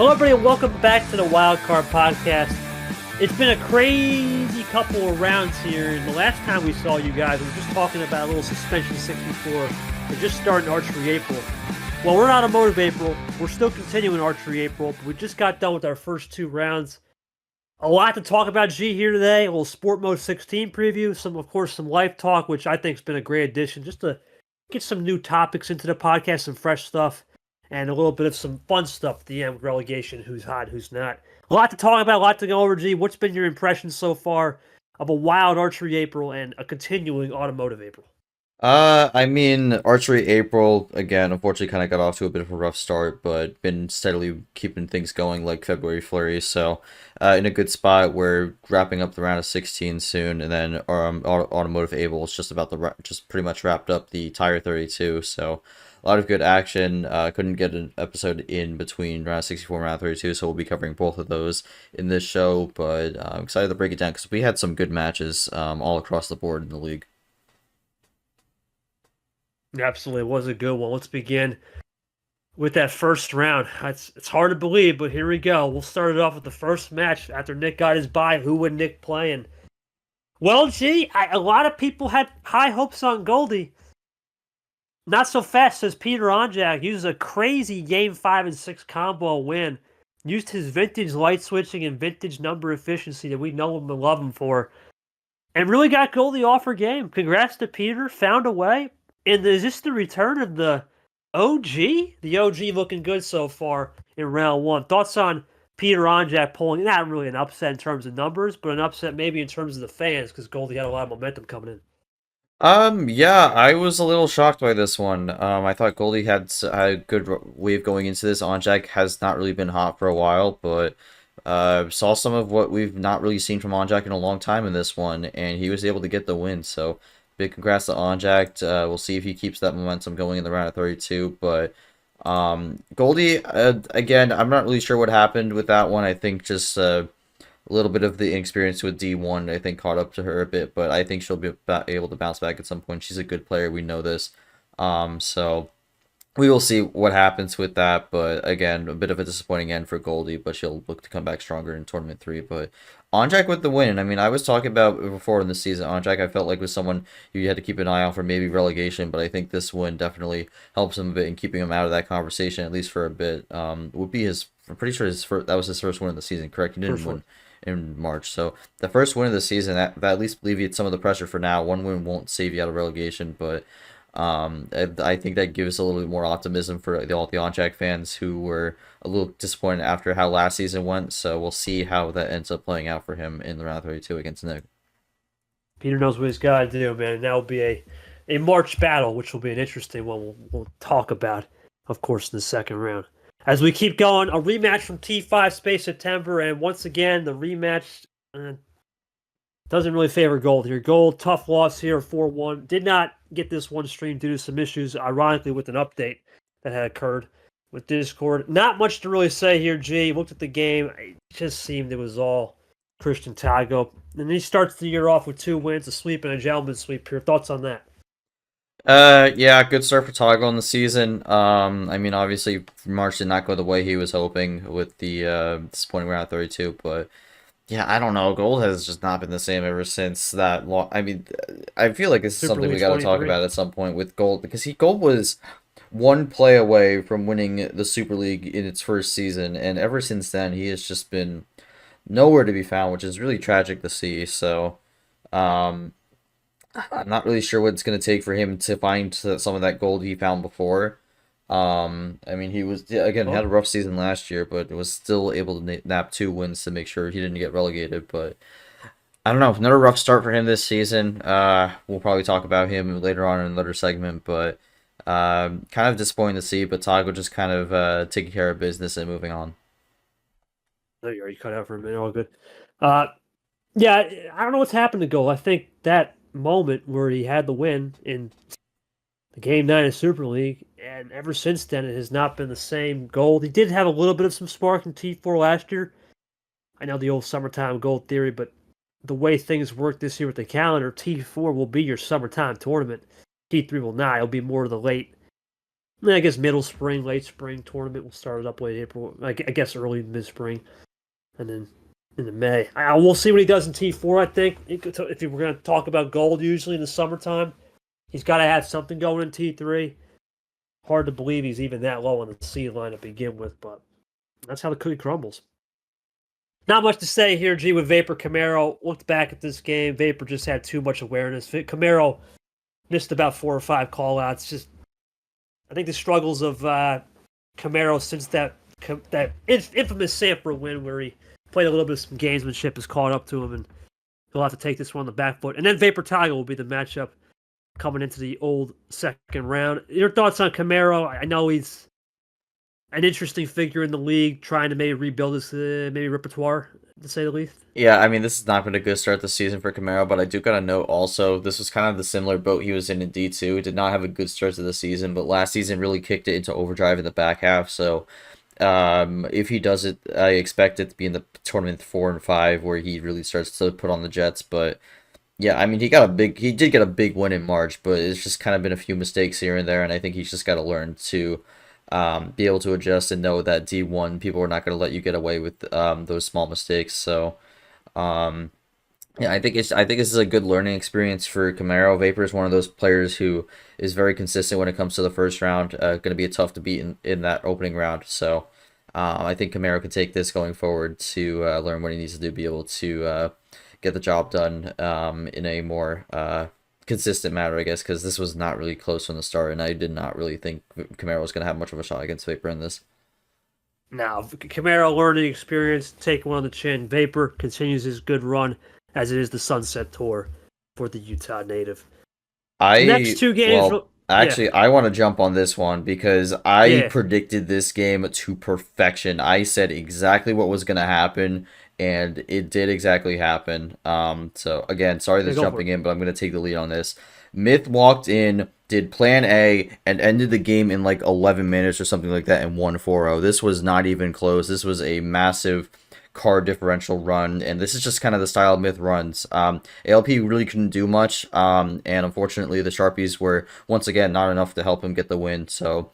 Hello, everybody, and welcome back to the WildCard podcast. It's been a crazy couple of rounds here, and the last time we saw you guys, we were just talking about a little suspension 64. We're just starting Archery April. Well, we're not Automotive April. We're still continuing Archery April, but we just got done with our first two rounds. A lot to talk about G here today. A little Sport Mode 16 preview, some life talk, which I think has been a great addition, just to get some new topics into the podcast, some fresh stuff. And a little bit of some fun stuff at the end with relegation, who's hot, who's not. A lot to talk about, a lot to go over, G. What's been your impression so far of a wild Archery April and a continuing Automotive April? Archery April, again, unfortunately kind of got off to a bit of a rough start, but been steadily keeping things going like February Flurry, so in a good spot. We're wrapping up the round of 16 soon, and then Automotive April is just about just pretty much wrapped up the Tire 32, so a lot of good action. Couldn't get an episode in between round 64 and round 32, so we'll be covering both of those in this show, but I'm excited to break it down because we had some good matches all across the board in the league. Absolutely, it was a good one. Let's begin with that first round. It's hard to believe, but here we go. We'll start it off with the first match after Nick got his bye. Who would Nick play in? Well, G, a lot of people had high hopes on Goldie. Not so fast, says Peter Onjak. Uses a crazy game 5 and 6 combo win. Used his vintage light switching and vintage number efficiency that we know him and love him for. And really got Goldie off her game. Congrats to Peter. Found a way. And is this the return of the OG? The OG looking good so far in round one. Thoughts on Peter Onjak pulling, not really an upset in terms of numbers, but an upset maybe in terms of the fans, because Goldie had a lot of momentum coming in. Yeah, I was a little shocked by this one. I thought Goldie had a good wave going into this. Onjak has not really been hot for a while, but saw some of what we've not really seen from Onjak in a long time in this one, and he was able to get the win, so big congrats to Onjak. We'll see if he keeps that momentum going in the round of 32, but Goldie, again, I'm not really sure what happened with that one. I think just a little bit of the inexperience with D1, I think, caught up to her a bit, but I think she'll be able to bounce back at some point. She's a good player, we know this. So we will see what happens with that, but again, a bit of a disappointing end for Goldie, but she'll look to come back stronger in Tournament 3. But Onjak with the win. I mean, I was talking about before in the season, Onjak I felt like was someone you had to keep an eye on for maybe relegation, but I think this win definitely helps him a bit in keeping him out of that conversation, at least for a bit. Would be his, I'm pretty sure that was his first win of the season, correct? He didn't win in March. So the first win of the season, that at least alleviates some of the pressure for now. One win won't save you out of relegation, but I think that gives a little bit more optimism for all the Onjak fans who were a little disappointed after how last season went. So we'll see how that ends up playing out for him in the round 32 against Nick. Peter knows what he's got to do, man. And that will be a March battle, which will be an interesting one we'll talk about, of course, in the second round. As we keep going, a rematch from T5 Space September, and once again, the rematch doesn't really favor Gold here. Gold, tough loss here, 4-1. Did not get this one stream due to some issues, ironically, with an update that had occurred with Discord. Not much to really say here, G. Looked at the game. It just seemed it was all Christian Tago. And he starts the year off with 2 wins, a sweep and a gentleman's sweep here. Thoughts on that? Yeah, good start for Tago in the season. I mean, obviously, March did not go the way he was hoping with the disappointing round 32, but yeah, I don't know. Gold has just not been the same ever since that. I mean, I feel like this is something we got to talk about at some point with Gold, because Gold was one play away from winning the Super League in its first season, and ever since then, he has just been nowhere to be found, which is really tragic to see. So, I'm not really sure what it's going to take for him to find some of that gold he found before. I mean, he was, again, had a rough season last year, but was still able to nab 2 wins to make sure he didn't get relegated. But I don't know, another rough start for him this season. We'll probably talk about him later on in another segment, but kind of disappointing to see. But Tago just kind of taking care of business and moving on. There you are. You cut out for a minute. All good. Yeah, I don't know what's happened to Gold. I think that moment where he had the win in the Game 9 of Super League, and ever since then it has not been the same. Gold, he did have a little bit of some spark in T4 last year. I know the old summertime gold theory, but the way things work this year with the calendar, T4 will be your summertime tournament. T3 will not. It'll be more of the late I guess middle spring, late spring tournament will start up late April. I guess early mid spring, and then into May. We'll see what he does in T4. I think if we're going to talk about gold, usually in the summertime, he's got to have something going in T3. Hard to believe he's even that low on the seed line to begin with, but that's how the cookie crumbles. Not much to say here, G, with Vapor Camaro. Looked back at this game. Vapor just had too much awareness. Camaro missed about 4 or 5 call-outs. Just, I think the struggles of Camaro since that infamous Sanford win where he played a little bit of some gamesmanship has caught up to him, and he'll have to take this one on the back foot. And then Vapor Tiger will be the matchup coming into the old second round. Your thoughts on Camaro? I know he's an interesting figure in the league, trying to maybe rebuild his maybe repertoire, to say the least. Yeah, I mean, this has not been a good start this season for Camaro, but I do gotta note also, this was kind of the similar boat he was in D2. Did not have a good start to the season, but last season really kicked it into overdrive in the back half, so if he does it, I expect it to be in the tournament 4 and 5, where he really starts to put on the jets, but yeah, I mean, he did get a big win in March, but it's just kind of been a few mistakes here and there, and I think he's just got to learn to be able to adjust and know that D1 people are not going to let you get away with those small mistakes. So, yeah, I think this is a good learning experience for Camaro. Vapor is one of those players who is very consistent when it comes to the first round. Going to be tough to beat in that opening round. So, I think Camaro can take this going forward to learn what he needs to do, be able to get the job done in a more consistent manner, I guess, because this was not really close from the start, and I did not really think Camaro was going to have much of a shot against Vapor in this. Now, Camaro learning experience, taking one on the chin. Vapor continues his good run, as it is the Sunset Tour for the Utah native. Next 2 games. Well, actually, I want to jump on this one because I predicted this game to perfection. I said exactly what was going to happen, and it did exactly happen. So again, sorry that's jumping in, but I'm going to take the lead on this. Myth walked in, did plan A, and ended the game in like 11 minutes or something like that and won 4-0. This was not even close. This was a massive card differential run, and this is just kind of the style Myth runs. ALP really couldn't do much, and unfortunately the Sharpies were once again not enough to help him get the win. So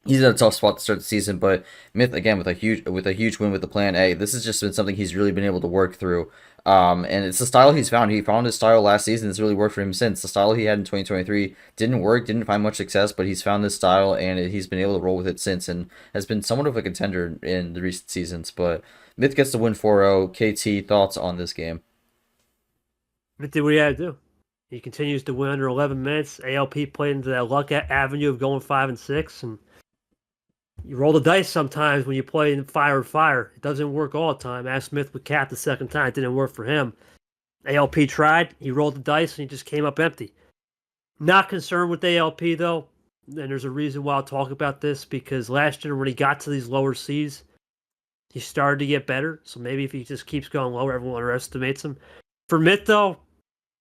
he's in a tough spot to start the season, but Myth again with a huge win with the plan A. This has just been something he's really been able to work through. And it's the style he's found. He found his style last season. It's really worked for him since. The style he had in 2023 didn't work, didn't find much success, but he's found this style, and he's been able to roll with it since, and has been somewhat of a contender in the recent seasons. But Myth gets the win 4-0. KT, thoughts on this game? Myth did what he had to do. He continues to win under 11 minutes. ALP played into that luck avenue of going 5 and 6, and you roll the dice sometimes when you play in fire. It doesn't work all the time. Ask Smith with Cat the second time. It didn't work for him. ALP tried. He rolled the dice, and he just came up empty. Not concerned with ALP, though. And there's a reason why I'll talk about this, because last year when he got to these lower seeds, he started to get better. So maybe if he just keeps going lower, everyone underestimates him. For Myth, though,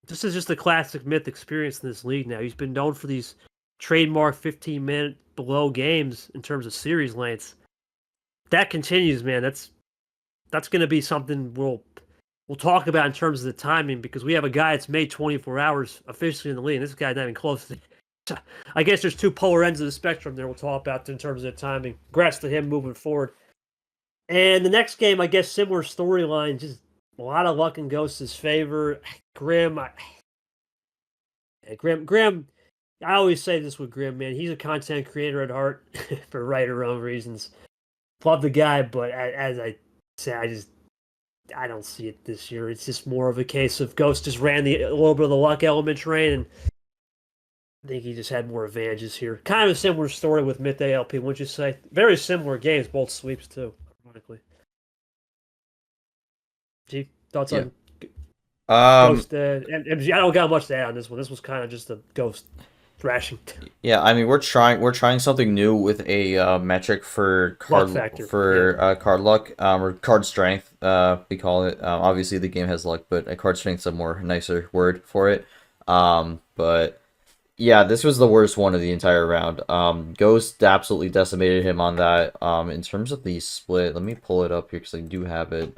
this is just a classic Myth experience in this league now. He's been known for these trademark 15-minute below games in terms of series lengths. That continues, man. That's going to be something we'll talk about in terms of the timing, because we have a guy that's made 24 hours officially in the league, and this guy's not even close to. I guess there's 2 polar ends of the spectrum there we'll talk about in terms of the timing. Congrats to him moving forward. And the next game, I guess, similar storyline, just a lot of luck in Ghost's favor. Grim, I always say this with Grim, man. He's a content creator at heart for right or wrong reasons. Love the guy, but as I say, I don't see it this year. It's just more of a case of Ghost just ran a little bit of the luck element train, and I think he just had more advantages here. Kind of a similar story with Myth ALP, wouldn't you say? Very similar games, both sweeps too, ironically. G, thoughts on Ghost? MG, I don't got much to add on this one. This was kind of just a Ghost thrashing. Yeah, I mean we're trying something new with a metric for card card luck or card strength. We call it. Obviously the game has luck, but card strength's a more nicer word for it. But yeah, this was the worst one of the entire round. Ghost absolutely decimated him on that. In terms of the split, let me pull it up here because I do have it.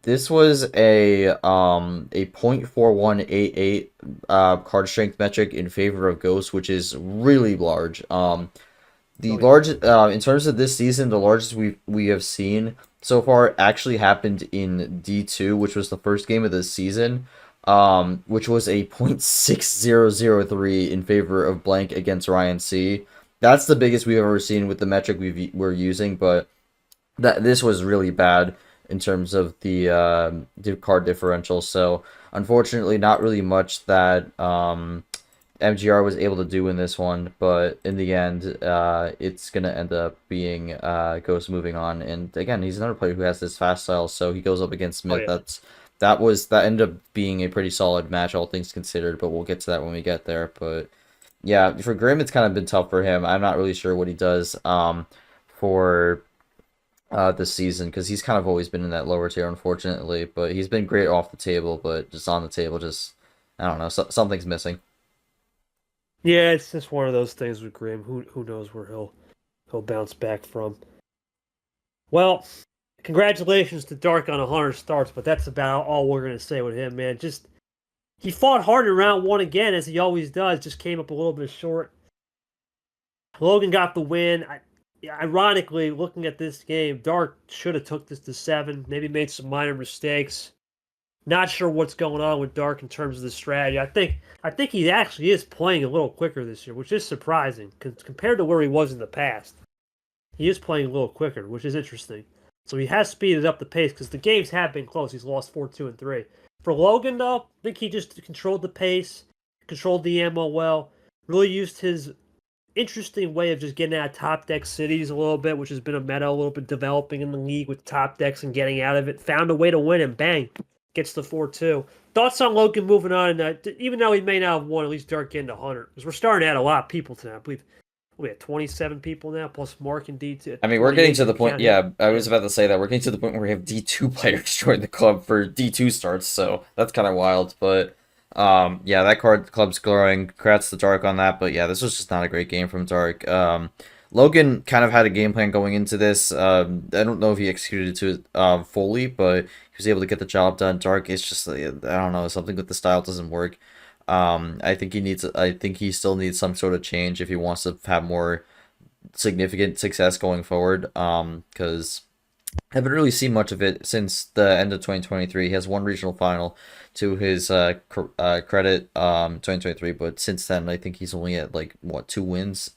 This was a 0.4188 card strength metric in favor of Ghost, which is really large. The Oh yeah. largest, in terms of this season, the largest we have seen so far actually happened in D2, which was the first game of the season, which was a .6003 in favor of blank against Ryan C. That's the biggest we've ever seen with the metric we're using, but that this was really bad in terms of the card differential. So unfortunately, not really much that MGR was able to do in this one, but in the end, it's gonna end up being Ghost moving on. And again, he's another player who has this fast style, so he goes up against Oh Smith. yeah. That ended up being a pretty solid match, all things considered. But we'll get to that when we get there. But yeah, for Grim, it's kind of been tough for him. I'm not really sure what he does for this season because he's kind of always been in that lower tier, unfortunately. But he's been great off the table, but just on the table, just I don't know, something's missing. Yeah, it's just one of those things with Graham. Who knows where he'll bounce back from. Well, congratulations to Dark on 100 starts, but that's about all we're gonna say with him, man. Just he fought hard in round one again, as he always does. Just came up a little bit short. Logan got the win. Ironically, looking at this game, Dark should have took this to 7. Maybe made some minor mistakes. Not sure what's going on with Dark in terms of the strategy. I think he actually is playing a little quicker this year, which is surprising compared to where he was in the past. He is playing a little quicker, which is interesting. So he has speeded up the pace because the games have been close. He's lost 4-2 and 3. For Logan, though, I think he just controlled the pace, controlled the ammo well, really used his interesting way of just getting out of top deck cities a little bit, which has been a meta a little bit developing in the league with top decks and getting out of it. Found a way to win and bang, gets the 4-2. Thoughts on Logan moving on? Even though he may not have won, at least Dark getting to 100. Because we're starting to add a lot of people tonight. I believe we have 27 people now, plus Mark and D2. I mean, we're getting to the point. Yeah, Yeah, I was about to say that we're getting to the point where we have D2 players join the club for D2 starts, so that's kind of wild. But yeah, that club's growing. Congrats to Dark on that. But yeah, this was just not a great game from Dark. Logan kind of had a game plan going into this. I don't know if he executed it to fully, but he was able to get the job done. Dark is just I don't know, something with the style doesn't work. I think he still needs some sort of change if he wants to have more significant success going forward. Because I haven't really seen much of it since the end of 2023. He has one regional final to his credit, 2023, but since then I think he's only at like what 2 wins.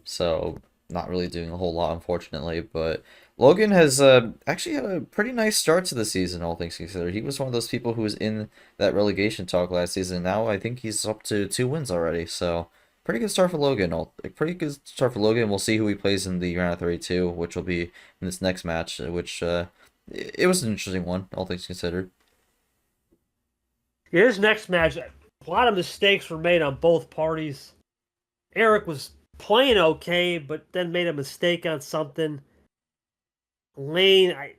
So not really doing a whole lot, unfortunately. But Logan has actually had a pretty nice start to the season, all things considered. He was one of those people who was in that relegation talk last season. Now I think he's up to 2 wins already. So pretty good start for Logan. Pretty good start for Logan. We'll see who he plays in the round of 32, which will be in this next match. Which it was an interesting one, all things considered. Yeah, his next match, a lot of mistakes were made on both parties. Eric was playing okay, but then made a mistake on something. Lane, I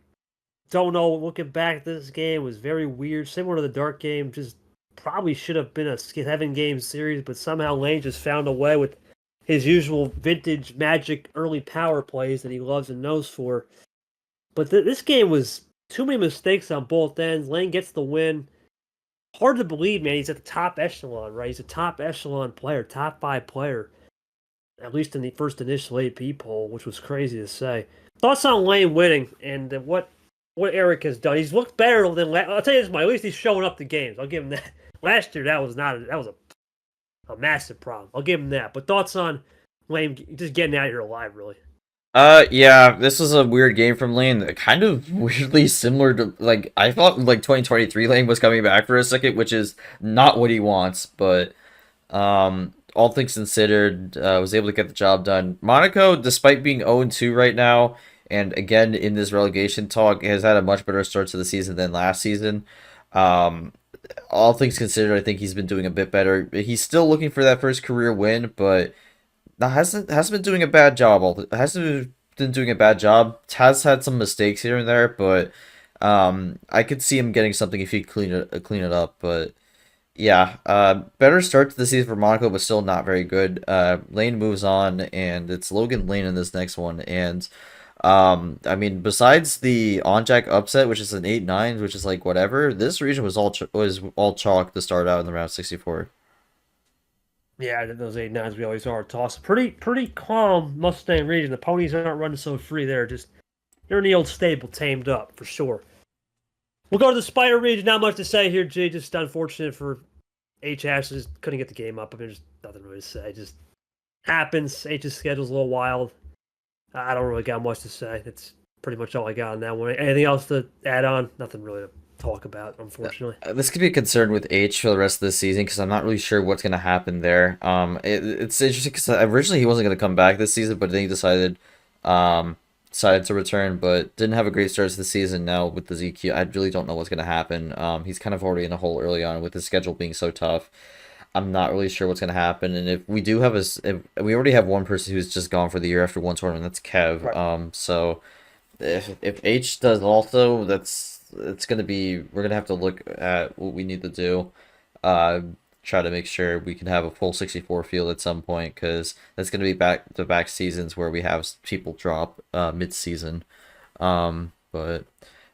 don't know. Looking back, this game was very weird. Similar to the Dark game, just probably should have been a 7-game series, but somehow Lane just found a way with his usual vintage magic early power plays that he loves and knows for. But this game was too many mistakes on both ends. Lane gets the win. Hard to believe, man. He's at the top echelon, right? He's a top echelon player, top 5 player, at least in the first initial AP poll, which was crazy to say. Thoughts on Lane winning and what Eric has done? He's looked better than I'll tell you this, at least he's showing up to games. I'll give him that. Last year, that was a massive problem. I'll give him that. But thoughts on Lane just getting out here alive, really? Yeah, this was a weird game from Lane. Kind of weirdly similar to like I thought like 2023 Lane was coming back for a second, which is not what he wants, but all things considered, was able to get the job done. Monaco, despite being 0-2 right now, and again in this relegation talk, has had a much better start to the season than last season. All things considered, I think he's been doing a bit better. He's still looking for that first career win, but hasn't been doing a bad job. Hasn't been doing a bad job. Has had some mistakes here and there, but I could see him getting something if he clean it up. But yeah, better start to the season for Monaco, but still not very good. Lane moves on, and it's Logan Lane in this next one. And I mean, besides the on-jack upset, which is an 8-9, which is like whatever, this region was all chalk to start out in the round 64. Yeah, those 8-9s we always are tossing. Pretty calm Mustang region. The ponies aren't running so free there. Just they're in the old stable, tamed up for sure. We'll go to the Spider region. Not much to say here, G. Just unfortunate for H. Ashes. Couldn't get the game up. I mean, there's nothing really to say. Just happens. H's schedule's a little wild. I don't really got much to say. That's pretty much all I got on that one. Anything else to add on? Nothing really to talk about, unfortunately. This could be a concern with H for the rest of the season because I'm not really sure what's going to happen there. It's interesting because originally he wasn't going to come back this season, but then he decided to return, but didn't have a great start to the season. Now with the ZQ, I really don't know what's going to happen. He's kind of already in a hole early on with his schedule being so tough. I'm not really sure what's going to happen, and if we do have if we already have one person who's just gone for the year after one tournament, that's Kev. Right. So if H does also, it's gonna be we're gonna have to look at what we need to do, uh, try to make sure we can have a full 64 field at some point because that's gonna be back to back seasons where we have people drop mid season, but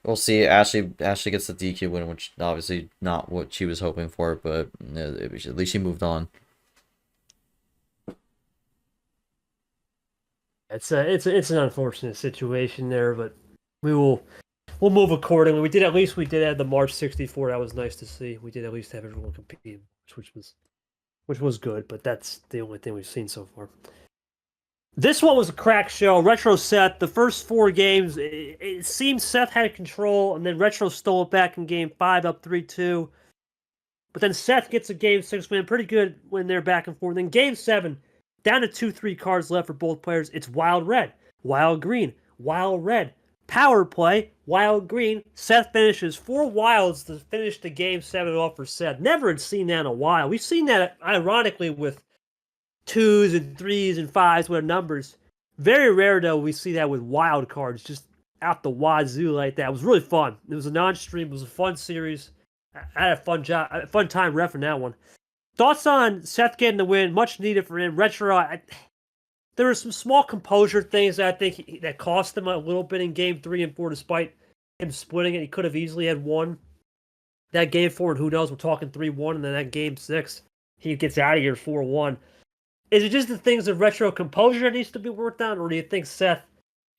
we'll see. Ashley gets the DQ win, which obviously not what she was hoping for, but at least she moved on. It's an unfortunate situation there, but we'll move accordingly. We did have the March 64. That was nice to see. We did at least have everyone compete, which was good. But that's the only thing we've seen so far. This one was a crack show. Retro Seth, the first 4 games, it seemed Seth had control, and then Retro stole it back in game 5, up 3-2. But then Seth gets a game 6 win, pretty good when they're back and forth. Then game 7, down to 2-3 cards left for both players. It's wild red, wild green, wild red. Power play, wild green. Seth finishes 4 wilds to finish the game 7 off for Seth. Never had seen that in a while. We've seen that ironically with 2s and 3s and 5s, what numbers. Very rare though we see that with wild cards just out the wazoo like that. It was really fun. It was a non-stream. It was a fun series. I had a fun time refing that one. Thoughts on Seth getting the win? Much needed for him. Retro, there were some small composure things that I think that cost him a little bit in game 3 and 4, despite him splitting it. He could have easily had won that game 4, and who knows? We're talking 3-1, and then that game 6, he gets out of here 4-1. Is it just the things of Retro composure that needs to be worked on, or do you think Seth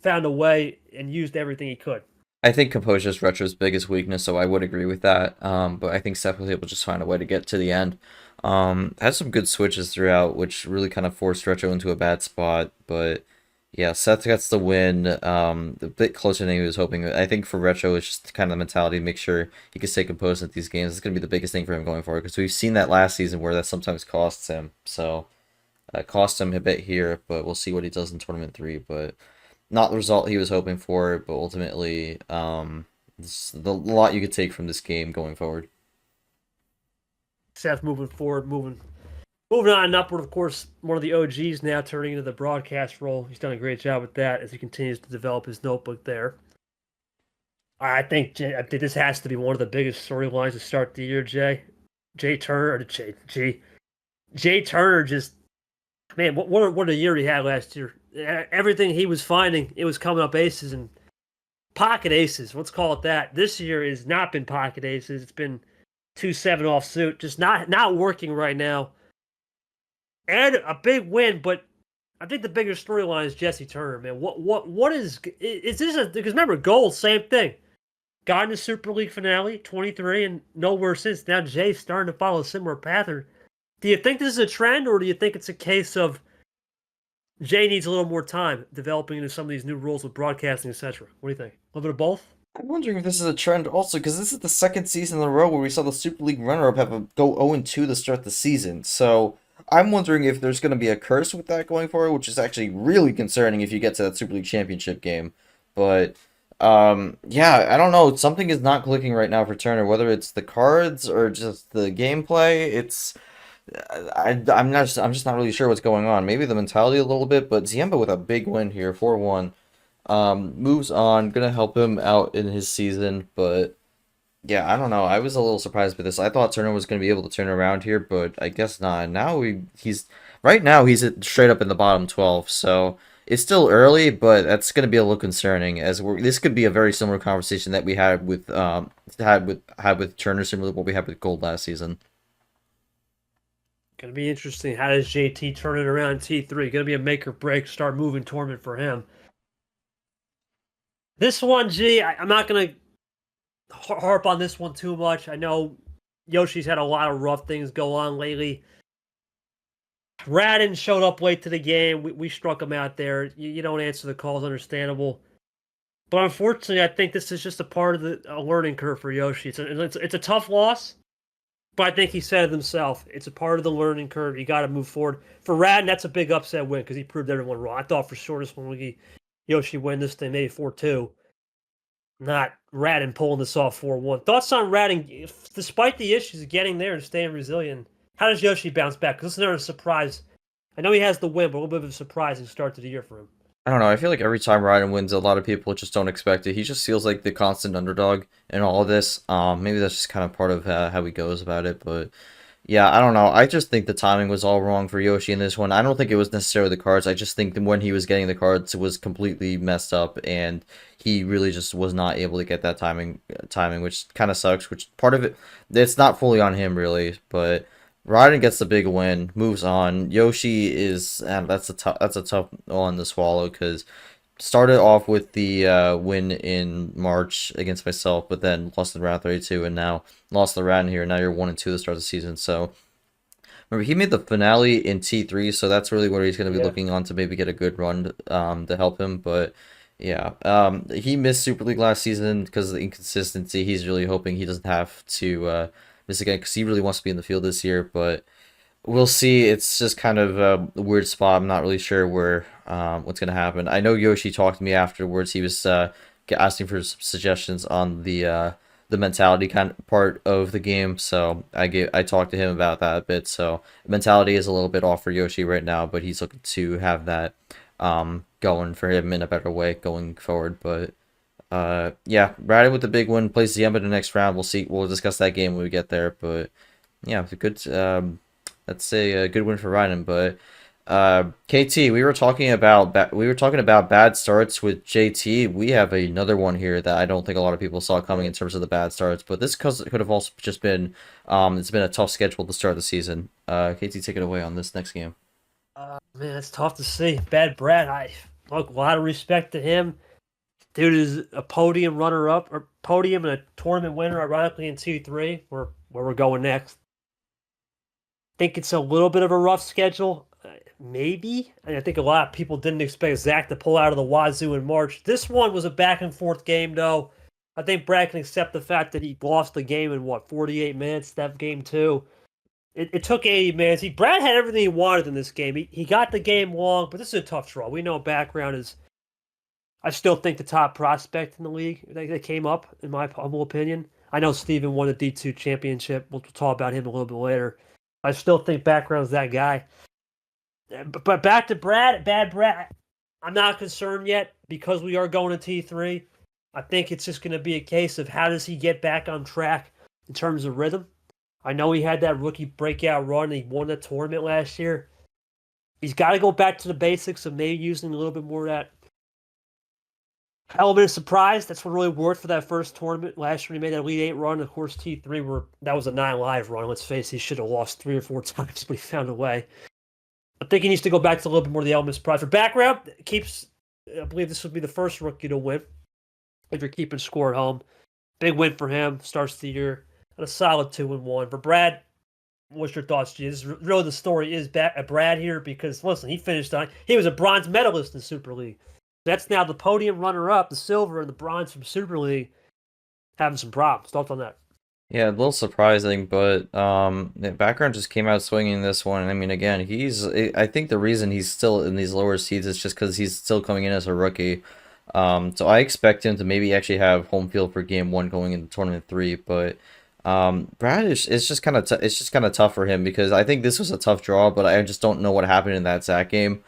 found a way and used everything he could? I think composure is Retro's biggest weakness, so I would agree with that. But I think Seth was able to just find a way to get to the end. Had some good switches throughout, which really kind of forced Retro into a bad spot. But yeah, Seth gets the win. A bit closer than he was hoping. I think for Retro, it's just kind of the mentality to make sure he can stay composed at these games. It's going to be the biggest thing for him going forward because we've seen that last season where that sometimes costs him. So cost him a bit here, but we'll see what he does in Tournament 3. But not the result he was hoping for, but ultimately, the lot you could take from this game going forward. Seth moving forward, moving on and upward. Of course, one of the OGs now turning into the broadcast role. He's done a great job with that as he continues to develop his notebook there. I think this has to be one of the biggest storylines to start the year, Jay. Jay Turner just, man, what a year he had last year. Everything he was finding, it was coming up aces and pocket aces. Let's call it that. This year has not been pocket aces. It's been 2-7 offsuit. Just not working right now. And a big win, but I think the bigger storyline is Jesse Turner, man. What is this? Because remember, Gold, same thing. Got in the Super League finale, 23, and nowhere since. Now Jay's starting to follow a similar pattern. Do you think this is a trend, or do you think it's a case of Jay needs a little more time developing into some of these new rules with broadcasting, etc.? What do you think? A little bit of both? I'm wondering if this is a trend also, because this is the second season in a row where we saw the Super League runner-up go 0-2 to start the season. So I'm wondering if there's going to be a curse with that going forward, which is actually really concerning if you get to that Super League Championship game. But yeah, I don't know. Something is not clicking right now for Turner, whether it's the cards or just the gameplay. I'm just not really sure what's going on. Maybe the mentality a little bit, but Ziemba with a big win here, 4-1. Moves on, gonna help him out in his season, but yeah, I don't know. I was a little surprised by this. I thought Turner was gonna be able to turn around here, but I guess not. Now he's right now he's straight up in the bottom 12, so it's still early, but that's gonna be a little concerning as this could be a very similar conversation that we had with had with Turner, similar to what we had with Gold last season. Going to be interesting. How does JT turn it around in T3? Going to be a make or break, start moving tournament for him. This one, I'm not going to harp on this one too much. I know Yoshi's had a lot of rough things go on lately. Radin showed up late to the game. We struck him out there. You don't answer the calls, understandable. But unfortunately, I think this is just a part of a learning curve for Yoshi. It's a tough loss, but I think he said it himself. It's a part of the learning curve. You got to move forward. For Radin, that's a big upset win because he proved everyone wrong. I thought for sure this one Yoshi win this thing, maybe 4-2. Not Radin pulling this off 4-1. Thoughts on Radin, despite the issues of getting there and staying resilient? How does Yoshi bounce back? Because this is another surprise. I know he has the win, but a little bit of a surprising start to the year for him. I don't know. I feel like every time Raiden wins, a lot of people just don't expect it. He just feels like the constant underdog in all of this. Maybe that's just kind of part of how he goes about it. But yeah, I don't know. I just think the timing was all wrong for Yoshi in this one. I don't think it was necessarily the cards. I just think that when he was getting the cards, it was completely messed up, and he really just was not able to get that timing, which kind of sucks. Which part of it, it's not fully on him really, but. Raiden gets the big win, moves on. Yoshi is that's a tough one to swallow because started off with the win in March against myself, but then lost in round 32, and now lost the round here. Now you're 1-2 to start the season. So remember, he made the finale in T3, so that's really where he's going to be looking on to maybe get a good run to help him. But yeah, he missed Super League last season because of the inconsistency. He's really hoping he doesn't have to. This again because he really wants to be in the field this year, but we'll see. It's just kind of a weird spot. I'm not really sure where what's gonna happen. I know Yoshi talked to me afterwards. He was asking for some suggestions on the mentality kind of part of the game. So I talked to him about that a bit. So mentality is a little bit off for Yoshi right now, but he's looking to have that going for him in a better way going forward. But yeah, Raiden with the big win, plays the Emma in the next round. We'll see. We'll discuss that game when we get there. But yeah, it's a good. Let's say a good win for Raiden. But KT, we were talking about bad starts with JT. We have another one here that I don't think a lot of people saw coming in terms of the bad starts. But this could have also just been. It's been a tough schedule to start the season. KT, take it away on this next game. Man, it's tough to see. Bad Brad. I look, a lot of respect to him. Dude is a podium runner-up, or podium and a tournament winner, ironically, in T3, where we're going next. Think it's a little bit of a rough schedule, maybe. And I think a lot of people didn't expect Zach to pull out of the wazoo in March. This one was a back-and-forth game, though. I think Brad can accept the fact that he lost the game in, 48 minutes, that game, too. It took 80 minutes. Brad had everything he wanted in this game. He got the game long, but this is a tough draw. We know background is... I still think the top prospect in the league that came up, in my humble opinion. I know Steven won the D2 championship. We'll talk about him a little bit later. I still think background's that guy. But back to bad Brad. I'm not concerned yet because we are going to T3. I think it's just going to be a case of how does he get back on track in terms of rhythm. I know he had that rookie breakout run. He won the tournament last year. He's got to go back to the basics of maybe using a little bit more of that element of surprise. That's what really worked for that first tournament last year. He made that Elite 8 run. Of course, T3, that was a 9 live run. Let's face it, he should have lost 3 or 4 times, but he found a way. I think he needs to go back to a little bit more of the element of surprise. For background, I believe this would be the first rookie to win if you're keeping score at home. Big win for him. Starts the year at a solid 2-1. For Brad, what's your thoughts, G? This is really the story is Brad here because, listen, he was a bronze medalist in Super League. That's now the podium runner-up, the silver and the bronze from Super League, having some problems. Thoughts on that? Yeah, a little surprising, but the background just came out swinging this one. I mean, again, I think the reason he's still in these lower seeds is just because he's still coming in as a rookie. So I expect him to maybe actually have home field for game 1 going into tournament 3, but Brad it's just kind of tough for him because I think this was a tough draw, but I just don't know what happened in that Zach game.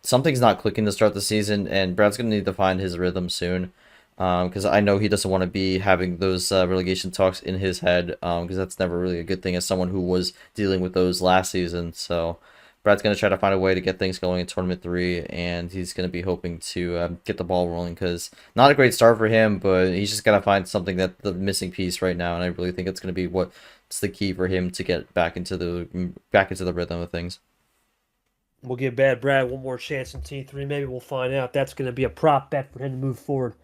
Something's not clicking to start the season, and Brad's going to need to find his rhythm soon. Because I know he doesn't want to be having those relegation talks in his head, because that's never really a good thing as someone who was dealing with those last season. So Brad's going to try to find a way to get things going in Tournament 3, and he's going to be hoping to get the ball rolling, because not a great start for him, but he's just got to find something that's the missing piece right now, and I really think it's going to be what that's the key for him to get back into the rhythm of things. We'll give Bad Brad one more chance in T3. Maybe we'll find out. That's going to be a prop bet for him to move forward.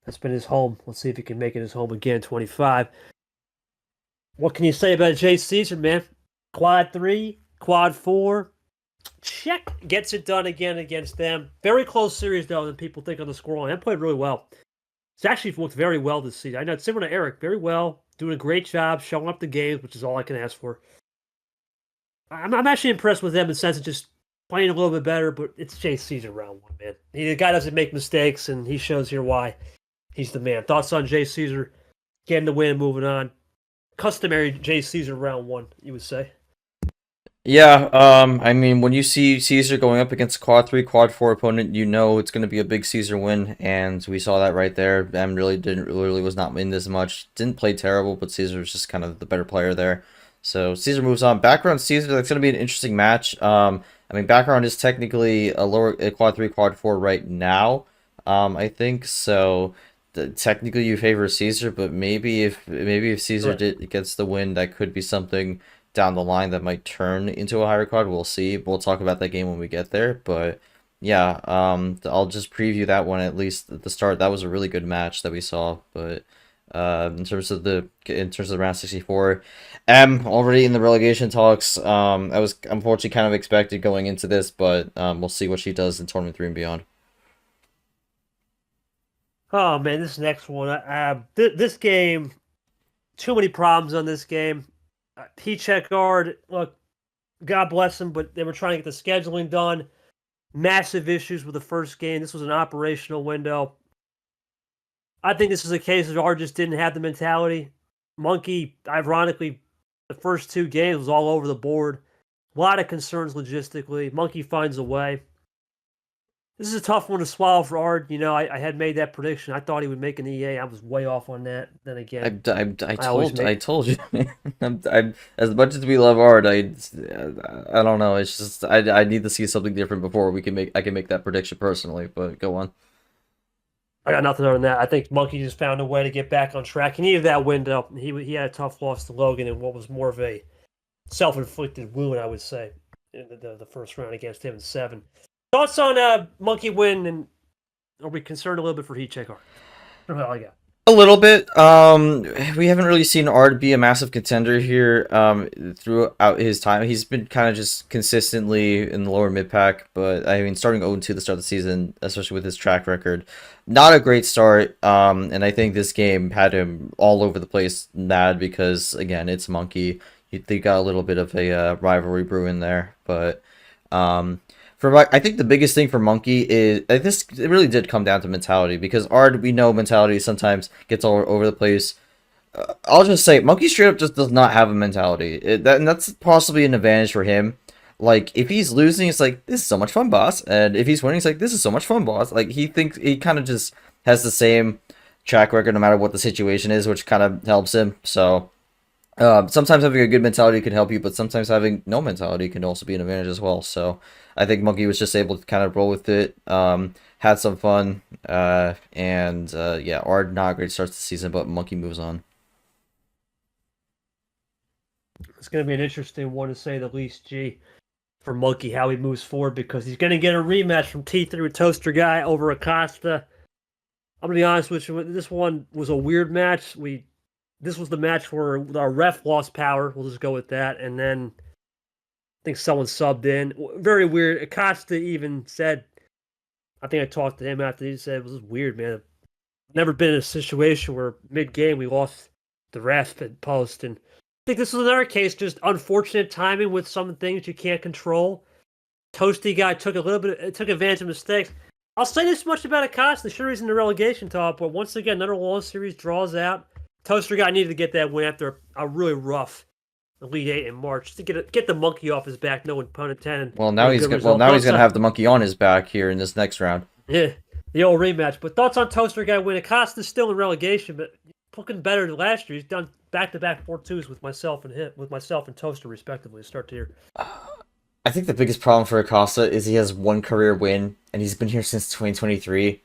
That's been his home. Let's see if he can make it his home again, 25. What can you say about Jay Caesar, man? Quad 3, Quad 4. Check gets it done again against them. Very close series, though, than people think on the scoreline. And played really well. It's actually looked very well this season. I know it's similar to Eric. Very well. Doing a great job, showing up the games, which is all I can ask for. I'm actually impressed with them in the sense of just playing a little bit better, but it's Jay Caesar round 1, man. The guy doesn't make mistakes, and he shows here why he's the man. Thoughts on Jay Caesar getting the win and moving on? Customary Jay Caesar round 1, you would say. Yeah, I mean, when you see Caesar going up against a Quad 3, Quad 4 opponent, you know it's going to be a big Caesar win, and we saw that right there. M really was not in this much. Didn't play terrible, but Caesar was just kind of the better player there. So Caesar moves on. Background Caesar, that's going to be an interesting match. I mean, Background is technically a Quad 3, Quad 4 right now, I think. So technically you favor Caesar, but maybe if Caesar gets the win, that could be something down the line that might turn into a higher quad. We'll see. We'll talk about that game when we get there. But yeah, I'll just preview that one at least at the start. That was a really good match that we saw. But in terms of the round 64, already in the relegation talks. I was unfortunately kind of expected going into this, but we'll see what she does in tournament 3 and beyond. Oh man, this next one, this game, too many problems on this game. P-check guard, look, God bless them, but they were trying to get the scheduling done. Massive issues with the first game. This was an operational window. I think this is a case of R just didn't have the mentality. Monkey, ironically, the first 2 games was all over the board. A lot of concerns logistically. Monkey finds a way. This is a tough one to swallow for Ard. You know, I had made that prediction. I thought he would make an EA. I was way off on that. Then again, I told you. I'm as much as we love Ard, I don't know. It's just I need to see something different before I can make that prediction personally. But go on. I got nothing other than that. I think Monkey just found a way to get back on track. He needed that window. He had a tough loss to Logan in what was more of a self-inflicted wound, I would say, in the first round against him in 7. Thoughts on Monkey win, and are we concerned a little bit for Heat Check? That's all I got. A little bit. We haven't really seen Ard be a massive contender here throughout his time. He's been kind of just consistently in the lower mid-pack, but I mean, starting 0-2 to start the season, especially with his track record, not a great start. And I think this game had him all over the place mad because, again, it's Monkey. They got a little bit of a rivalry brewing there, but I think the biggest thing for Monkey is it really did come down to mentality, because Ard, we know mentality sometimes gets all over the place. I'll just say Monkey straight up just does not have a mentality, and that's possibly an advantage for him. Like, if he's losing, it's like, this is so much fun, boss, and if he's winning, it's like, this is so much fun, boss. Like, he kind of just has the same track record no matter what the situation is, which kind of helps him. So sometimes having a good mentality can help you, but sometimes having no mentality can also be an advantage as well. So I think Monkey was just able to kind of roll with it, had some fun, and yeah, Ard not a great start to the season, but Monkey moves on. It's going to be an interesting one, to say the least, G, for Monkey, how he moves forward, because he's going to get a rematch from T3 with Toaster Guy over Acosta. I'm going to be honest with you, this one was a weird match. This was the match where our ref lost power. We'll just go with that. And then I think someone subbed in. Very weird. Acosta even said, I think I talked to him after, he said, it was weird, man. I've never been in a situation where mid-game we lost the ref at post. And I think this was another case, just unfortunate timing with some things you can't control. Toasty Guy took advantage of mistakes. I'll say this much about Acosta. Sure, he's in the relegation talk, but once again, another long series draws out. Toaster Guy needed to get that win after a really rough Elite 8 in March to get the monkey off his back. No pun intended. Well, now he's gonna have the monkey on his back here in this next round. Yeah, the old rematch. But thoughts on Toaster Guy win? Acosta's still in relegation, but looking better than last year. He's done back-to-back 4-2s with myself and Toaster respectively to start the year. I think the biggest problem for Acosta is he has one career win, and he's been here since 2023.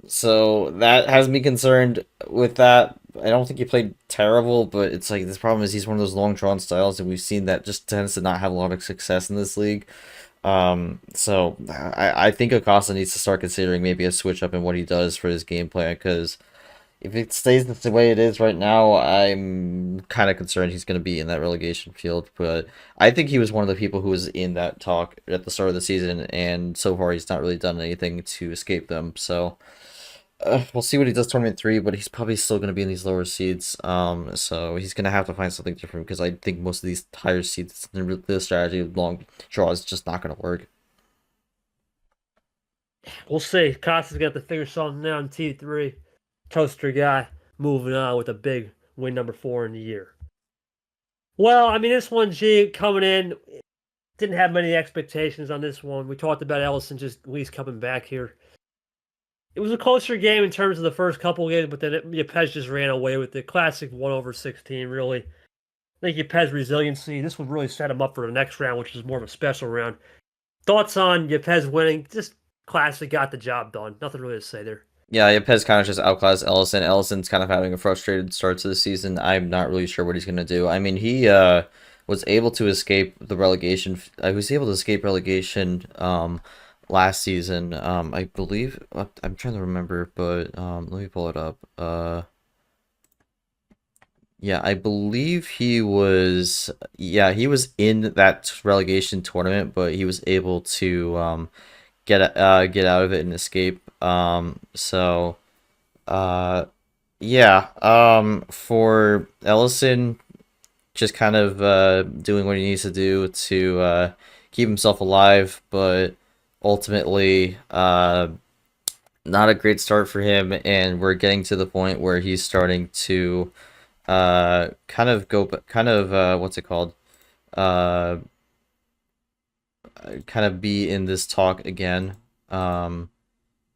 So that has me concerned with that. I don't think he played terrible, but it's like this problem is he's one of those long drawn styles, and we've seen that just tends to not have a lot of success in this league. So I think Acosta needs to start considering maybe a switch up in what he does for his game plan, because if it stays the way it is right now, I'm kind of concerned he's going to be in that relegation field. But I think he was one of the people who was in that talk at the start of the season, and so far he's not really done anything to escape them. So we'll see what he does tournament 3, but he's probably still going to be in these lower seeds. So he's going to have to find something different, because I think most of these higher seeds, the strategy of long draw is just not going to work. We'll see. Costa's got to figure something out in T3. Toaster guy moving on with a big win number 4 in the year. Well, I mean, this one, G, coming in, didn't have many expectations on this one. We talked about Ellison just at least coming back here. It was a closer game in terms of the first couple of games, but then Yepes just ran away with it. Classic 1/16, really. I think Yepes' resiliency, this would really set him up for the next round, which is more of a special round. Thoughts on Yepes winning? Just classic, got the job done. Nothing really to say there. Yeah, Yepes kind of just outclassed Ellison. Ellison's kind of having a frustrated start to the season. I'm not really sure what he's going to do. I mean, he was able to escape the relegation. He was able to escape relegation last season. I believe, I'm trying to remember, but let me pull it up. Yeah, I believe he was in that relegation tournament, but he was able to get out of it and escape. For Ellison, just kind of doing what he needs to do to keep himself alive, but ultimately not a great start for him, and we're getting to the point where he's starting to kind of be in this talk again.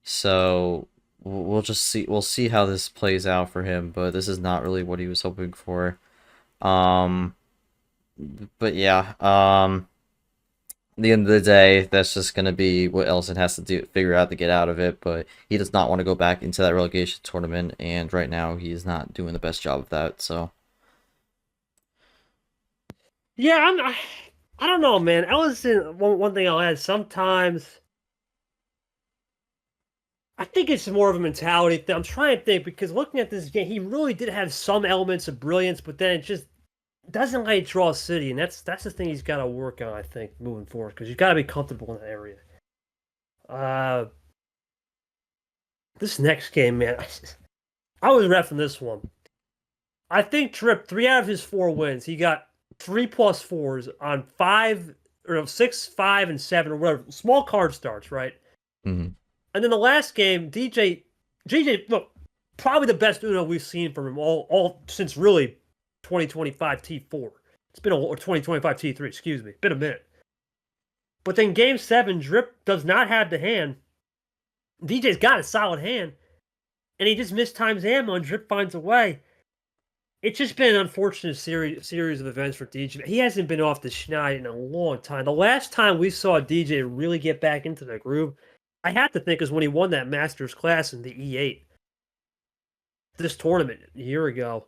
So we'll just see. We'll see how this plays out for him, but this is not really what he was hoping for. But yeah, at the end of the day, that's just gonna be what Ellison has to figure out to get out of it. But he does not want to go back into that relegation tournament, and right now he is not doing the best job of that. So yeah, I don't know, man. Ellison, one thing I'll add, sometimes I think it's more of a mentality thing. I'm trying to think, because looking at this game, he really did have some elements of brilliance, but then it just doesn't like draw city, and that's the thing he's got to work on, I think, moving forward, because you've got to be comfortable in that area. This next game, man, I was reffing this one. I think Drip, 3 out of his 4 wins, he got 3+4s on 5 or 6, 5, and 7 or whatever. Small card starts, right? Mm-hmm. And then the last game, GJ, look, probably the best Uno we've seen from him all since really 2025 T4. It's been or 2025 T3, excuse me. Been a minute. But then game 7, Drip does not have the hand. DJ's got a solid hand, and he just mistimes ammo, and Drip finds a way. It's just been an unfortunate series of events for DJ. He hasn't been off the schneid in a long time. The last time we saw DJ really get back into the groove, I have to think, is when he won that Masters class in the E8. This tournament a year ago.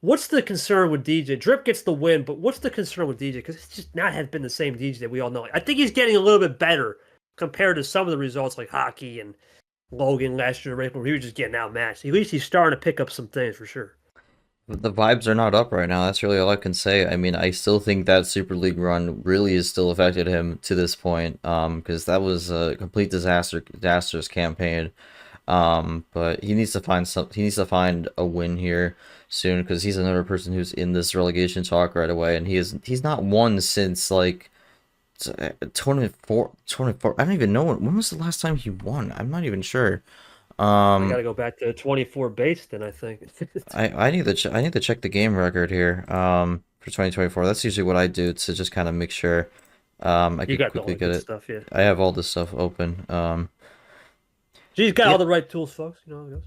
What's the concern with DJ? Drip gets the win, but what's the concern with DJ? Because it's just not has been the same DJ that we all know. I think he's getting a little bit better compared to some of the results like Hockey and Logan last year, where he was just getting outmatched. At least he's starting to pick up some things for sure. The vibes are not up right now. That's really all I can say. I mean, I still think that Super League run really has still affected him to this point. Because that was a complete disastrous campaign. But he needs to find He needs to find a win here soon, because he's another person who's in this relegation talk right away, and he's not won since like tournament 4. I don't even know when was the last time he won. I'm not even sure. I gotta go back to 24 base then, I think. I need to check the game record here. For 2024. That's usually what I do to just kind of make sure. I can quickly get it. Stuff, yeah. I have all this stuff open. He's got all the right tools, folks. You know how it goes.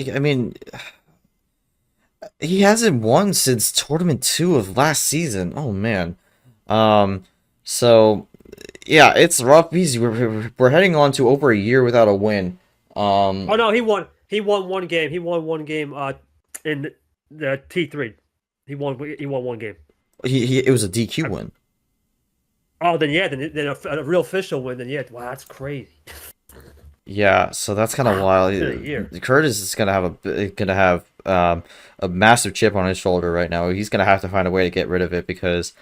Yeah, I mean, he hasn't won since tournament 2 of last season. Oh man. So yeah, it's rough. We're heading on to over a year without a win. Oh no, he won. He won one game. He won one game. in the T3. He won one game. It was a DQ win. Oh, then yeah, then a real official win. Then yeah, wow, that's crazy. Yeah, so that's kind of Wow, wild. it's been a year. Curtis is gonna have a massive chip on his shoulder right now. He's gonna have to find a way to get rid of it because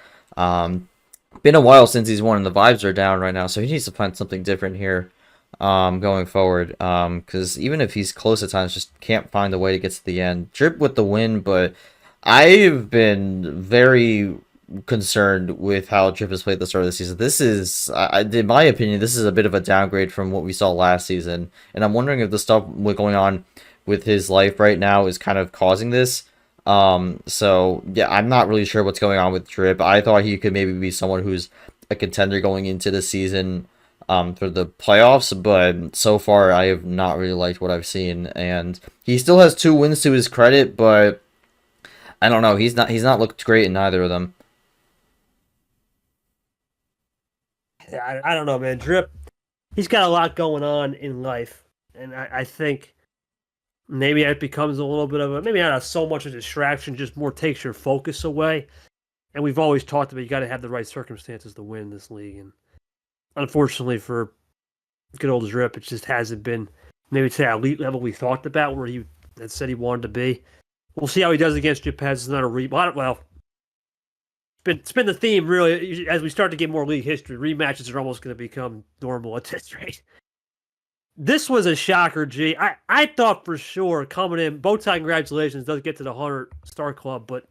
been a while since he's won and the vibes are down right now. So he needs to find something different here going forward. Because even if he's close at times, just can't find a way to get to the end. Drip with the win, but I've been very concerned with how Drip has played at the start of the season. This is, in my opinion, this is a bit of a downgrade from what we saw last season. And I'm wondering if the stuff going on with his life right now is kind of causing this. So yeah, I'm not really sure what's going on with Drip. I thought he could maybe be someone who's a contender going into the season for the playoffs, but so far I have not really liked what I've seen. And he still has 2 wins to his credit, but I don't know. He's not looked great in either of them. I don't know, man. Drip, he's got a lot going on in life, and I think maybe it becomes a little bit of a maybe not so much a distraction, just more takes your focus away. And we've always talked about you got to have the right circumstances to win this league, and unfortunately for good old Drip, it just hasn't been maybe to that elite level we talked about where he had said he wanted to be. We'll see how he does against Japan. It's not a well. It's been the theme really as we start to get more league history. Rematches are almost going to become normal at this rate. This was a shocker, G. I thought for sure coming in, Bowtie, congratulations, does get to the 100 star club, but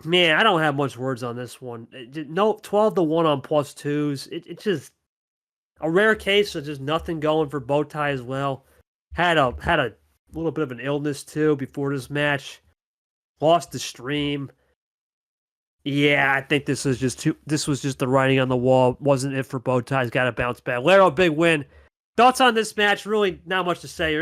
man, I don't have much words on this one. No, 12-1 on +2s. It's just a rare case of just nothing going for Bowtie as well. Had a little bit of an illness too before this match. Lost the stream. Yeah, I think this was just the writing on the wall. Wasn't it for Bowtie's got to bounce back. Lero, big win. Thoughts on this match? Really, not much to say.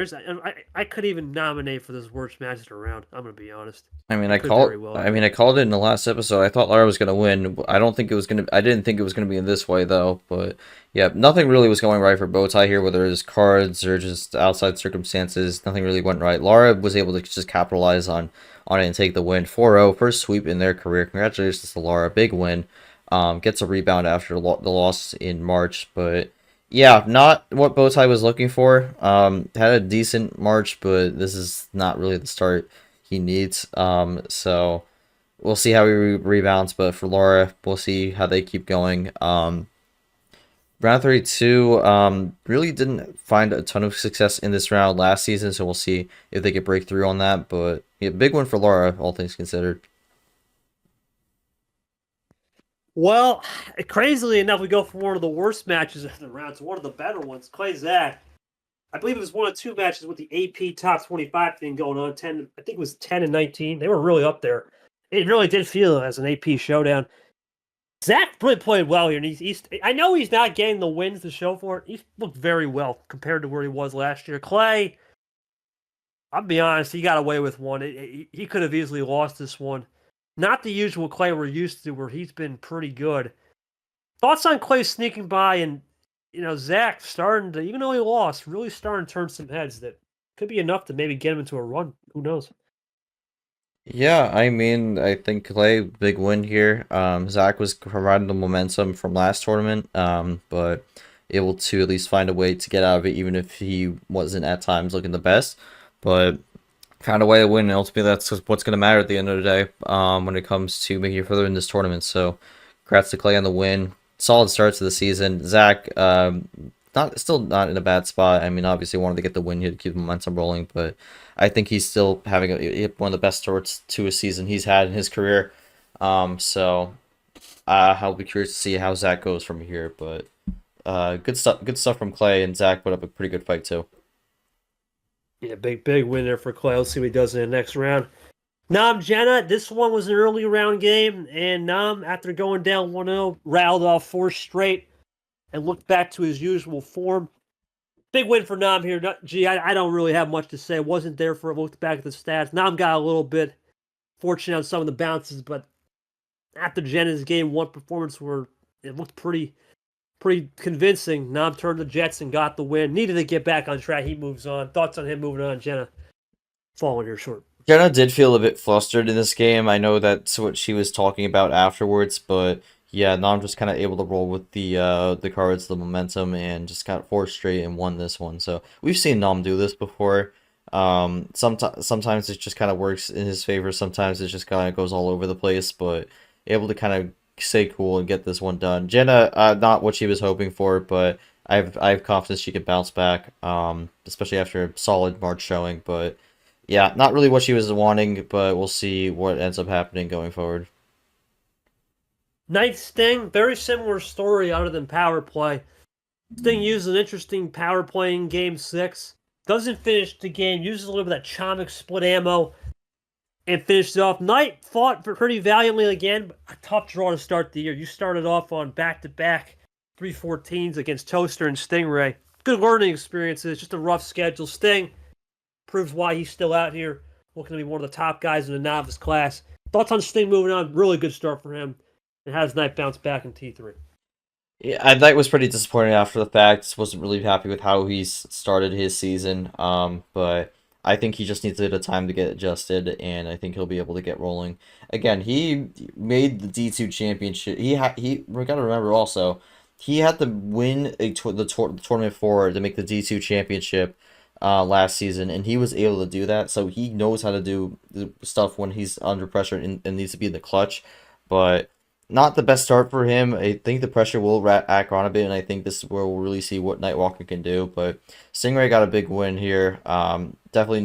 I could even nominate for this worst match of the round. I'm gonna be honest. I called it in the last episode. I thought Lara was gonna win. I didn't think it was gonna be in this way though. But yeah, nothing really was going right for Bowtie here, whether it was cards or just outside circumstances. Nothing really went right. Lara was able to just capitalize on it and take the win. 4-0, first sweep in their career. Congratulations to Lara, big win. Gets a rebound after the loss in March, but yeah, not what Bowtie was looking for. Had a decent March, but this is not really the start he needs. So we'll see how he rebounds. But for Laura, we'll see how they keep going. Round 32, really didn't find a ton of success in this round last season, so we'll see if they can break through on that. But yeah, big one for Laura, all things considered. Well, crazily enough, we go from one of the worst matches of the round to one of the better ones. Clay Zach, I believe it was 1 of 2 matches with the AP Top 25 thing going on. I think it was 10 and 19. They were really up there. It really did feel as an AP showdown. Zach really played well here, and I know he's not getting the wins to show for it. He's looked very well compared to where he was last year. Clay, I'll be honest, he got away with one. He could have easily lost this one. Not the usual Clay we're used to, where he's been pretty good. Thoughts on Clay sneaking by and, Zach starting to, even though he lost, really starting to turn some heads that could be enough to maybe get him into a run. Who knows? Yeah, I think Clay, big win here. Zach was providing the momentum from last tournament, but able to at least find a way to get out of it, even if he wasn't at times looking the best. But found a way to win, and ultimately that's what's going to matter at the end of the day when it comes to making it further in this tournament. So, congrats to Clay on the win. Solid start to the season. Zach, still not in a bad spot. I mean, obviously wanted to get the win here to keep the momentum rolling, but I think he's still having one of the best starts to a season he's had in his career. So I'll be curious to see how Zach goes from here. But good stuff from Clay, and Zach put up a pretty good fight too. Yeah, big win there for Clay. Let's see what he does in the next round. Nam Jenna, this one was an early round game, and Nam, after going down 1-0, rattled off 4 straight and looked back to his usual form. Big win for Nam here. Gee, I don't really have much to say. Wasn't there for a look back at the stats. Nam got a little bit fortunate on some of the bounces, but after Jenna's game 1 performance where it looked pretty convincing, Nam turned the Jets and got the win. Needed to get back on track. He moves on. Thoughts on him moving on, Jenna? falling here short. Jenna did feel a bit flustered in this game. I know that's what she was talking about afterwards, but yeah, Nam just kind of able to roll with the cards, the momentum, and just got four straight and won this one. So we've seen Nam do this before. Sometimes it just kind of works in his favor. Sometimes it just kind of goes all over the place, but able to kind of stay cool and get this one done. Jenna, not what she was hoping for, but I have confidence she could bounce back. Especially after a solid March showing, but. Yeah, not really what she was wanting, but we'll see what ends up happening going forward. Knight Sting, very similar story other than power play. Sting used an interesting power play in game 6. Doesn't finish the game, uses a little bit of that Chomik split ammo, and finished it off. Knight fought pretty valiantly again, but a tough draw to start the year. You started off on back-to-back 314s against Toaster and Stingray. Good learning experiences, just a rough schedule. Sting proves why he's still out here, looking to be one of the top guys in the novice class. Thoughts on Sting moving on? Really good start for him. And how does Knight bounce back in T3? Yeah, Knight was pretty disappointed after the fact. Wasn't really happy with how he started his season. But I think he just needs a bit of time to get adjusted, and I think he'll be able to get rolling. Again, he made the D2 championship. We gotta remember also, he had to win the tournament forward to make the D2 championship. Last season, and he was able to do that, so he knows how to do the stuff when he's under pressure and needs to be in the clutch, but not the best start for him. I think the pressure will act on a bit, and I think this is where we'll really see what Nightwalker can do, but Stingray got a big win here. Definitely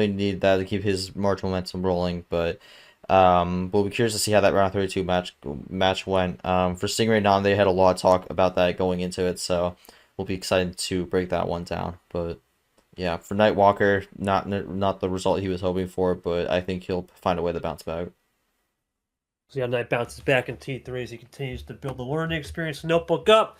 need that to keep his March momentum rolling, but we'll be curious to see how that round 32 match went. For Stingray Nam, they had a lot of talk about that going into it, so we'll be excited to break that one down, but yeah, for Nightwalker, not the result he was hoping for, but I think he'll find a way to bounce back. So yeah, Knight bounces back in T3 as he continues to build the learning experience. Notebook up.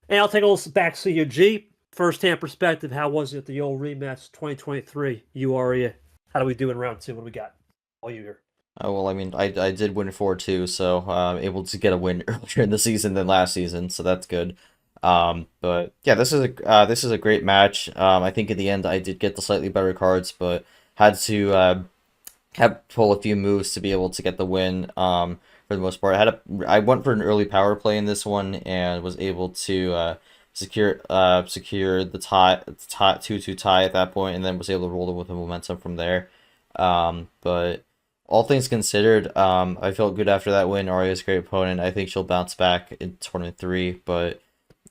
And I'll take a little back CUG. First-hand perspective, how was it the old rematch 2023 UREA? How do we do in round 2? What do we got? All you here. Oh, well, I mean, I did win 4-2, so able to get a win earlier in the season than last season, so that's good. But yeah, this is a great match. I think in the end I did get the slightly better cards, but had to pull a few moves to be able to get the win. For the most part, I went for an early power play in this one and was able to secure the tie 2-2 tie at that point, and then was able to roll it with the momentum from there. But all things considered, I felt good after that win. Arya's a great opponent. I think she'll bounce back in tournament 3, but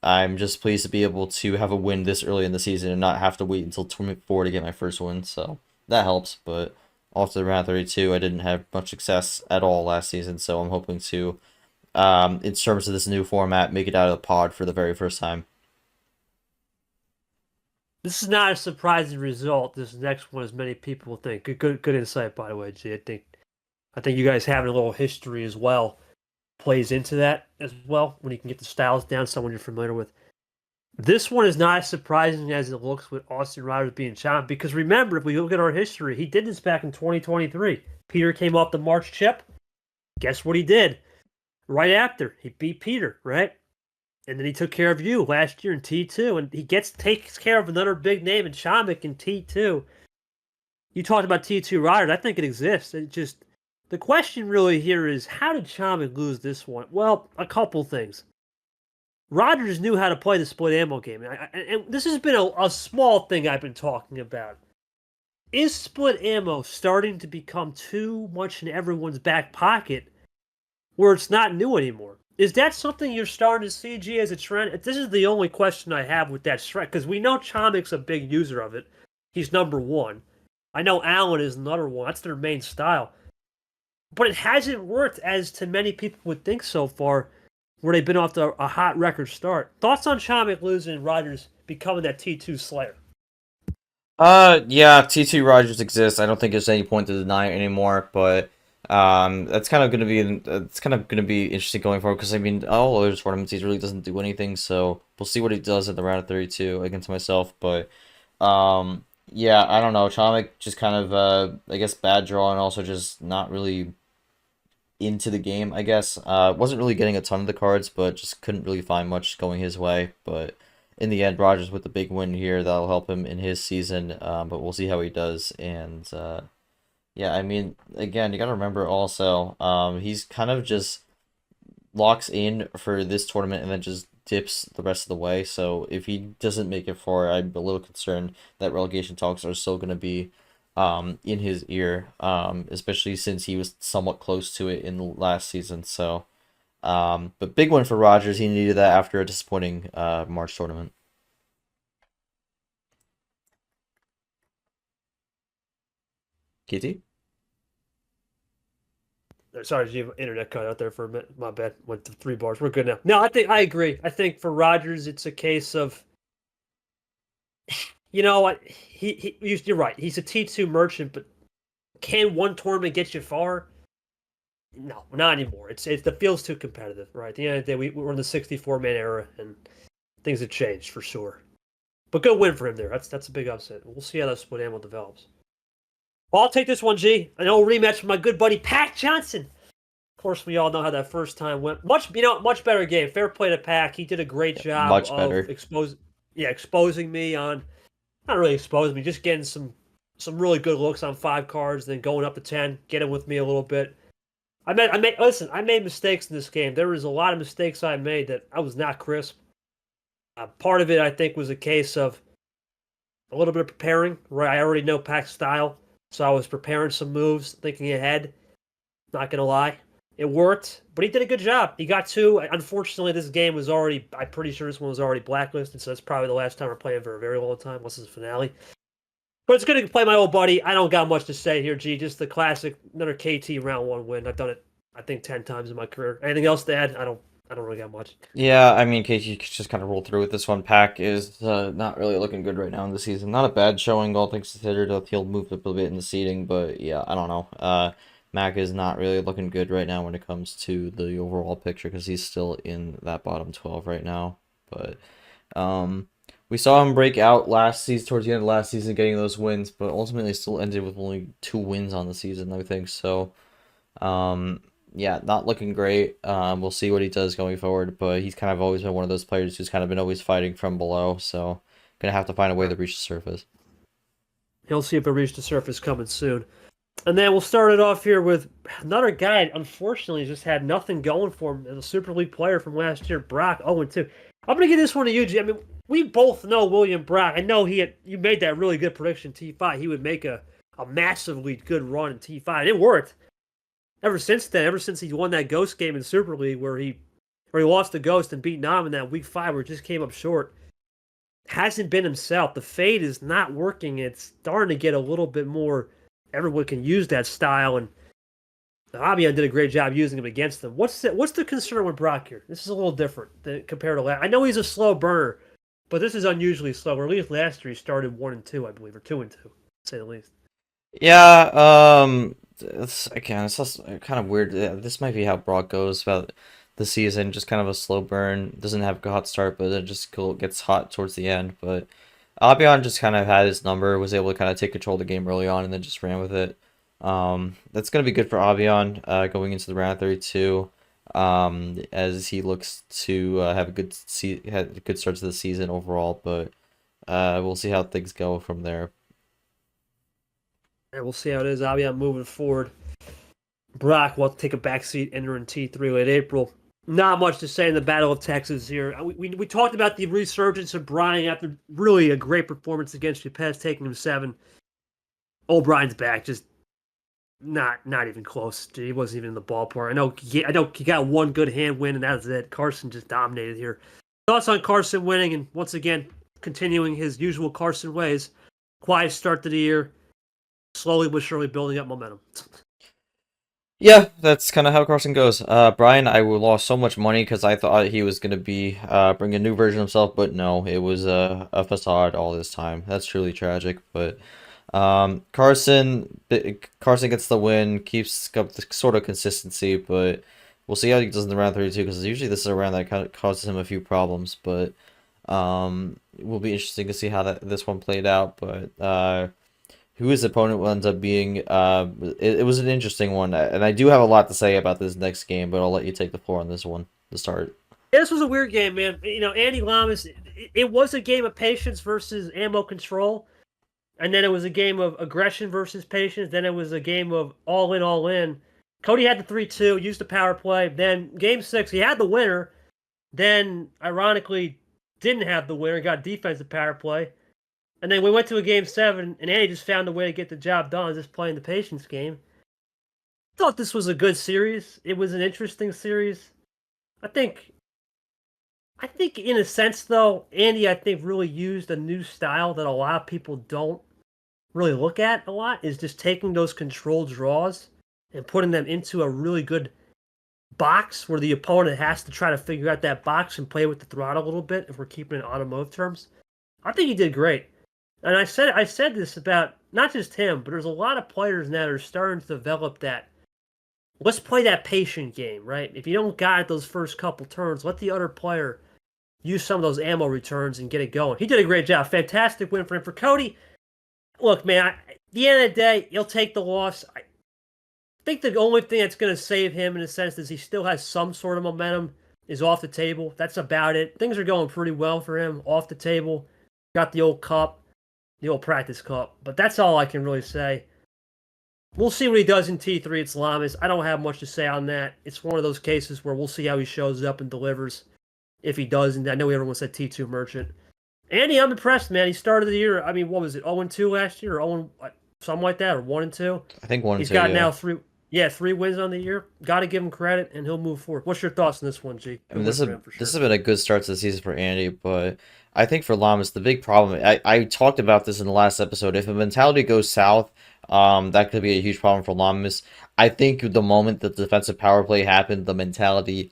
I'm just pleased to be able to have a win this early in the season and not have to wait until tournament 4 to get my first win, so that helps. But after the round 32, I didn't have much success at all last season, so I'm hoping to, in terms of this new format, make it out of the pod for the very first time. This is not a surprising result. This next one, as many people will think. Good insight, by the way, G. I think you guys having a little history as well plays into that as well, when you can get the styles down, someone you're familiar with. This one is not as surprising as it looks with Austin Riders being champ, because remember, if we look at our history, he did this back in 2023. Peter came off the March chip. Guess what he did? Right after, he beat Peter, right? And then he took care of you last year in T2, and he takes care of another big name in Chomik in T2. You talked about T2 Riders. I think it exists. The question really here is, how did Chomik lose this one? Well, a couple things. Rogers knew how to play the split ammo game. And this has been a small thing I've been talking about. Is split ammo starting to become too much in everyone's back pocket where it's not new anymore? Is that something you're starting to see, G, as a trend? This is the only question I have with that strike, because we know Chomik's a big user of it. He's number one. I know Allen is another one. That's their main style. But it hasn't worked as to many people would think so far, where they've been off to a hot record start. Thoughts on Chomik losing and Rogers becoming that T2 slayer? Yeah, T2 Rogers exists. I don't think there's any point to deny it anymore, but it's kind of gonna be interesting going forward, because I mean, all other tournaments he really doesn't do anything, so we'll see what he does at the round of 32 against myself. But yeah, I don't know. Chomik just kind of I guess bad draw, and also just not really into the game, I guess. Wasn't really getting a ton of the cards, but just couldn't really find much going his way. But in the end, Rogers with the big win here that'll help him in his season. But we'll see how he does. And yeah, I mean, again, you got to remember also, he's kind of just locks in for this tournament and then just dips the rest of the way. So if he doesn't make it far, I'm a little concerned that relegation talks are still going to be in his ear, especially since he was somewhat close to it in the last season. So, but big win for Rogers. He needed that after a disappointing March tournament. KT? Sorry, you have internet cut out there for a minute. My bad. Went to 3 bars. We're good now. No, I agree. I think for Rogers, it's a case of, you know what, you're right. He's a T2 merchant, but can one tournament get you far? No, not anymore. It's the field's too competitive, right? At the end of the day, we're in the 64-man era, and things have changed for sure. But good win for him there. That's a big upset. We'll see how that split animal develops. Well, I'll take this one, G. An old rematch with my good buddy Pac Johnson. Of course, we all know how that first time went. Much better game. Fair play to Pac. He did a great job Much better. exposing me on, not really exposing me, just getting some really good looks on 5 cards, then going up to 10, getting with me a little bit. I made mistakes in this game. There was a lot of mistakes I made that I was not crisp. Part of it, I think, was a case of a little bit of preparing, right? I already know Pac's style, so I was preparing some moves, thinking ahead. Not going to lie. It worked, but he did a good job. He got 2. Unfortunately, this game was already, I'm pretty sure this one was already blacklisted, so that's probably the last time we're playing for a very long time. What's his finale? But it's good to play my old buddy. I don't got much to say here, G. Just the classic, another KT round 1 win. I've done it, I think, 10 times in my career. Anything else to add? I don't really got much. Yeah, I mean, KT just kind of rolled through with this one. Pac is not really looking good right now in the season. Not a bad showing, all things considered. He'll move up a bit in the seeding, but yeah, I don't know. Mac is not really looking good right now when it comes to the overall picture because he's still in that bottom 12 right now. But we saw him break out last season, towards the end of last season, getting those wins, but ultimately still ended with only 2 wins on the season, I think. So, yeah, not looking great. We'll see what he does going forward, but he's kind of always been one of those players who's kind of been always fighting from below, so gonna have to find a way to reach the surface. He'll see if it reaches the surface coming soon. And then we'll start it off here with another guy, unfortunately, just had nothing going for him as a Super League player from last year, Brock 0-2. I'm going to give this one to you, G. I mean, we both know William Brock. I know you made that really good prediction T5. He would make a massively good run in T5. And it worked. Ever since then, ever since he won that Ghost game in Super League where he lost to Ghost and beat Nam in that Week 5 where it just came up short, hasn't been himself. The fade is not working. It's starting to get a little bit more. Everyone can use that style, and Abian did a great job using him against them. What's the concern with Brock here? This is a little different than compared to last. I know he's a slow burner, but this is unusually slow. Or at least last year he started 1-2, I believe, or 2-2, to say the least. Yeah, it's just kind of weird. This might be how Brock goes about the season. Just kind of a slow burn. Doesn't have a hot start, but it just gets hot towards the end. But Abian just kind of had his number, was able to kind of take control of the game early on, and then just ran with it. That's going to be good for Abian going into the round 32, as he looks to have a good start to the season overall. But we'll see how things go from there. And we'll see how it is. Abian moving forward. Brock will take a backseat entering T3 late April. Not much to say in the Battle of Texas here. We talked about the resurgence of Brian after really a great performance against Ypes, taking him 7. Old Brian's back, just not even close. He wasn't even in the ballpark. I know he got one good hand win, and that was it. Carson just dominated here. Thoughts on Carson winning, and once again continuing his usual Carson ways. Quiet start to the year, slowly but surely building up momentum. Yeah, that's kind of how Carson goes. Brian, I lost so much money because I thought he was going to be bring a new version of himself, but no, it was a facade all this time. That's truly tragic. But Carson gets the win, keeps up the sort of consistency, but we'll see how he does in the round 32 because usually this is a round that kind of causes him a few problems. But it will be interesting to see how this one played out. But who his opponent will end up being, it was an interesting one, and I do have a lot to say about this next game, but I'll let you take the floor on this one to start. This was a weird game, man. Andy Lamas, it was a game of patience versus ammo control. And then it was a game of aggression versus patience. Then it was a game of all in, all in. Cody had the 3-2, used the power play. Then game 6, he had the winner. Then, ironically, didn't have the winner, got defensive power play. And then we went to a game 7, and Andy just found a way to get the job done, just playing the patience game. Thought this was a good series. It was an interesting series. I think in a sense, though, Andy, really used a new style that a lot of people don't really look at a lot, is just taking those controlled draws and putting them into a really good box where the opponent has to try to figure out that box and play with the throttle a little bit, if we're keeping it in automotive terms. I think he did great. And I said this about not just him, but there's a lot of players now that are starting to develop that. Let's play that patient game, right? If you don't got it those first couple turns, let the other player use some of those ammo returns and get it going. He did a great job. Fantastic win for him. For Cody, look, man, at the end of the day, he'll take the loss. I think the only thing that's going to save him, in a sense, is he still has some sort of momentum, is off the table. That's about it. Things are going pretty well for him off the table. Got the old cup, the old practice cup. But that's all I can really say. We'll see what he does in T3 at Salamis. I don't have much to say on that. It's one of those cases where we'll see how he shows up and delivers. If he does, and I know everyone said T2 Merchant. Andy, I'm impressed, man. He started the year, what was it, 0-2 last year, or 0, something like that, or 1-2? I think 1-2, He's got now 3 wins on the year. Got to give him credit, and he'll move forward. What's your thoughts on this one, G? I mean, this has been a good start to the season for Andy, but I think for Lamas, the big problem, I talked about this in the last episode, if a mentality goes south, that could be a huge problem for Lamas. I think the moment that the defensive power play happened, the mentality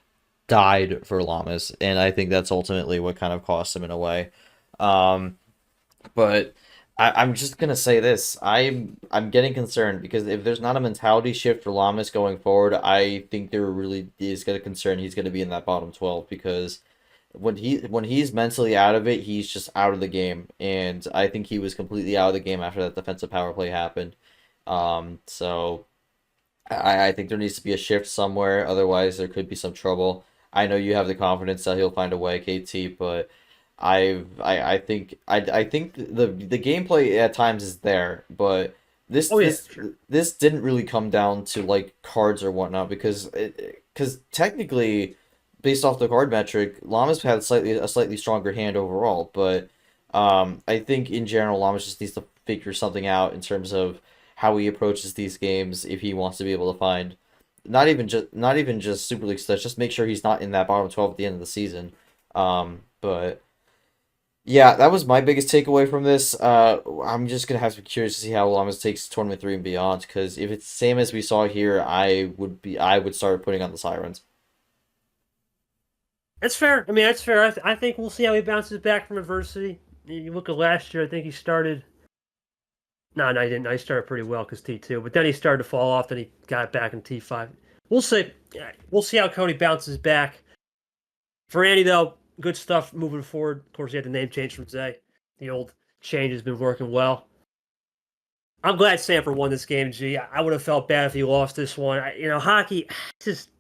died for Lamas, and I think that's ultimately what kind of cost him in a way. But I'm just gonna say this: I'm getting concerned, because if there's not a mentality shift for Lamas going forward, I think there really is gonna concern he's gonna be in that bottom 12, because when he's mentally out of it, he's just out of the game, and I think he was completely out of the game after that defensive power play happened. So I think there needs to be a shift somewhere, otherwise there could be some trouble. I know you have the confidence that he'll find a way, KT, but I think the gameplay at times is there, but this didn't really come down to like cards or whatnot, because technically, based off the card metric, Llamas had a slightly stronger hand overall, but I think in general Llamas just needs to figure something out in terms of how he approaches these games, if he wants to be able to find not even just Super League stuff, just make sure he's not in that bottom 12 at the end of the season. But yeah, that was my biggest takeaway from this. I'm just gonna have to be curious to see how Llamas takes tournament 3 and beyond, because if it's the same as we saw here, I would start putting on the sirens. That's fair. That's fair. I think we'll see how he bounces back from adversity. You look at last year, I think he started. No, he didn't. He started pretty well because T2, but then he started to fall off. Then he got back in T5. We'll see. We'll see how Cody bounces back. For Andy, though, good stuff moving forward. Of course, he had the name change from Zay. The old change has been working well. I'm glad Sanford won this game, G. I would have felt bad if he lost this one. Hockey, just,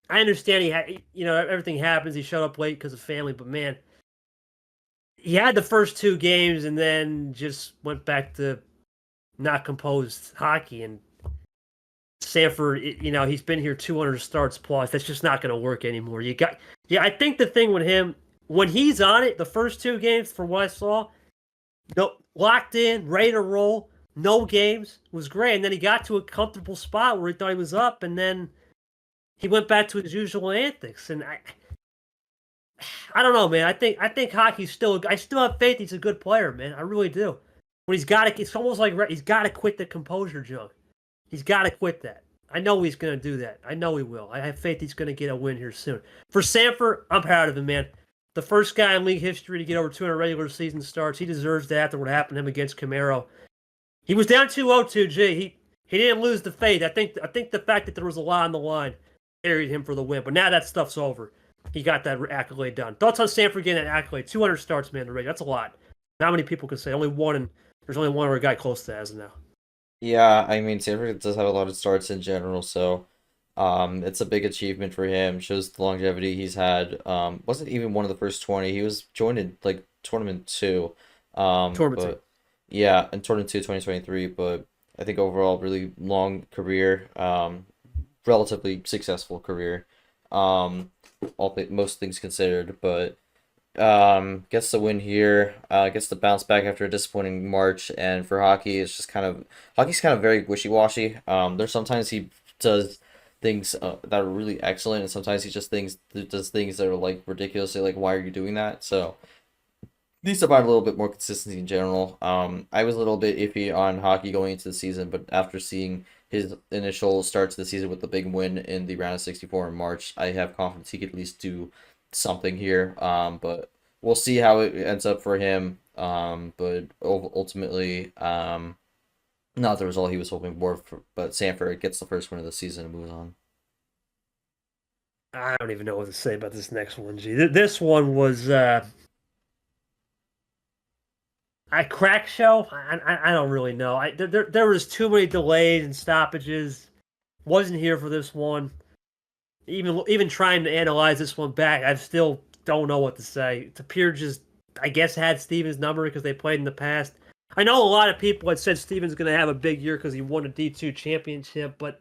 I understand he had, everything happens. He showed up late because of family, but man, he had the first 2 games and then just went back to not composed hockey. And Sanford, he's been here 200 starts plus. That's just not going to work anymore. I think the thing with him, when he's on it, the first 2 games, from what I saw, locked in, ready to roll, no games, was great. And then he got to a comfortable spot where he thought he was up, and then he went back to his usual antics. And I don't know, man. I think hockey's I still have faith he's a good player, man. I really do. But it's almost like he's got to quit the composure junk. He's got to quit that. I know he's going to do that. I know he will. I have faith he's going to get a win here soon. For Sanford, I'm proud of him, man. The first guy in league history to get over 200 regular season starts. He deserves that after what happened to him against Camaro. He was down 2-0, G. He didn't lose the faith. I think the fact that there was a lot on the line carried him for the win. But now that stuff's over. He got that accolade done. Thoughts on Sanford getting that accolade? 200 starts, man, the radio. That's a lot. Not many people can say. There's only one guy close to that as of now. Yeah, Sanford does have a lot of starts in general, so It's a big achievement for him. Shows the longevity he's had. Wasn't even one of the first 20. He was joined in like tournament two. Tournament two. But yeah, in tournament two, 2023. But I think overall, really long career. Relatively successful career. Um, most things considered, but gets the win here. Gets the bounce back after a disappointing March, and for hockey, it's just hockey's kind of very wishy-washy. There's sometimes he does things that are really excellent, and sometimes he just does things that are like ridiculously like, why are you doing that? So needs to find a little bit more consistency in general. I was a little bit iffy on hockey going into the season, but after seeing his initial start to the season with the big win in the round of 64 in March, I have confidence he could at least do something here. But we'll see how it ends up for him. But ultimately, not the result he was hoping for. But Sanford gets the first win of the season and moves on. I don't even know what to say about this next one, G. This one was a crack show. I don't really know. There was too many delays and stoppages. Wasn't here for this one. Even trying to analyze this one back, I still don't know what to say. Tapir just, I guess, had Steven's number because they played in the past. I know a lot of people had said Steven's going to have a big year because he won a D2 championship, but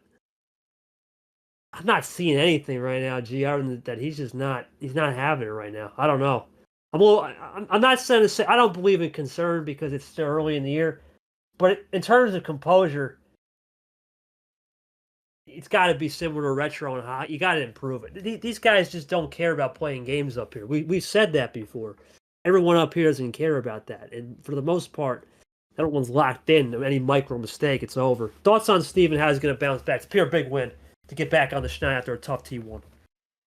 I'm not seeing anything right now, G, other than that he's not having it right now. I don't know. I'm not saying to say I don't believe in concern because it's still early in the year, but in terms of composure, it's got to be similar to retro and hot. You got to improve it. These guys just don't care about playing games up here. We've said that before. Everyone up here doesn't care about that, and for the most part, everyone's locked in. Any micro mistake, it's over. Thoughts on Steven? How he's going to bounce back? It's a pure big win to get back on the schneid after a tough T1.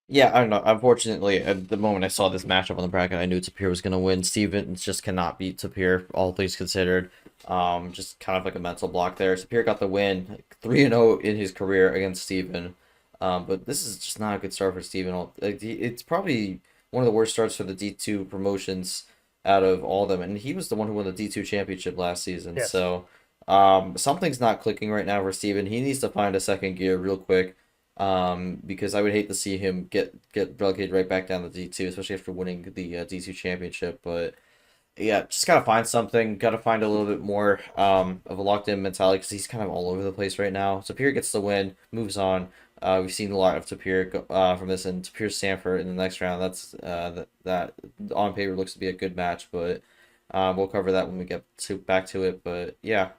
Yeah, I don't know. Unfortunately, at the moment I saw this matchup on the bracket, I knew Tapir was going to win. Stevens just cannot beat Tapir, all things considered. Just kind of like a mental block there. Tapir got the win, 3-0 in his career against Steven. But this is just not a good start for Steven. It's probably one of the worst starts for the D2 promotions out of all of them. And he was the one who won the D2 championship last season. Yes. So something's not clicking right now for Steven. He needs to find a second gear real quick. Because I would hate to see him get relegated right back down to D2, especially after winning the D2 championship. But yeah, just gotta find something. Gotta find a little bit more of a locked in mentality because he's kind of all over the place right now. Tapir gets the win, moves on. We've seen a lot of Tapir from this, and Tapir Sanford in the next round. That's that on paper looks to be a good match, but we'll cover that when we get back to it. But yeah.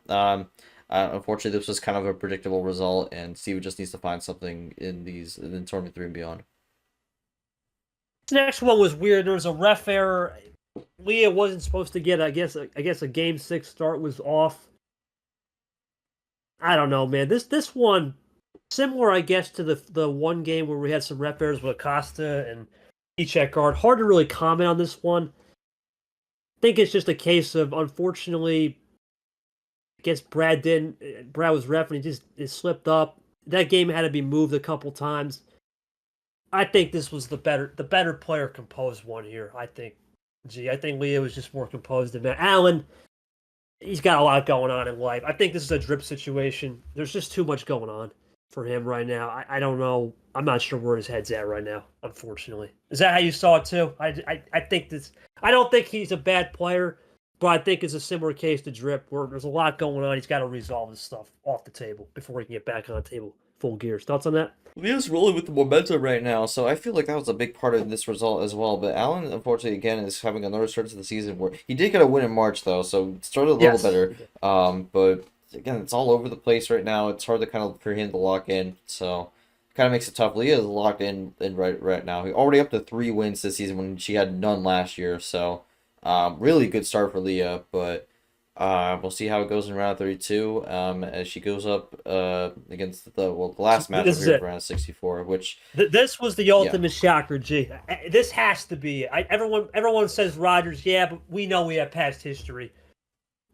Unfortunately, this was kind of a predictable result, and Steve just needs to find something in tournament 3 and beyond. This next one was weird. There was a ref error. Leah wasn't supposed to get. I guess a game 6 start was off. I don't know, man. This one similar, I guess, to the one game where we had some ref errors with Acosta and Echek guard. Hard to really comment on this one. I think it's just a case of, unfortunately, I guess Brad was ref and it slipped up. That game had to be moved a couple times. I think this was the better player composed one here. I think Leah was just more composed than Matt Allen. He's got a lot going on in life. I think this is a drip situation. There's just too much going on for him right now. I don't know. I'm not sure where his head's at right now, unfortunately. Is that how you saw it too? I think this. I don't think he's a bad player. But I think it's a similar case to Drip, where there's a lot going on. He's got to resolve this stuff off the table before he can get back on the table full gears. Thoughts on that? Leah's rolling with the momentum right now, so I feel like that was a big part of this result as well. But Allen, unfortunately, again, is having another start to the season where he did get a win in March, though, so it started a little better. But again, it's all over the place right now. It's hard to for him to lock in, so kind of makes it tough. Leah is locked in right now. He's already up to 3 wins this season when she had none last year, so. Really good start for Leah, but we'll see how it goes in round 32 as she goes up against the last match of here for round 64, which this was the ultimate shocker. G, this has to be. Everyone says Rogers, yeah, but we know we have past history.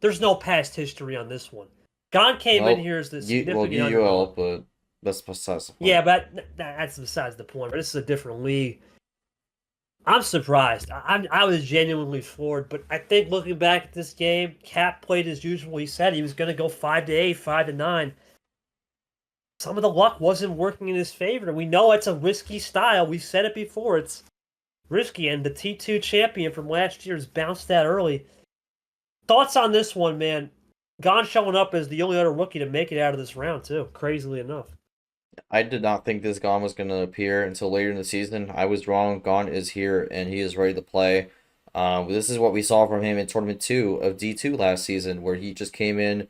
There's no past history on this one. Gon came in here as the significant UL, but that's besides the point. Yeah, but that's besides the point. This is a different league. I'm surprised. I was genuinely floored, but I think looking back at this game, Cap played as usual. He said he was going to go 5-8, 5-9. some of the luck wasn't working in his favor. We know it's a risky style. We've said it before. It's risky, and the T2 champion from last year has bounced that early. Thoughts on this one, man? Gon showing up as the only other rookie to make it out of this round, too, crazily enough. I did not think this Gon was going to appear until later in the season. I was wrong. Gon is here, and he is ready to play. This is what we saw from him in Tournament 2 of D2 last season, where he just came in,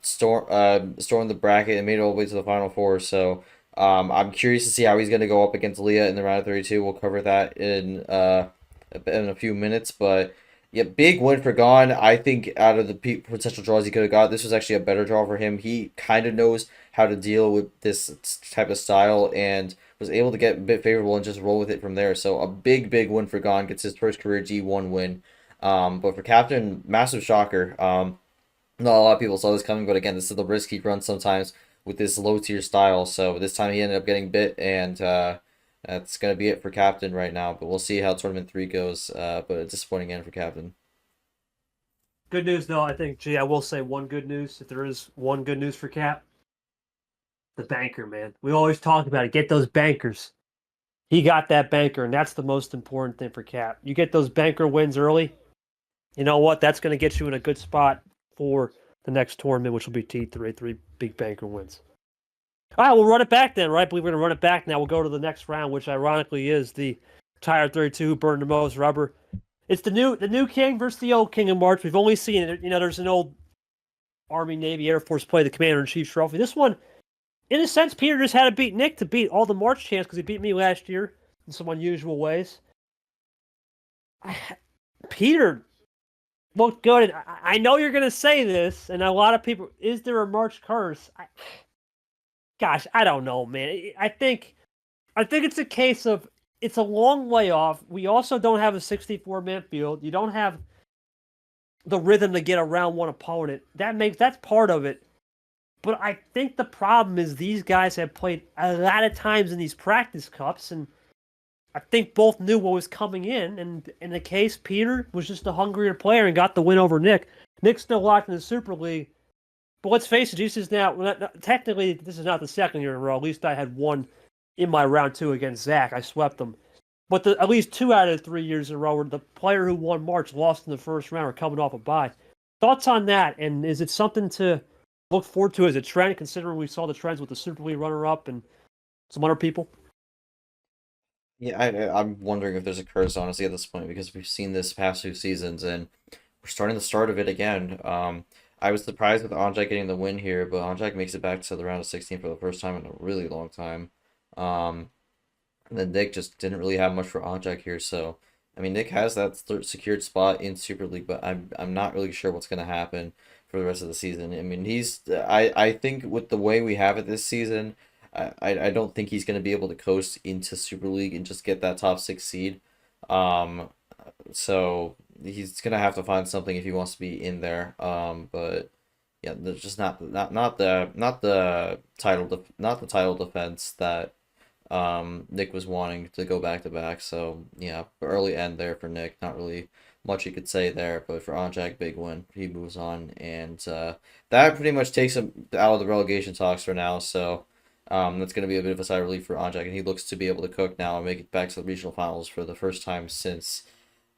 stormed the bracket, and made it all the way to the Final Four. So I'm curious to see how he's going to go up against Leah in the round of 32. We'll cover that in a few minutes, but yeah, big win for Gon. I think out of the potential draws he could have got, this was actually a better draw for him. He kind of knows how to deal with this type of style and was able to get a bit favorable and just roll with it from there. So a big win for Gon, gets his first career G1 win. But for Captain, massive shocker. Not a lot of people saw this coming, but again, this is the risk he runs sometimes with this low tier style. So this time he ended up getting bit, and that's going to be it for Captain right now. But we'll see how Tournament 3 goes. But a disappointing end for Captain. Good news, though, I think, I will say one good news, if there is one good news for Cap. The banker, man. We always talk about it. Get those bankers. He got that banker, and that's the most important thing for Cap. You get those banker wins early, you know what? That's going to get you in a good spot for the next tournament, which will be T3, 3 big banker wins. All right, we'll run it back then, right? I believe we're going to run it back now. We'll go to the next round, which ironically is the Tire 32 who burned the most rubber. It's the new king versus the old king of March. We've only seen it. You know, there's an old Army, Navy, Air Force play, the Commander-in-Chief trophy. This one, in a sense, Peter just had to beat Nick to beat all the March champs because he beat me last year in some unusual ways. Peter looked good. And I know you're going to say this, and a lot of people, is there a March curse? Gosh, I don't know, man. I think it's a case of it's a long way off. We also don't have a 64-man field. You don't have the rhythm to get around one opponent. That's part of it. But I think the problem is these guys have played a lot of times in these practice cups, and I think both knew what was coming in. And in the case, Peter was just a hungrier player and got the win over Nick. Nick's still locked in the Super League. But let's face it, this is now, technically, this is not the second year in a row. At least I had one in my round 2 against Zach. I swept them. But at least 2 out of the 3 years in a row where the player who won March lost in the first round or coming off a bye. Thoughts on that? And is it something to look forward to as a trend, considering we saw the trends with the Super League runner-up and some other people? Yeah, I'm wondering if there's a curse, honestly, at this point, because we've seen this past 2 seasons, and we're starting the start of it again. I was surprised with Anjak getting the win here, but Anjak makes it back to the round of 16 for the first time in a really long time. And then Nick just didn't really have much for Anjak here, so I mean, Nick has that secured spot in Super League, but I'm not really sure what's going to happen for the rest of the season. I mean, I think with the way we have it this season, I don't think he's going to be able to coast into Super League and just get that top 6 seed. So he's going to have to find something if he wants to be in there. But yeah, there's just not the title defense that Nick was wanting to go back to back. So yeah, early end there for Nick. Not really much you could say there, but for Anjak, big win. He moves on, and that pretty much takes him out of the relegation talks for now. So that's going to be a bit of a sigh of relief for Anjak, and he looks to be able to cook now and make it back to the regional finals for the first time since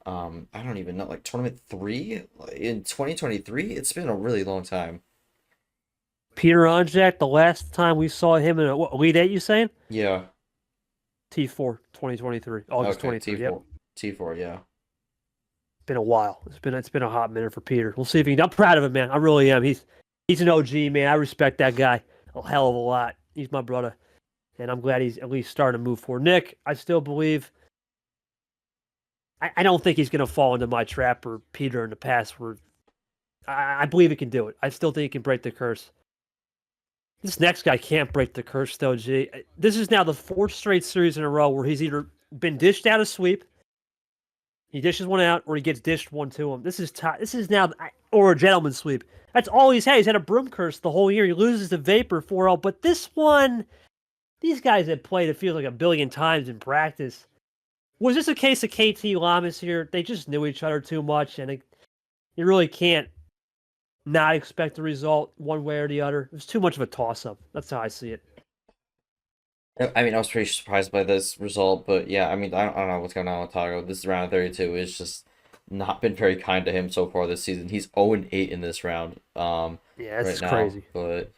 I don't even know, like tournament 3 in 2023. It's been a really long time. Peter Anjak, the last time we saw him in Elite 8, you saying? Yeah. T4 2023, August Okay, 23. T4. Yep. T4, yeah. Been a while. It's been a hot minute for Peter. We'll see if he can. I'm proud of him, man. I really am. He's an OG, man. I respect that guy a hell of a lot. He's my brother, and I'm glad he's at least starting to move forward. Nick, I still believe. I don't think he's going to fall into my trap or Peter in the past. Where I believe he can do it. I still think he can break the curse. This next guy can't break the curse, though, G. This is now the 4th straight series in a row where he's either been dished out a sweep, he dishes one out, or he gets dished one to him. This is now, or a gentleman's sweep. That's all he's had. He's had a broom curse the whole year. He loses the Vapor 4-0, but this one, these guys have played, it feels like a billion times in practice. Was this a case of KT Lamas here? They just knew each other too much, and you really can't not expect the result one way or the other. It was too much of a toss-up. That's how I see it. I mean, I was pretty surprised by this result, but yeah, I mean, I don't know what's going on with Taco. This round of 32 is just not been very kind to him so far this season. He's 0-8 in this round, Yeah, right that's now. crazy. But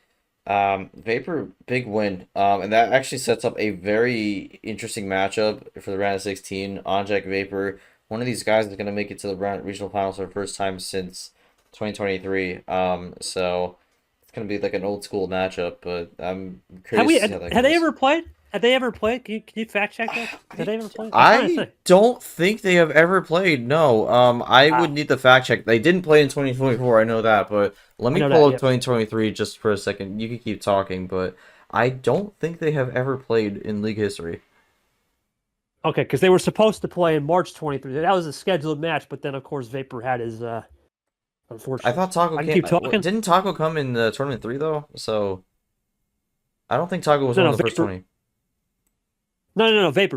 Vapor, big win. And that actually sets up a very interesting matchup for the round of 16. Onjack Vapor, one of these guys is going to make it to the regional finals for the first time since 2023. So it's going to be like an old school matchup, but I'm curious to see how that Have they goes. ever played? Have they ever played? Can you fact check that? Have they ever played? I'm trying to I think. don't think they have ever played. No. I would Wow. need the fact check. They didn't play in 2024. I know that, but let I me know pull that. up Yep. 2023 just for a second. You can keep talking, but I don't think they have ever played in league history. Okay, because they were supposed to play in March 23. That was a scheduled match, but then of course Vapor had his I unfortunate. thought Taco I can came. keep talking. Didn't Taco come in the tournament 3 though? So I don't think Taco was No, one no, of the first Vapor. 20. No. Vapor.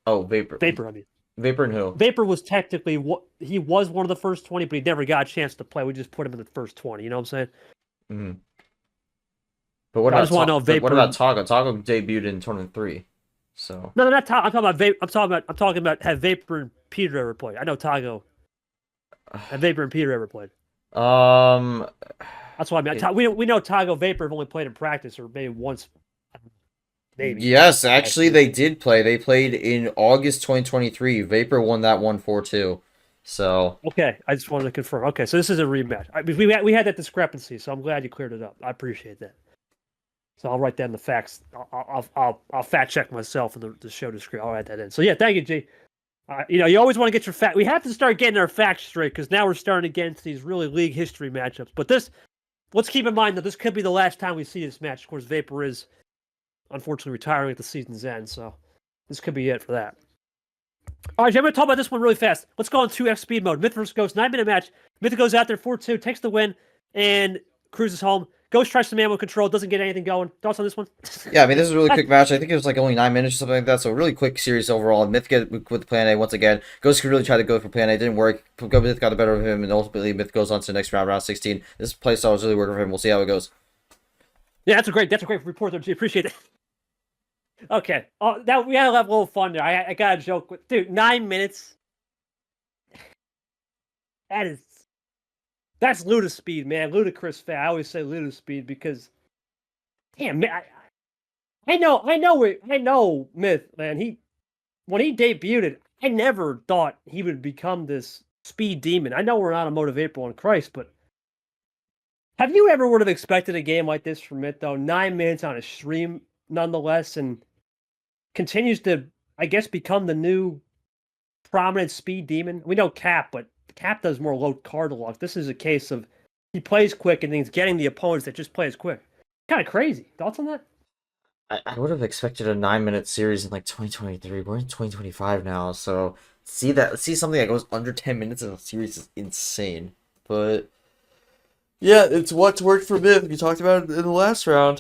Oh, Vapor. Vapor. I mean, Vapor and who? Vapor was technically he was one of the first 20, but he never got a chance to play. We just put him in the first 20. You know what I'm saying? Hmm. But what I about just want to know What Vapor. about Taco? Taco debuted in tournament 3. So No, not I'm talking about Vapor. I'm talking about have Vapor and Peter ever played? I know Tago. Have Vapor and Peter ever played? um That's what I mean. it, We know Tago Vapor have only played in practice or maybe once, maybe yes, last actually year. they did play. They played in August 2023. Vapor won that one 4-2. So, Okay, I just wanted to confirm. Okay, so this is a rematch. We had that discrepancy, so I'm glad you cleared it up. I appreciate that. So I'll write that in the facts. I'll fact check myself in the show description. I'll write that in. So yeah, thank you, G. You always want to get your fact. We have to start getting our facts straight because now we're starting to get into these really league history matchups. But let's keep in mind that this could be the last time we see this match. Of course, Vapor is unfortunately retiring at the season's end, so this could be it for that. All right, I'm going to talk about this one really fast. Let's go on 2X speed mode. Myth versus Ghost, 9-minute match. Myth goes out there 4-2, takes the win, and cruises home. Ghost tries some ammo control, doesn't get anything going. Thoughts on this one? yeah, I mean, this is a really quick match. I think it was like only 9 minutes or something like that. So, a really quick series overall. Myth get with plan A once again. Ghost really tried to go for plan A. It didn't work. Myth got the better of him, and ultimately, Myth goes on to the next round, round 16. This playstyle is really working for him. We'll see how it goes. Yeah, that's a great report there, G. Appreciate it. Okay. That we had a level of fun there. I got a joke with dude. 9 minutes. That's Luda speed, man. Ludicrous fast. I always say Luda speed because, damn, man, I know Myth, man. When he debuted, I never thought he would become this speed demon. I know we're not a motive April in Christ, but have you ever would have expected a game like this from Myth though? 9 minutes on a stream, nonetheless, and continues to, I guess, become the new prominent speed demon. We know Cap, but Cap does more low card luck. This is a case of he plays quick and he's getting the opponents that just play as quick. Kind of crazy. Thoughts on that? I would have expected a 9 minute series in like 2023. We're in 2025 now, so see something that goes under 10 minutes in a series is insane. But yeah, it's what's worked for Myth. We talked about it in the last round.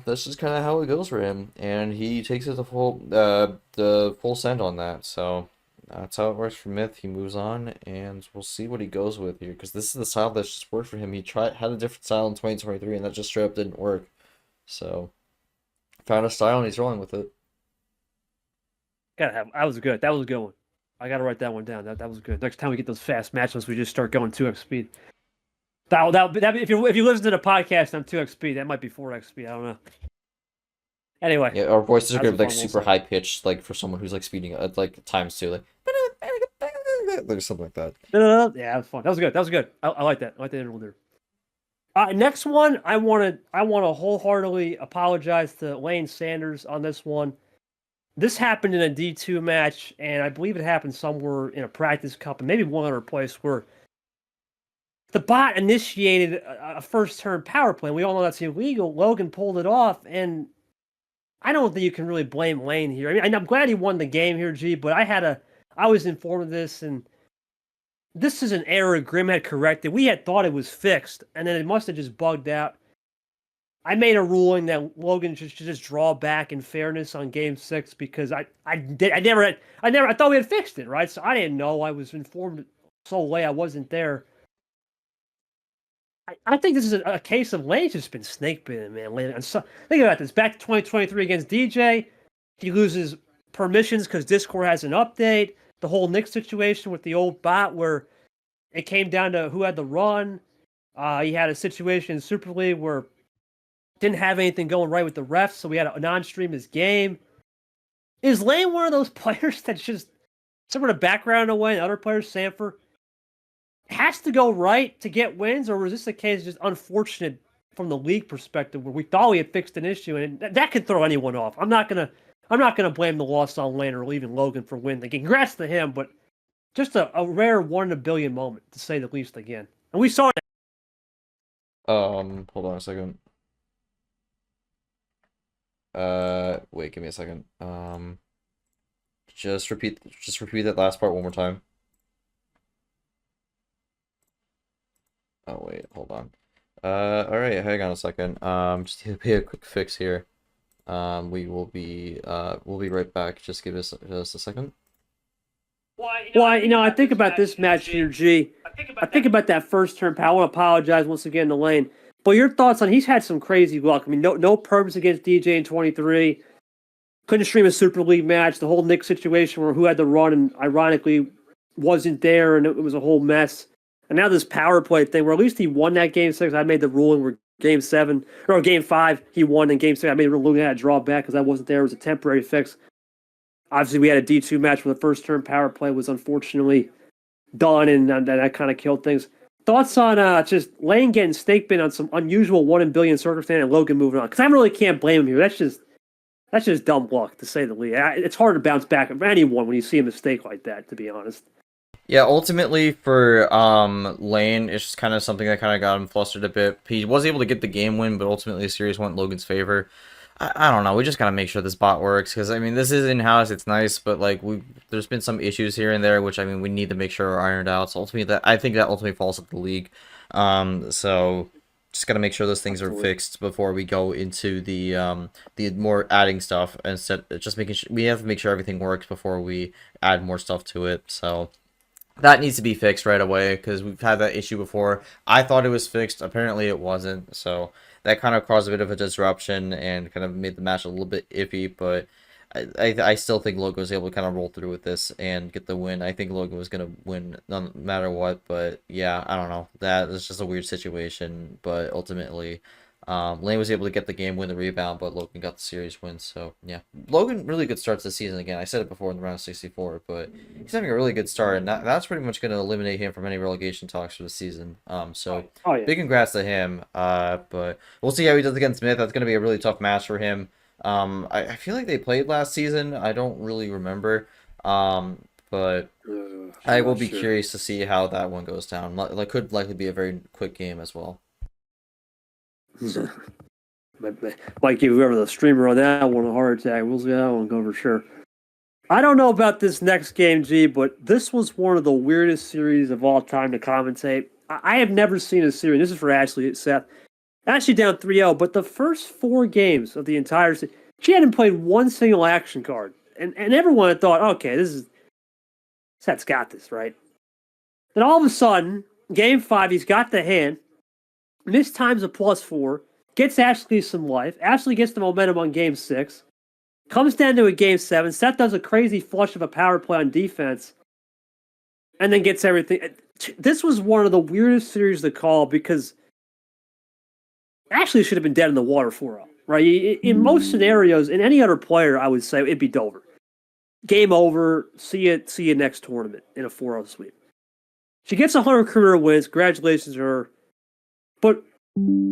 That's just kind of how it goes for him, and he takes it the full send on that. So that's how it works for Myth. He moves on, and we'll see what he goes with here, because this is the style that's just worked for him. He had a different style in 2023, and that just straight up didn't work. So found a style, and he's rolling with it. That was good. That was a good one. I gotta write that one down. That was good. Next time we get those fast matches, we just start going 2x speed. That if you listen to the podcast on 2x speed, that might be 4x speed. I don't know. Anyway, Yeah, our voices are that's gonna a be like fun super one. high pitched, like for someone who's like speeding at like times two, like something like that. Yeah, that was fun. That was good. That was good. I like that. I like that interval there. Next one, I want to wholeheartedly apologize to Lane Sanders on this one. This happened in a D2 match, and I believe it happened somewhere in a practice cup, and maybe one other place where the bot initiated a first turn power play. We all know that's illegal. Logan pulled it off, and I don't think you can really blame Lane here. I mean, I'm glad he won the game here, G, but I was informed of this, and this is an error Grim had corrected. We had thought it was fixed, and then it must have just bugged out. I made a ruling that Logan should just draw back in fairness on Game 6 because I thought we had fixed it, right? So I didn't know. I was informed so late I wasn't there. I think this is a case of Lane's just been snake bitten, man. Lane, and so, think about this. Back to 2023 against DJ, he loses permissions because Discord has an update. The whole Nick situation with the old bot where it came down to who had the run. He had a situation in Super League where didn't have anything going right with the refs, so we had to non-stream his game. Is Lane one of those players that's just some of the background away and other players, Sanford, has to go right to get wins, or was this a case just unfortunate from the league perspective where we thought we had fixed an issue and that could throw anyone off? I'm not gonna blame the loss on Lane or leaving Logan for win. Congrats to him, but just a rare 1 in a billion moment to say the least again. And we saw it. Hold on a second. Wait, give me a second. Just repeat that last part one more time. Oh wait, hold on. All right, hang on a second. Just need to pay a quick fix here. We'll be right back. Just give us just a second. Well, I think about this match here, G. I think about that first turn. I want to apologize once again to Lane. But your thoughts on he's had some crazy luck. I mean, no purpose against DJ in 23. Couldn't stream a Super League match. The whole Nick situation where who had the run and ironically wasn't there and it was a whole mess. And now this power play thing where at least he won that game 6. I made the ruling where game 7 or game 5 he won, and game 6 I made the ruling I had to draw back because I wasn't there. It was a temporary fix. Obviously, we had a D2 match where the first turn power play was unfortunately done, and that kind of killed things. Thoughts on just Lane getting stake bin on some unusual 1 in a billion circumstance and Logan moving on? Because I really can't blame him here. That's just dumb luck, to say the least. It's hard to bounce back from anyone when you see a mistake like that, to be honest. Yeah, ultimately for Lane, it's just kind of something that kind of got him flustered a bit. He was able to get the game win, but ultimately the series went in Logan's favor. I don't know. We just gotta make sure this bot works because I mean this is in house. It's nice, but like there's been some issues here and there, which I mean we need to make sure are ironed out. So ultimately, I think that ultimately falls at the league. So just gotta make sure those things are fixed before we go into the more adding stuff. Instead, just making sure we have to make sure everything works before we add more stuff to it. So that needs to be fixed right away because we've had that issue before. I thought it was fixed. Apparently, it wasn't. So that kind of caused a bit of a disruption and kind of made the match a little bit iffy, but I still think Logan was able to kind of roll through with this and get the win. I think Logan was going to win no matter what, but yeah, I don't know. That is just a weird situation, but ultimately, Lane was able to get the game, win the rebound, but Logan got the series win, so yeah. Logan, really good start to the season again. I said it before in the round of 64, but he's having a really good start, and that's pretty much going to eliminate him from any relegation talks for the season. So yeah. Big congrats to him, but we'll see how he does against Smith. That's going to be a really tough match for him. I feel like they played last season. I don't really remember, but I will be curious to see how that one goes down. Like, could likely be a very quick game as well. Might give whoever the streamer on that one a heart attack. We'll see how that one go for sure. I don't know about this next game, G, but this was one of the weirdest series of all time to commentate. I have never seen a series. This is for Ashley, Seth. Ashley down 3-0, but the first 4 games of the entire series, she hadn't played one single action card. And everyone had thought, okay, Seth's got this, right? Then all of a sudden, game 5, he's got the hand. Missed times a +4, gets Ashley some life. Ashley gets the momentum on game 6. Comes down to a game 7. Seth does a crazy flush of a power play on defense. And then gets everything. This was one of the weirdest series to call because Ashley should have been dead in the water 4-0, right? In most scenarios, in any other player, I would say it'd be Dover. Game over. See you next tournament in a 4-0 sweep. She gets 100 career wins. Congratulations to her. But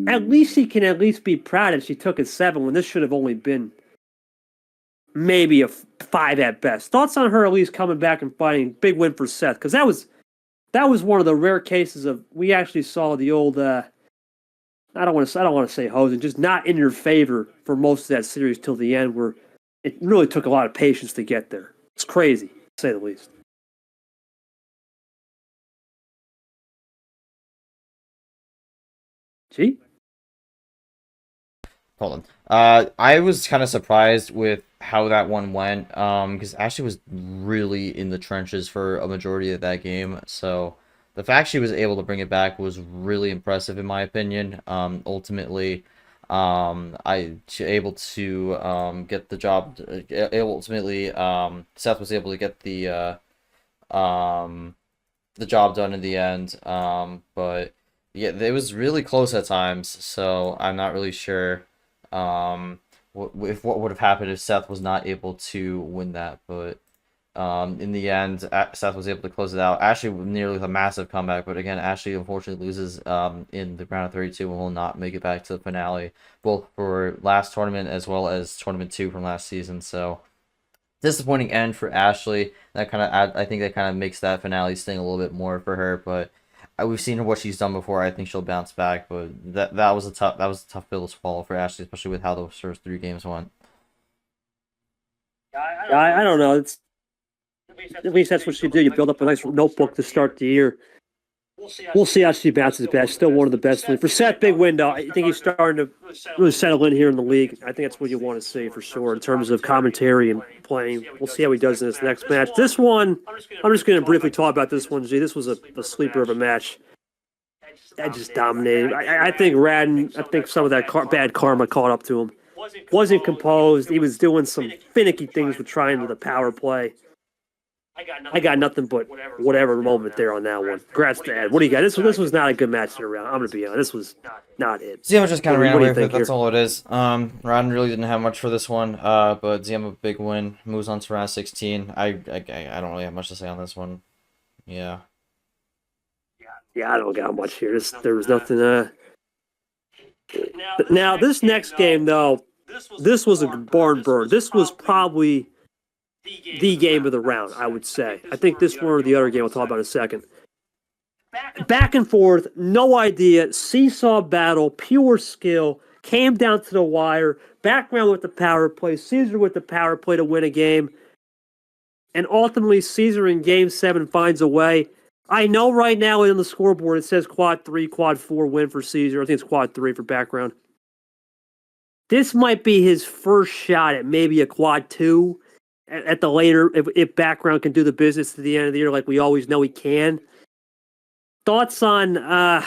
at least he can at least be proud that she took a 7 when this should have only been maybe a 5 at best. Thoughts on her at least coming back and fighting? Big win for Seth because that was one of the rare cases of we actually saw the old I don't want to say hosing, just not in your favor for most of that series till the end, where it really took a lot of patience to get there. It's crazy, to say the least. Gee? Hold on. I was kind of surprised with how that one went, because Ashley was really in the trenches for a majority of that game. So the fact she was able to bring it back was really impressive in my opinion. Ultimately, she able to get the job. Ultimately, Seth was able to get the job done in the end. But yeah, it was really close at times. So I'm not really sure what would have happened if Seth was not able to win that. But in the end, Seth was able to close it out. Ashley nearly with a massive comeback, but again, Ashley unfortunately loses in the round of 32 and will not make it back to the finale, both for last tournament as well as tournament 2 from last season. So disappointing end for Ashley. That kind of I think that kind of makes that finale sting a little bit more for her, but we've seen what she's done before. I think she'll bounce back, but that was a tough pill to swallow for Ashley, especially with how those first 3 games went. I don't know. At least that's what she did. You build up a nice notebook to start the year. We'll see how she bounces back. Still one of the best. For Seth, big window. I think he's starting to really settle in here in the league. I think that's what you want to see for sure in terms of commentary and playing. We'll see how he does in this next match. This one, I'm just going to briefly talk about this one, G. This was a sleeper of a match. That just dominated. I think Radden, I think some of that bad karma caught up to him. Wasn't composed. He was doing some finicky things with trying with the power play. I got nothing but whatever moment there on that one. Congrats to Ed. What do you got? This was not a good match in a round. I'm going to be honest. This was not it. Ziema just kind of ran away with it. That's all it is. Rodden really didn't have much for this one. But Ziema, big win. Moves on to round 16. I don't really have much to say on this one. Yeah. Yeah, I don't got much here. There was nothing. Now, this next game, though, this was a barn burn. This was probably the game of the round, I would say. I think this one or the other game I'll talk about in a second. Back and forth, no idea, seesaw battle, pure skill, came down to the wire, background with the power play, Caesar with the power play to win a game, and ultimately Caesar in Game 7 finds a way. I know right now on the scoreboard it says quad 3, quad 4 win for Caesar. I think it's quad 3 for background. This might be his first shot at maybe a quad 2 at the later, if background can do the business to the end of the year like we always know he can. Thoughts on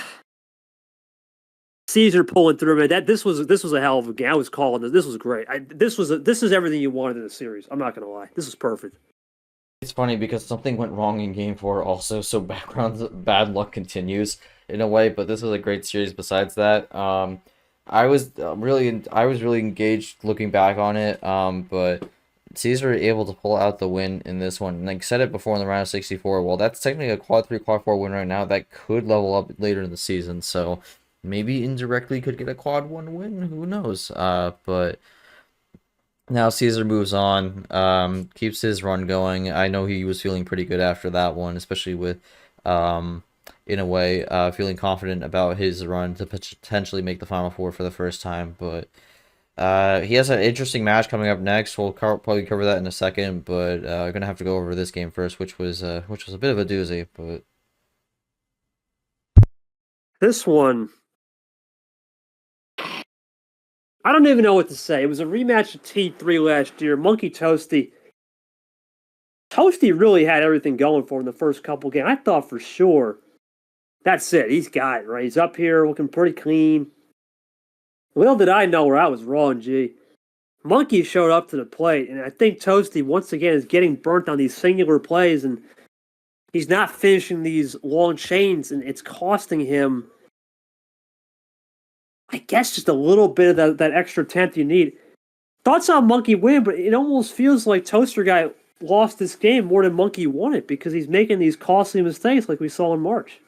Caesar pulling through, man? This was a hell of a game. I was calling this. This was great. This is everything you wanted in the series. I'm not going to lie. This was perfect. It's funny because something went wrong in Game 4 also, so background's bad luck continues in a way, but this was a great series besides that. I was really engaged looking back on it, but Caesar able to pull out the win in this one. And like I said it before in the round of 64, well, that's technically a quad 3, quad 4 win right now. That could level up later in the season. So maybe indirectly could get a quad 1 win. Who knows? But now Caesar moves on, keeps his run going. I know he was feeling pretty good after that one, especially with, in a way, feeling confident about his run to potentially make the Final Four for the first time. But he has an interesting match coming up next. We'll probably cover that in a second, but we're gonna have to go over this game first, which was a bit of a doozy. But this one, I don't even know what to say. It was a rematch of T3 last year. Monkey Toasty really had everything going for him in the first couple games. I thought for sure that's it. He's got it, right? He's up here looking pretty clean. Little did I know where I was wrong, G. Monkey showed up to the plate, and I think Toasty, once again, is getting burnt on these singular plays, and he's not finishing these long chains, and it's costing him, I guess, just a little bit of that extra tenth you need. Thoughts on Monkey win, but it almost feels like Toaster Guy lost this game more than Monkey won it because he's making these costly mistakes like we saw in March.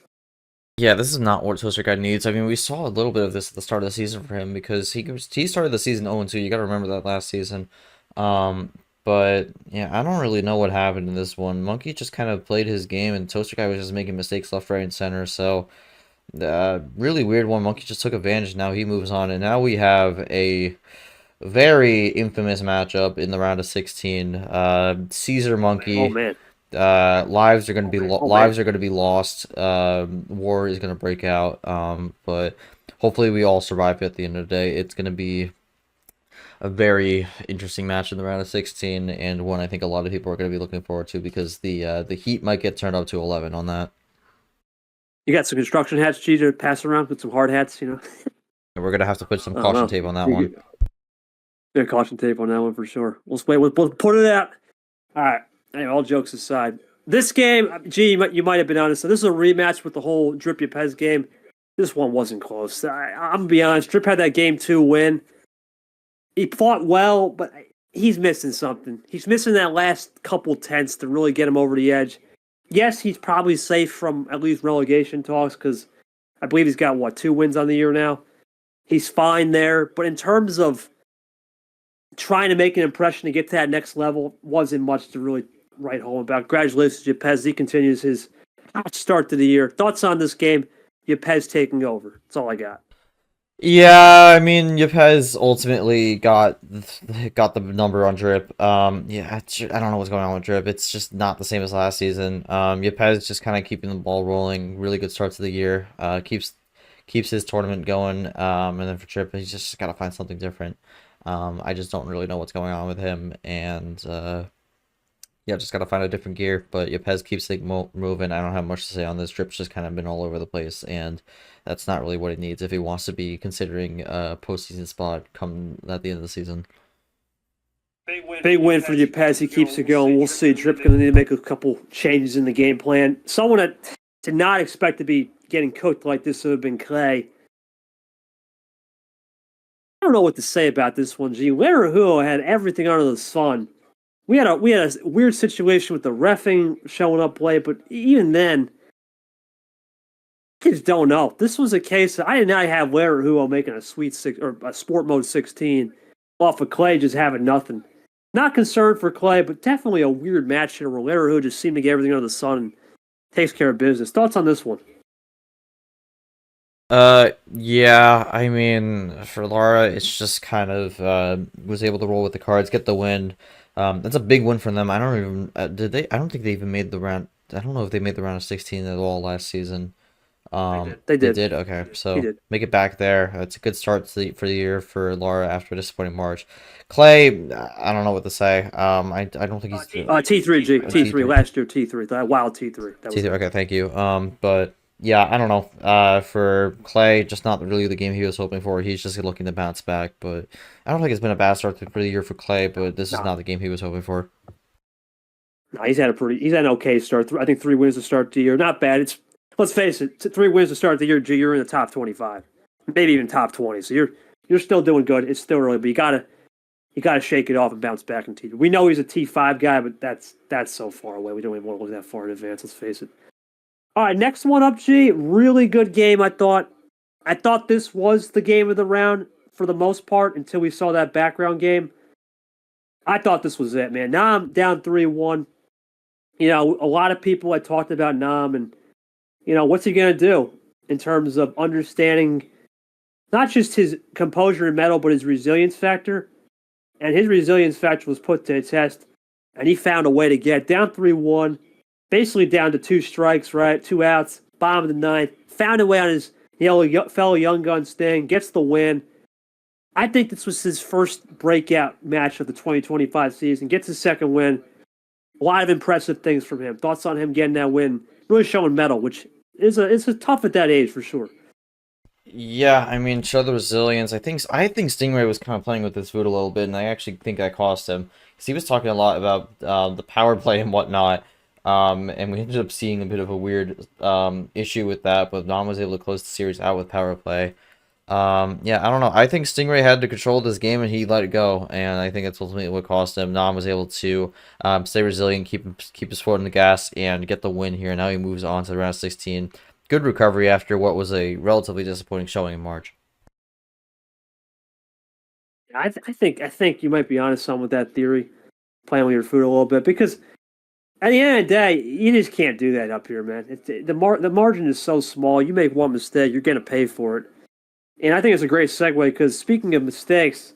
yeah, this is not what Toaster Guy needs. I mean, we saw a little bit of this at the start of the season for him because he started the season 0-2. You got to remember that last season. But yeah, I don't really know what happened in this one. Monkey just kind of played his game, and Toaster Guy was just making mistakes left, right, and center. So, really weird one. Monkey just took advantage. Now he moves on, and now we have a very infamous matchup in the round of 16. Caesar Monkey. Oh man. Lives are going to be lost. War is going to break out. But hopefully we all survive at the end of the day. It's going to be a very interesting match in the round of 16, and one I think a lot of people are going to be looking forward to because the heat might get turned up to 11 on that. You got some construction hats, G, to pass around with some hard hats, We're going to have to put some I don't caution know. tape on that one. Yeah, caution tape on that one for sure. We'll put it out. All right. Anyway, all jokes aside, this game, G, you might have been honest. So this is a rematch with the whole Drip Yepez game. This one wasn't close. I'm gonna be honest. Drip had that game 2 win. He fought well, but he's missing something. He's missing that last couple tenths to really get him over the edge. Yes, he's probably safe from at least relegation talks because I believe he's got 2 wins on the year now. He's fine there, but in terms of trying to make an impression to get to that next level, wasn't much to really write home about. Congratulations, Yepez. He continues his hot start to the year. Thoughts on this game? Yepez taking over. That's all I got. Yeah, I mean, Yepez ultimately got the number on Drip. I don't know what's going on with Drip. It's just not the same as last season. Yepez just kind of keeping the ball rolling. Really good start to the year. Keeps his tournament going. And then for Drip, he's just got to find something different. I just don't really know what's going on with him, and just got to find a different gear. But Yepez keeps things moving. I don't have much to say on this. Drip's just kind of been all over the place, and that's not really what he needs if he wants to be considering a postseason spot come at the end of the season. Big win for Yepez. He keeps it going. We'll see. Drip going to need to make a couple changes in the game plan. Someone that did not expect to be getting cooked like this would have been Clay. I don't know what to say about this one, G. Larahuo had everything under the sun. We had a weird situation with the reffing showing up late, but even then, I just don't know. This was a case I did not have Larahuo making a sweet 6 or a sport mode 16 off of Clay just having nothing. Not concerned for Clay, but definitely a weird match here where Larahuo just seemed to get everything under the sun and takes care of business. Thoughts on this one? Yeah, I mean, for Lara, it's just kind of, was able to roll with the cards, get the win. That's a big win for them. I don't even, I don't think they even made the round, I don't know if they made the round of 16 at all last season. They did. Okay, so make it back there. It's a good start for the year for Lara after a disappointing March. Clay, I don't know what to say. I don't think he's T3 G T3 last year T3 that wild T3. That was T3. Okay, thank you. But yeah, I don't know. For Clay, just not really the game he was hoping for. He's just looking to bounce back. But I don't think it's been a bad start for the year for Clay. But this is not the game he was hoping for. No, he's had an okay start. I think 3 wins to start the year. Not bad. Let's face it, 3 wins to start the year, G, you're in the top 25, maybe even top 20. So you're still doing good. It's still early, but you gotta shake it off and bounce back in T3. We know he's a T5 guy, but that's so far away. We don't even want to look that far in advance. Let's face it. All right, next one up, G. Really good game. I thought this was the game of the round for the most part until we saw that background game. I thought this was it, man. Nam down 3-1. A lot of people had talked about Nam and. What's he going to do in terms of understanding not just his composure and mettle, but his resilience factor? And his resilience factor was put to a test, and he found a way to get down 3-1, basically down to 2 strikes, right? 2 outs, bottom of the 9th, found a way on his fellow young gun Sting, gets the win. I think this was his first breakout match of the 2025 season, gets his second win. A lot of impressive things from him. Thoughts on him getting that win? Really showing mettle, which is tough at that age for sure. Yeah, I mean, show the resilience. I think Stingray was kind of playing with his food a little bit, and I actually think that cost him because he was talking a lot about the power play and whatnot. And we ended up seeing a bit of a weird issue with that, but Nam was able to close the series out with power play. Yeah, I don't know. I think Stingray had to control this game and he let it go, and I think that's ultimately what cost him. Nam was able to stay resilient, keep his foot on the gas, and get the win here. Now he moves on to the round of 16. Good recovery after what was a relatively disappointing showing in March. I think you might be onto something with that theory, playing with your food a little bit, because at the end of the day, you just can't do that up here, man. The margin is so small. You make one mistake, you're going to pay for it. And I think it's a great segue because speaking of mistakes,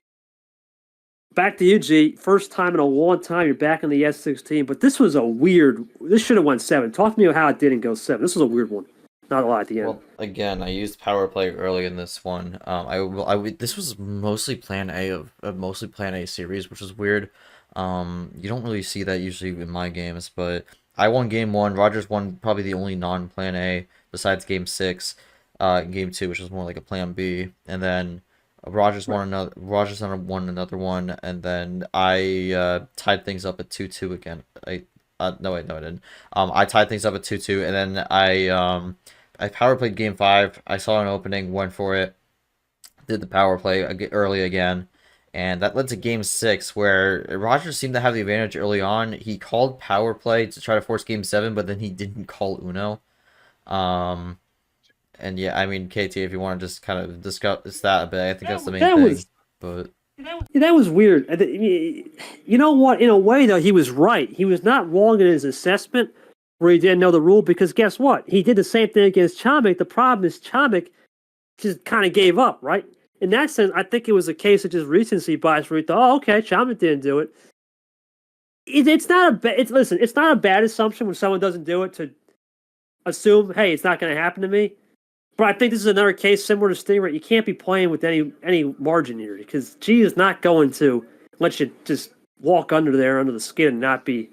back to you, G. First time in a long time you're back in the S16, but this was this should have went 7. Talk to me about how it didn't go 7. This was a weird one. Not a lot at the end. Well, again, I used power play early in this one. This was mostly Plan A of mostly Plan A series, which is weird. You don't really see that usually in my games, but I won game one. Rogers won probably the only non-plan A besides game six, game two, which was more like a plan B, and then Rogers Right. won another. Rogers won another one, and then I tied things up at 2-2 again. No wait, no I didn't. I tied things up at 2-2, and then I power played game five. I saw an opening, went for it, did the power play early again, and that led to game six where Rogers seemed to have the advantage early on. He called power play to try to force game seven, but then he didn't call Uno. Um, and yeah, I mean, KT, if you want to just kind of discuss that a bit, I think that's the main That thing. was But that was weird. You know what? In a way, though, he was right. He was not wrong in his assessment where he didn't know the rule because guess what? He did the same thing against Chomik. The problem is Chomik just kind of gave up, right? In that sense, I think it was a case of just recency bias where he thought, oh, okay, Chomik didn't do it. It's not a listen. It's not a bad assumption when someone doesn't do it to assume, hey, it's not going to happen to me. But I think this is another case similar to Stingray. You can't be playing with any margin here because G is not going to let you just walk under the skin and not be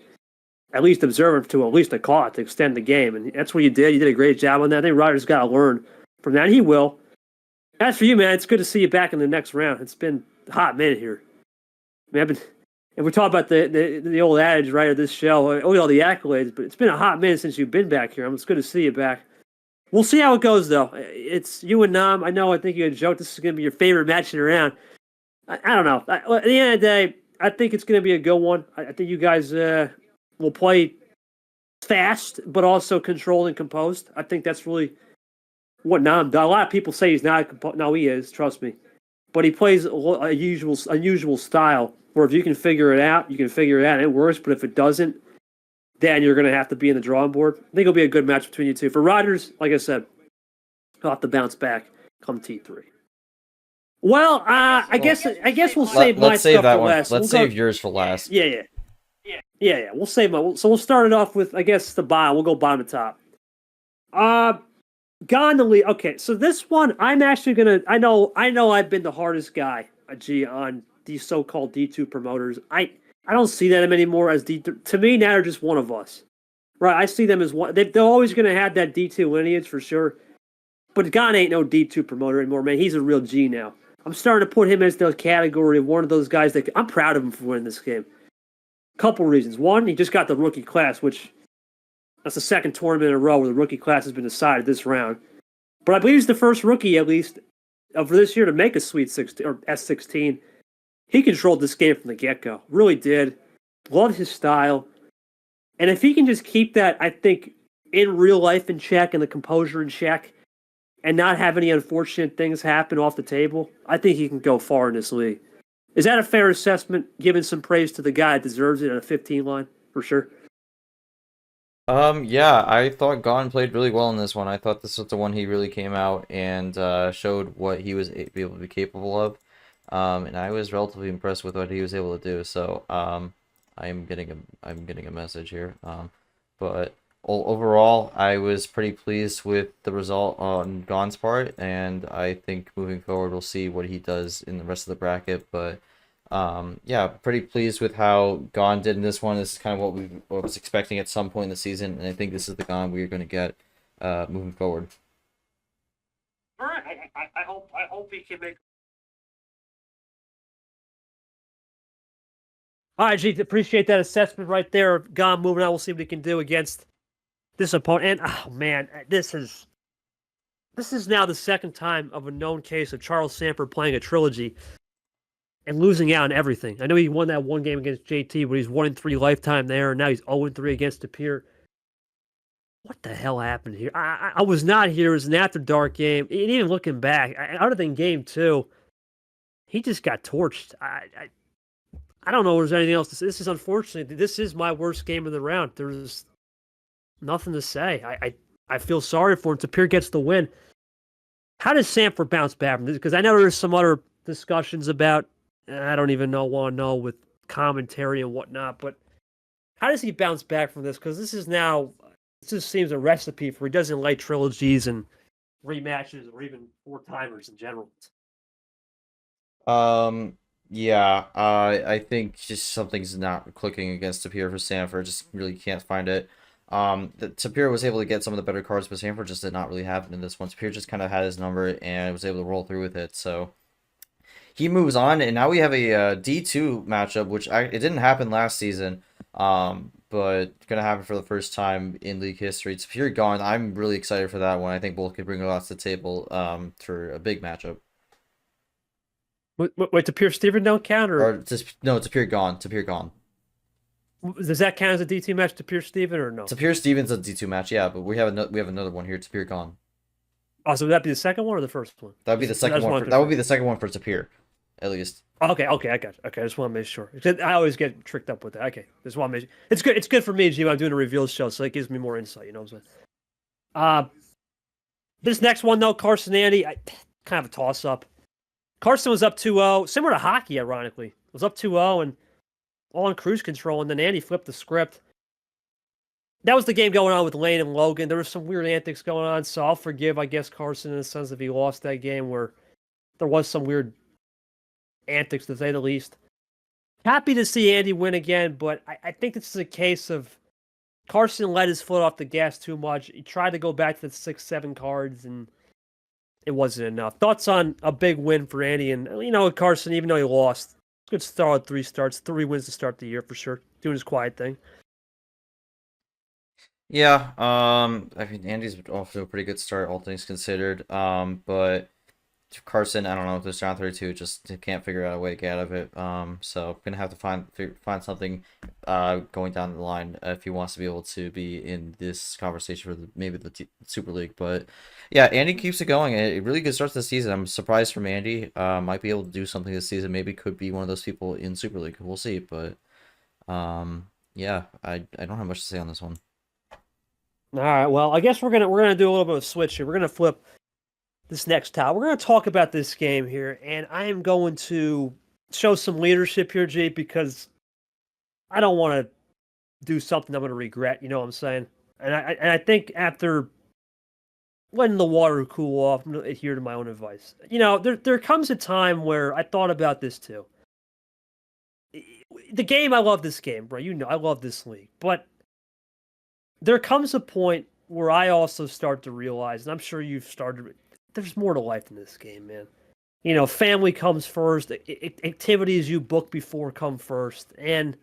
at least observant to at least a call to extend the game. And that's what you did. You did a great job on that. I think Ryder's got to learn from that. And he will. As for you, man, it's good to see you back in the next round. It's been a hot minute here. I mean, and we talk about the old adage, right, of this show, all the accolades, but it's been a hot minute since you've been back here. It's good to see you back. We'll see how it goes, though. It's you and Nam. I think you had joked this is going to be your favorite match in the round. I don't know. At the end of the day, I think it's going to be a good one. I think you guys will play fast, but also controlled and composed. I think that's really what Nam does. A lot of people say he's not composed. No, he is. Trust me. But he plays a unusual style where if you can figure it out, you can figure it out and it works. But if it doesn't, then you're going to have to be in the drawing board. I think it'll be a good match between you two. For Rodgers, like I said, he'll have to bounce back come T3. Well, I guess we'll save my let's save stuff that for one. last. Let's save yours for last. Yeah. We'll save my. So we'll start it off with, I guess, the bottom. We'll go bottom to top. Gone the lead. Okay, so this one, I'm actually gonna. I know. I've been the hardest guy, on these so-called D2 promoters. I don't see them anymore as D2. To me, now they're just one of us, right? I see them as one. They're always gonna have that D2 lineage for sure. But Gon ain't no D2 promoter anymore, man. He's a real G now. I'm starting to put him as the category of one of those guys that I'm proud of him for winning this game. Couple reasons. One, he just got the rookie class, which that's the second tournament in a row where the rookie class has been decided this round. But I believe he's the first rookie, at least, of this year to make a Sweet 16 or S16. He controlled this game from the get-go. Really did. Loved his style. And if he can just keep that, I think, in real life in check and the composure in check and not have any unfortunate things happen off the table, I think he can go far in this league. Is that a fair assessment, giving some praise to the guy that deserves it at a 15 line, for sure? Yeah, I thought Gon played really well in this one. I thought this was the one he really came out and showed what he was able to be capable of. And I was relatively impressed with what he was able to do. So, I'm getting a message here. But overall, I was pretty pleased with the result on Gon's part, and I think moving forward, we'll see what he does in the rest of the bracket. But yeah, pretty pleased with how Gon did in this one. This is kind of what was expecting at some point in the season, and I think this is the Gon we're going to get moving forward. All right. I hope he can make. All right, G, appreciate that assessment right there. Gon moving on. We'll see what he can do against this opponent. And oh man, this is now the second time of a known case of Charles Sanford playing a trilogy and losing out on everything. I know he won that one game against JT, but he's 1-3 lifetime there, and now he's 0-3 against Tapir. What the hell happened here? I was not here. It was an after dark game. And even looking back, other than game two, he just got torched. I don't know if there's anything else to say. This is unfortunately, this is my worst game of the round. There's nothing to say. I feel sorry for him. Tapir gets the win. How does Sanford bounce back from this? Because I know there's some other discussions about, I don't even want to know with commentary and whatnot, but how does he bounce back from this? Because this just seems a recipe for he doesn't like trilogies and rematches or even four-timers in general. Yeah, I think just something's not clicking against Tapir for Sanford. Just really can't find it. Tapir was able to get some of the better cards, but Sanford just did not really happen in this one. Tapir just kind of had his number and was able to roll through with it. So he moves on, and now we have a D2 matchup, which it didn't happen last season, but gonna happen for the first time in league history. It's Tapir gone. I'm really excited for that one. I think both could bring a lot to the table for a big matchup. Wait, Tapir Steven don't count, Or just no, Tapir gone. Tapir gone. does that count as a D2 match, Tapir Steven, or no? Tapir Stevens a D2 match, yeah, but we have another one here. Tapir gone. Oh, so would that be the second one or the first one? That would be the second one. That would be the second one for Tapir, at least. Okay, I got you. Okay, I just want to make sure. I always get tricked up with that. Okay, just want to make sure. It's good. It's good for me, G. I'm doing a reveals show, so it gives me more insight. You know what I'm saying? This next one though, Carson Andy, kind of a toss up. Carson was up 2-0, similar to hockey, ironically. Was up 2-0 and all on cruise control, and then Andy flipped the script. That was the game going on with Lane and Logan. There was some weird antics going on, so I'll forgive, I guess, Carson in the sense if he lost that game where there was some weird antics, to say the least. Happy to see Andy win again, but I think this is a case of Carson let his foot off the gas too much. He tried to go back to the 6-7 cards, and it wasn't enough. Thoughts on a big win for Andy? And, Carson, even though he lost, good start, 3 starts, 3 wins to start the year for sure. Doing his quiet thing. Yeah, I mean, Andy's off to a pretty good start, all things considered. But Carson, I don't know, this round 32 just can't figure out a way to get out of it. So gonna have to find something going down the line if he wants to be able to be in this conversation for maybe the Super League. But yeah, Andy keeps it going. A really good start to the season. I'm surprised from Andy. Might be able to do something this season. Maybe could be one of those people in Super League. We'll see. But yeah, I don't have much to say on this one. All right, well, I guess we're gonna do a little bit of switch here. We're gonna flip this next tile. We're gonna talk about this game here, and I am going to show some leadership here, Jay, because I don't want to do something I'm gonna regret. You know what I'm saying? And I think after letting the water cool off, I'm gonna adhere to my own advice. There comes a time where I thought about this too. The game, I love this game, bro. I love this league, but there comes a point where I also start to realize, and I'm sure you've started, there's more to life in this game, man. Family comes first, activities you book before come first. And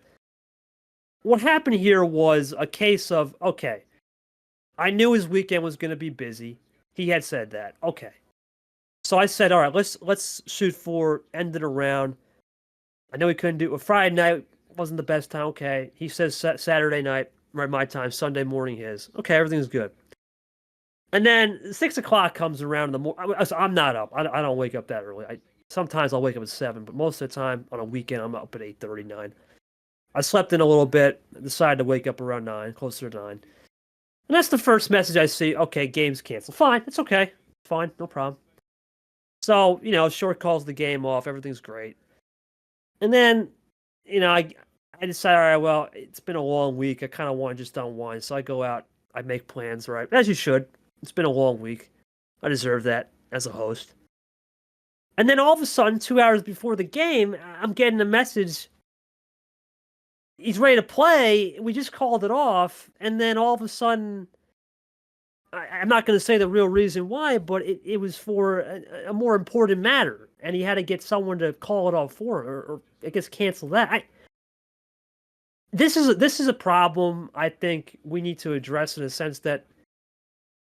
what happened here was a case of, okay, I knew his weekend was going to be busy. He had said that. Okay. So I said, all right, let's shoot for end of the round. I know he couldn't do it. Friday night wasn't the best time. Okay. He says Saturday night. Right, my time, Sunday morning his. Okay, everything's good. And then 6 o'clock comes around in the morning. I'm not up. I don't wake up that early. Sometimes I'll wake up at 7, but most of the time on a weekend I'm up at 8:39. I slept in a little bit, decided to wake up around 9, closer to 9. And that's the first message I see. Okay, game's canceled. Fine, it's okay. Fine, no problem. So, short calls the game off. Everything's great. And then, I decided, all right, well, it's been a long week. I kind of want to just unwind. So I go out, I make plans, right? As you should. It's been a long week. I deserve that as a host. And then all of a sudden, 2 hours before the game, I'm getting a message. He's ready to play. We just called it off. And then all of a sudden, I'm not going to say the real reason why, but it was for a more important matter. And he had to get someone to call it off for, or it gets canceled that. This is a problem I think we need to address in a sense that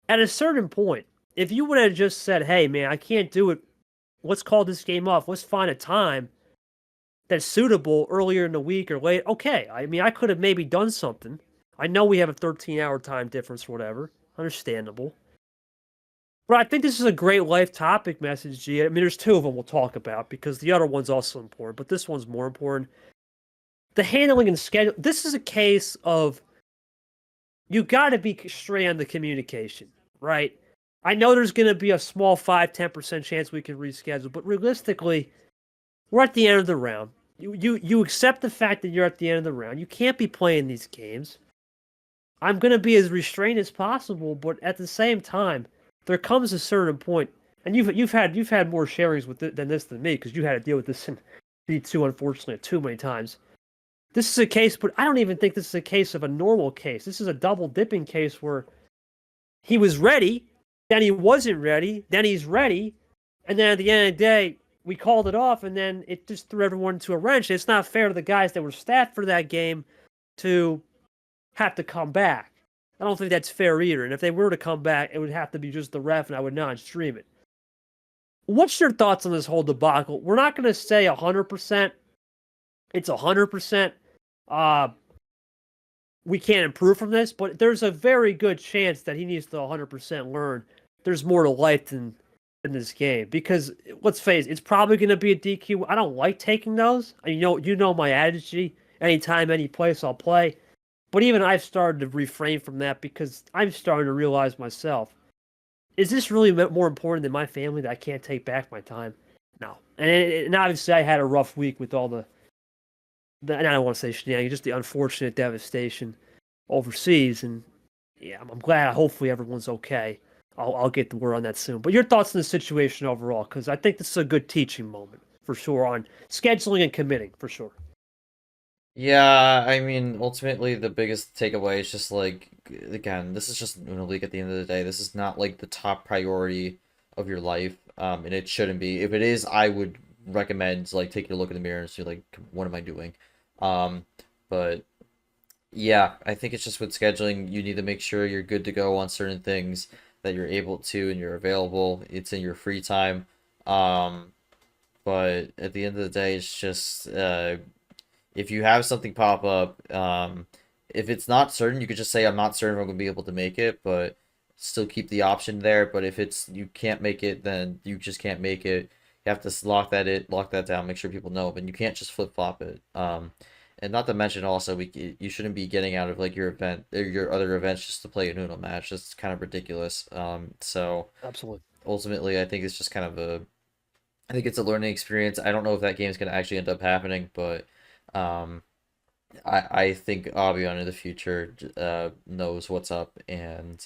at a certain point, if you would have just said, hey, man, I can't do it. Let's call this game off. Let's find a time that's suitable earlier in the week or late. Okay, I mean, I could have maybe done something. I know we have a 13-hour time difference or whatever. Understandable. But I think this is a great life topic message, G. I mean, there's 2 of them we'll talk about because the other one's also important, but this one's more important. The handling and schedule. This is a case of you got to be straight on the communication, right? I know there's going to be a small 5-10% chance we can reschedule, but realistically, we're at the end of the round. You accept the fact that you're at the end of the round. You can't be playing these games. I'm going to be as restrained as possible, but at the same time, there comes a certain point, and you've had more sharings with than this than me because you had to deal with this in D2 unfortunately too many times. this is a case, but I don't even think this is a case of a normal case. This is a double dipping case where he was ready, then he wasn't ready, then he's ready, and then at the end of the day, we called it off, and then it just threw everyone into a wrench. It's not fair to the guys that were staffed for that game to have to come back. I don't think that's fair either. And if they were to come back, it would have to be just the ref, and I would not stream it. What's your thoughts on this whole debacle? We're not going to say 100%. It's 100%. We can't improve from this, but there's a very good chance that he needs to 100% learn. There's more to life than this game, because let's face it, it's probably going to be a DQ. I don't like taking those. You know my attitude. Anytime, any place, I'll play. But even I've started to refrain from that because I'm starting to realize myself, is this really more important than my family that I can't take back my time? No. And obviously I had a rough week with all the and I don't want to say shenanigans, just the unfortunate devastation overseas. And yeah, I'm glad. Hopefully everyone's okay. I'll get the word on that soon. But your thoughts on the situation overall, because I think this is a good teaching moment for sure on scheduling and committing for sure. Yeah, I mean, ultimately the biggest takeaway is just like, again, this is just Uno League at the end of the day. This is not like the top priority of your life, and it shouldn't be. If it is, I would recommend like taking a look in the mirror and see like, what am I doing? But yeah, I think it's just with scheduling, you need to make sure you're good to go on certain things, that you're able to and you're available. It's in your free time. But at the end of the day, it's just if you have something pop up, if it's not certain, you could just say, I'm not certain if I'm going to be able to make it, but still keep the option there. But if it's you can't make it, then you just can't make it. You have to lock that down, make sure people know, but you can't just flip-flop it. And not to mention also, you shouldn't be getting out of like your event or your other events just to play an Uno match. That's kind of ridiculous. So Absolutely. ultimately, I think it's just kind of I think it's a learning experience. I don't know if that game is going to actually end up happening, but I think Avion in the future knows what's up, and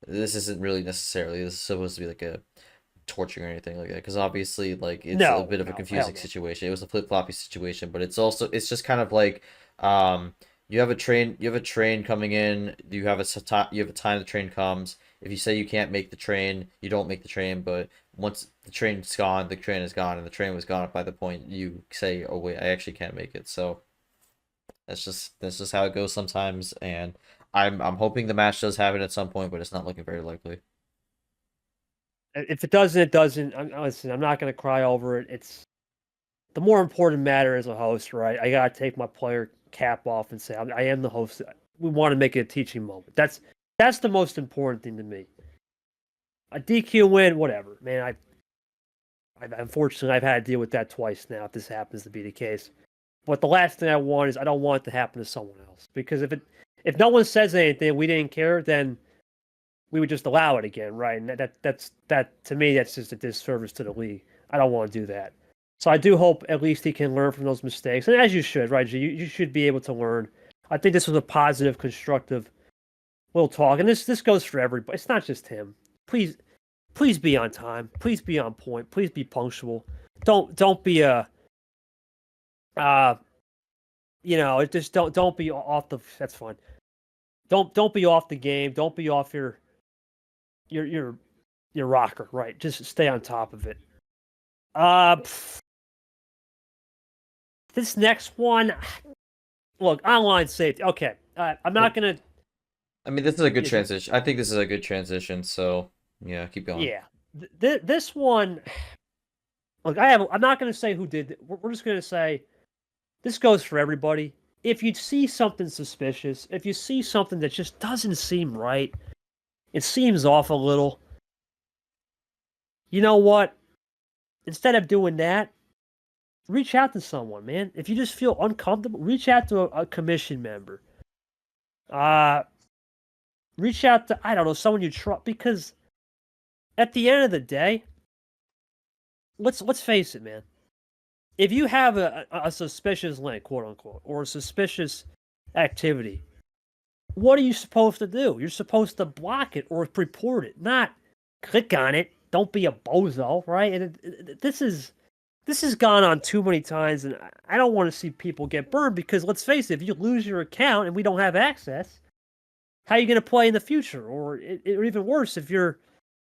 this isn't really necessarily, this is supposed to be like a torturing or anything like that, because obviously like it's a bit of a confusing situation. It was a flip-floppy situation, but it's just kind of like you have a train coming in, you have a time the train comes. If you say you can't make the train, you don't make the train, but once the train's gone, the train is gone, and the train was gone by the point you say, oh wait, I actually can't make it. So that's just how it goes sometimes, and I'm hoping the match does happen at some point, but it's not looking very likely. If it doesn't, it doesn't. Listen, I'm not going to cry over it. It's the more important matter as a host, right? I got to take my player cap off and say, I am the host. We want to make it a teaching moment. That's the most important thing to me. A DQ win, whatever, man. Unfortunately, I've had to deal with that twice now, if this happens to be the case. But the last thing I want is I don't want it to happen to someone else. Because if no one says anything, we didn't care, then we would just allow it again, right? And that to me, that's just a disservice to the league. I don't want to do that. So I do hope at least he can learn from those mistakes, and as you should, right? You should be able to learn. I think this was a positive, constructive little talk, and this goes for everybody. It's not just him. Please be on time. Please be on point. Please be punctual. Don't be just don't be off the. That's fine. Don't be off the game. Don't be off your rocker, right? Just stay on top of it. This next one, look, online safety. Okay, I'm not gonna. I mean, this is a good transition. I think this is a good transition. So yeah, keep going. Yeah, this one. Look, I'm not gonna say who did it. We're just gonna say this goes for everybody. If you see something suspicious, if you see something that just doesn't seem right, it seems off a little. You know what? Instead of doing that, reach out to someone, man. If you just feel uncomfortable, reach out to a commission member. Reach out to, I don't know, someone you trust, because at the end of the day, let's face it, man. If you have a suspicious link, quote unquote, or a suspicious activity, what are you supposed to do? You're supposed to block it or report it, not click on it. Don't be a bozo, right? And this is this has gone on too many times, and I don't want to see people get burned because let's face it, if you lose your account and we don't have access, how are you going to play in the future? Or even worse, if you're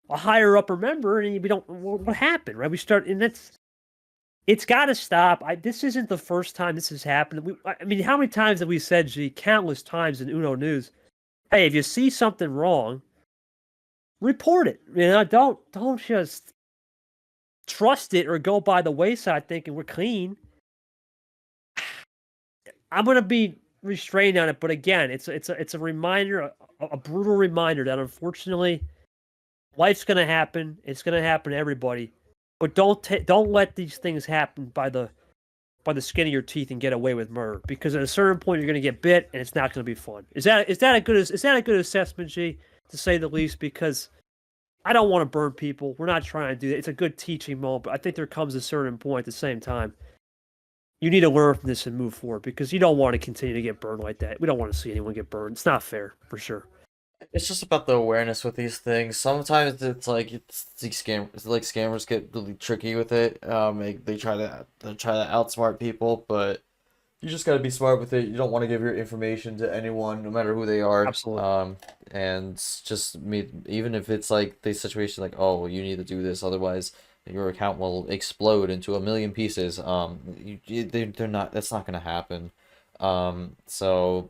a higher upper member and we don't, what happened, right? We start, and it's got to stop. This isn't the first time this has happened. I mean, how many times have we said, gee, countless times in Uno News, hey, if you see something wrong, report it. Don't just trust it or go by the wayside thinking we're clean. I'm gonna be restrained on it, but again, it's a reminder, a brutal reminder that unfortunately, life's gonna happen. It's gonna happen to everybody, but don't let these things happen by the skin of your teeth and get away with murder. Because at a certain point, you're gonna get bit, and it's not gonna be fun. Is that a good assessment, G, to say the least? Because I don't want to burn people. We're not trying to do that. It's a good teaching moment, but I think there comes a certain point at the same time. You need to learn from this and move forward because you don't want to continue to get burned like that. We don't want to see anyone get burned. It's not fair, for sure. It's just about the awareness with these things. Sometimes it's like scammers get really tricky with it. They try to outsmart people, but you just gotta be smart with it. You don't want to give your information to anyone, no matter who they are. Absolutely. And just even if it's like the situation, like, oh, you need to do this, otherwise your account will explode into a million pieces. They're not. That's not gonna happen. So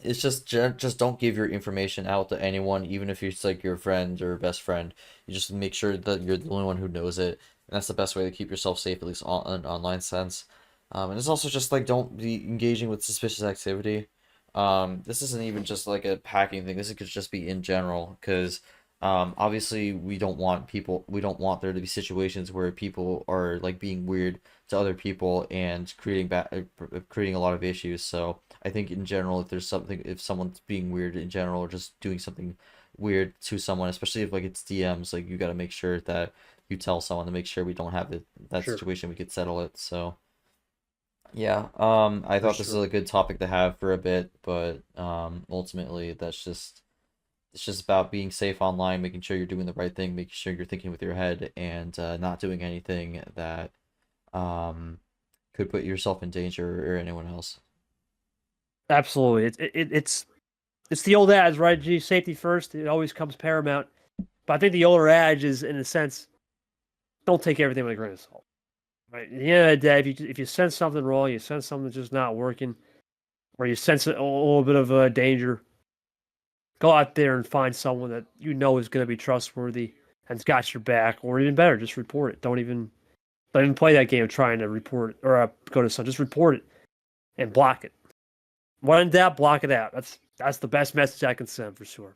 it's just don't give your information out to anyone, even if it's like your friend or best friend. You just make sure that you're the only one who knows it, and that's the best way to keep yourself safe, at least on an online sense. And it's also just like don't be engaging with suspicious activity. This isn't even just like a hacking thing. This could just be in general, because obviously we don't want there to be situations where people are like being weird to other people and creating a lot of issues. So I think in general, if someone's being weird in general or just doing something weird to someone, especially if like it's DMs, like you got to make sure that you tell someone to make sure we don't have that Sure. situation. We could settle it. So. Yeah, I For thought this was sure. a good topic to have for a bit, but ultimately it's just about being safe online, making sure you're doing the right thing, making sure you're thinking with your head, and not doing anything that um could put yourself in danger or anyone else. Absolutely. It's the old adage, right? G, safety first. It always comes paramount. But I think the older adage is, in a sense, don't take everything with a grain of salt. Right. At the end of the day, if you sense something wrong, you sense something that's just not working, or you sense a little bit of danger, go out there and find someone that you know is going to be trustworthy and's got your back, or even better, just report it. Don't even play that game trying to report it or go to some. Just report it and block it. When in doubt, block it out. That's the best message I can send for sure.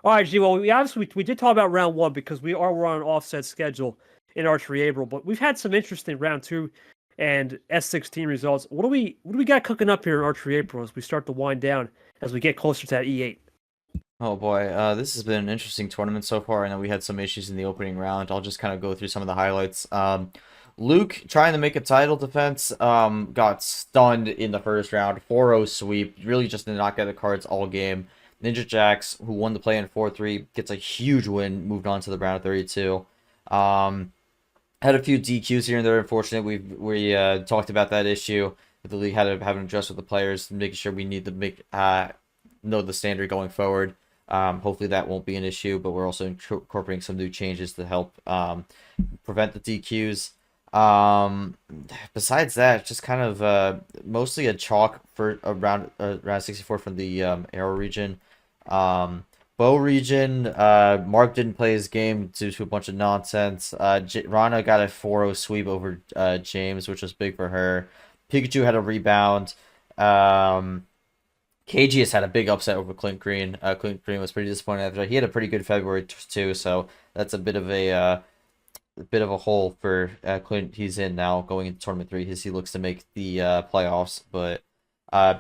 All right, G. Well, we did talk about round one because we're on an offset schedule in Archery April, but we've had some interesting round two and S16 results. What do we got cooking up here in Archery April as we start to wind down as we get closer to that E8? Oh boy, this has been an interesting tournament so far. I know we had some issues in the opening round. I'll just kind of go through some of the highlights. Luke, trying to make a title defense, got stunned in the first round. 4-0 sweep. Really just did not get the cards all game. Ninja Jax, who won the play in 4-3, gets a huge win, moved on to the round of 32. Had a few DQs here and there. Unfortunately, we talked about that issue with the league, had to have an adjust with the players, making sure we need to know the standard going forward. Hopefully that won't be an issue, but we're also incorporating some new changes to help prevent the DQs. Besides that, just kind of mostly a chalk for around 64 from the Arrow region. Bow region, Mark didn't play his game due to a bunch of nonsense. Rana got a 4-0 sweep over James, which was big for her. Pikachu had a rebound. KG has had a big upset over Clint Green. Clint Green was pretty disappointed after he had a pretty good February too, so that's a bit of a hole for Clint. He's in now going into tournament 3 as he looks to make the playoffs. But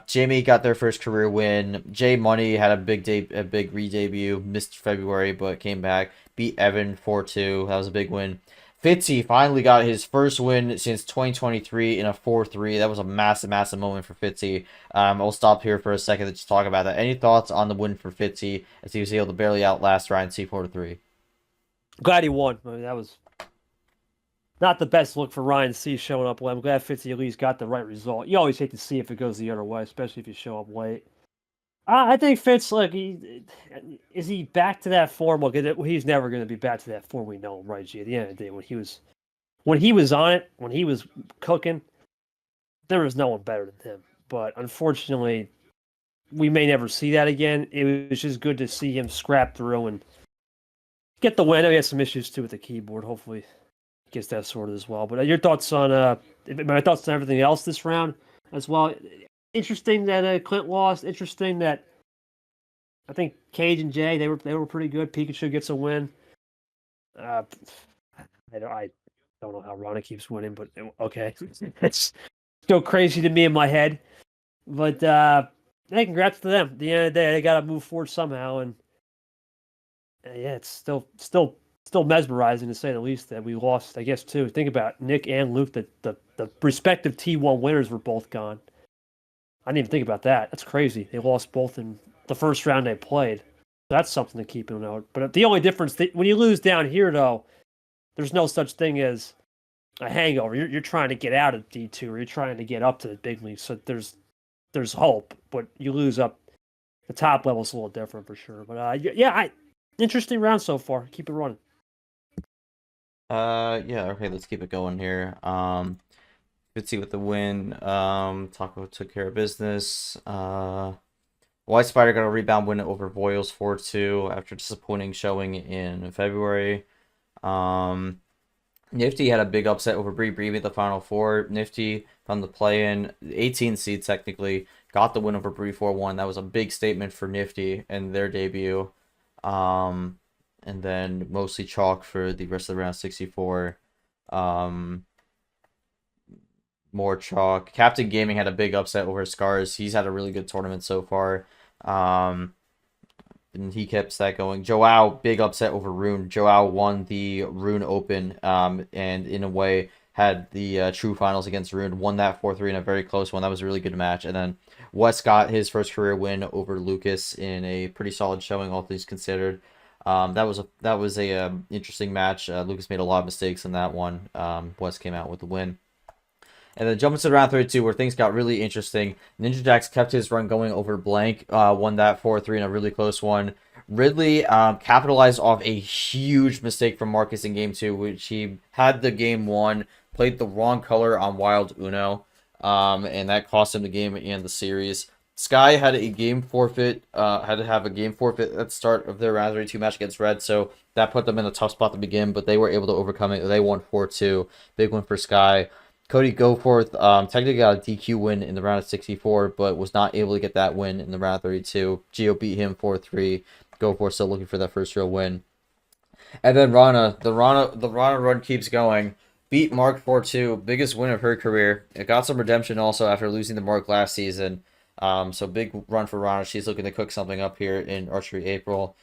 Jamie got their first career win. Jay Money had a big re-debut, missed February but came back, beat Evan 4-2. That was a big win. Fitzy finally got his first win since 2023 in a 4-3. That was a massive moment for Fitzy. I'll stop here for a second to just talk about that. Any thoughts on the win for Fitzy as he was able to barely outlast Ryan C 4-3? Glad he won. I mean, that was not the best look for Ryan C showing up late. I'm glad Fitzy at least got the right result. You always hate to see if it goes the other way, especially if you show up late. I think Fitz, look, is he back to that form? Look, he's never going to be back to that form we know him, right, G? At the end of the day, when he was on it, when he was cooking, there was no one better than him. But unfortunately, we may never see that again. It was just good to see him scrap through and get the win. I know he had some issues too with the keyboard. Hopefully, he gets that sorted as well. But your thoughts on my thoughts on everything else this round as well. Interesting that Clint lost. Interesting that I think Cage and Jay they were pretty good. Pikachu gets a win. I don't know how Rana keeps winning, but okay, it's still crazy to me in my head. But hey, congrats to them. At the end of the day, they got to move forward somehow, and yeah, it's still mesmerizing to say the least that we lost. I guess too. Think about it, Nick and Luke. The respective T1 winners were both gone. I didn't even think about that. That's crazy. They lost both in the first round they played. That's something to keep in note. But the only difference when you lose down here, though, there's no such thing as a hangover. You're trying to get out of D2 or you're trying to get up to the big leagues. So there's hope, but you lose up the top level is a little different for sure. But yeah, interesting round so far. Keep it running. Yeah, okay, let's keep it going here. Fitzy with the win. Taco took care of business. White Spider got a rebound win over Boyles 4-2 after disappointing showing in February. Nifty had a big upset over Bree Bree at the Final Four. Nifty from the play-in, 18 seed technically, got the win over Bree 4-1. That was a big statement for Nifty and their debut. And then mostly chalk for the rest of the round 64. More chalk. Captain Gaming had a big upset over Scars. He's had a really good tournament so far. And he kept that going. Joao, big upset over Rune. Joao won the Rune Open, and in a way had the true finals against Rune. Won that 4-3 in a very close one. That was a really good match. And then Wes got his first career win over Lucas in a pretty solid showing, all things considered. That was a interesting match. Lucas made a lot of mistakes in that one. Wes came out with the win. And then jumping to round 32 where things got really interesting. Ninja Jax kept his run going over Blank, won that 4-3 in a really close one. Ridley capitalized off a huge mistake from Marcus in game 2, which he had the game 1, played the wrong color on Wild Uno, and that cost him the game and the series. Sky had a game forfeit, had to have a game forfeit at the start of their round 32 match against Red, so that put them in a tough spot to begin, but they were able to overcome it. They won 4-2. Big win for Sky. Cody Goforth technically got a DQ win in the round of 64, but was not able to get that win in the round of 32. Gio beat him 4-3. Goforth still looking for that first real win. And then Rana, the Rana run keeps going. Beat Mark 4-2, biggest win of her career. It got some redemption also after losing to Mark last season. So big run for Rana. She's looking to cook something up here in Archery April.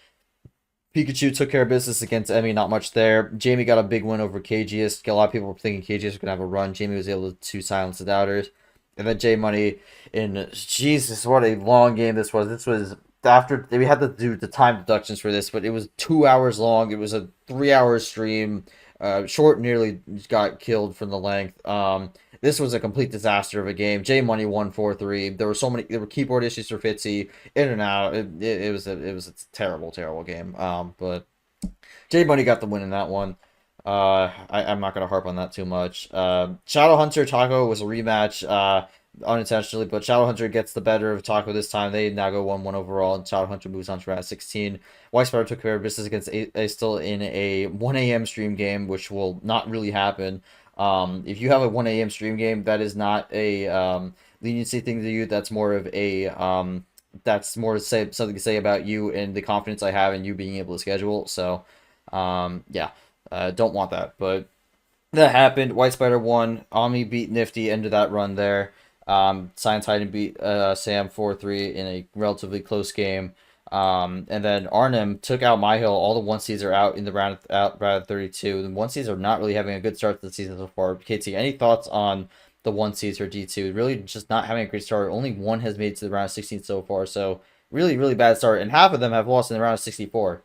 Pikachu took care of business against Emmy, not much there. Jamie got a big win over KGS. A lot of people were thinking KGS was going to have a run. Jamie was able to silence the doubters. And then J Money in, Jesus, what a long game this was. This was after, we had to do the time deductions for this, but it was 2 hours long. It was a 3-hour stream. Short nearly got killed from the length. This was a complete disaster of a game. J Money won 4-3. There were keyboard issues for Fitzy, in and out. It was a terrible game. But J Money got the win in that one. I'm not gonna harp on that too much. Shadow Hunter Taco was a rematch, unintentionally, but Shadow Hunter gets the better of Taco this time. They now go 1-1 overall, and Shadow Hunter moves on to round 16. White Spider took care of business against a still in a 1 a.m. stream game, which will not really happen. If you have a 1 a.m. stream game, that is not a leniency thing to you. That's more of a something to say about you and the confidence I have in you being able to schedule. So, yeah, don't want that. But that happened. White Spider won. Ami beat Nifty, ended that run there. Science Titan beat Sam 4-3 in a relatively close game. And then Arnhem took out My Hill. All the 1Cs are out in the round 32. The 1Cs are not really having a good start to the season so far. KT, any thoughts on the 1Cs for D2? Really just not having a great start. Only one has made it to the round of 16 so far. So really, really bad start. And half of them have lost in the round of 64.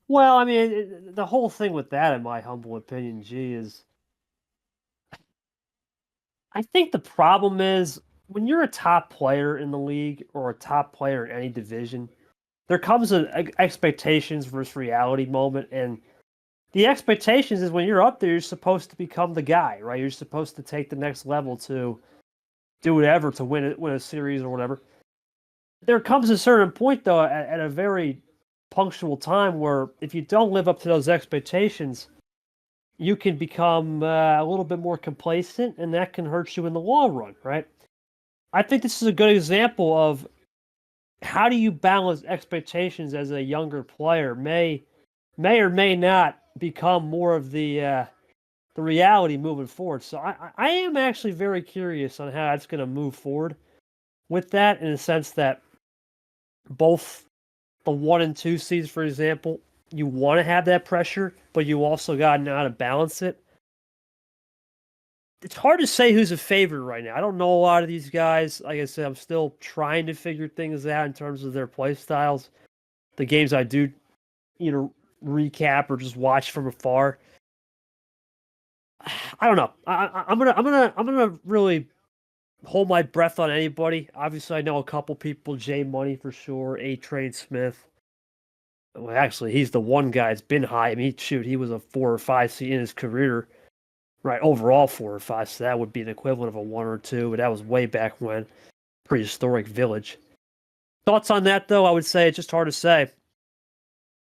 Well, I mean, the whole thing with that, in my humble opinion, G, is I think the problem is when you're a top player in the league or a top player in any division, there comes an expectations versus reality moment, and the expectations is when you're up there, you're supposed to become the guy, right? You're supposed to take the next level to do whatever to win a series or whatever. There comes a certain point though, at a very punctual time where if you don't live up to those expectations, you can become a little bit more complacent, and that can hurt you in the long run, right? I think this is a good example of how do you balance expectations as a younger player may or may not become more of the reality moving forward. So I am actually very curious on how it's going to move forward with that, in the sense that both the 1 and 2 seeds, for example, you want to have that pressure, but you also got to know how to balance it. It's hard to say who's a favorite right now. I don't know a lot of these guys. Like I said, I'm still trying to figure things out in terms of their play styles. The games I do, recap or just watch from afar. I don't know. I'm gonna really hold my breath on anybody. Obviously, I know a couple people. Jay Money for sure. A Train Smith. Well, actually, he's the one guy that's been high. I mean, he was a 4 or 5 seed in his career, right? Overall, 4 or 5. So that would be an equivalent of a 1 or 2. But that was way back when, prehistoric village. Thoughts on that, though? I would say it's just hard to say.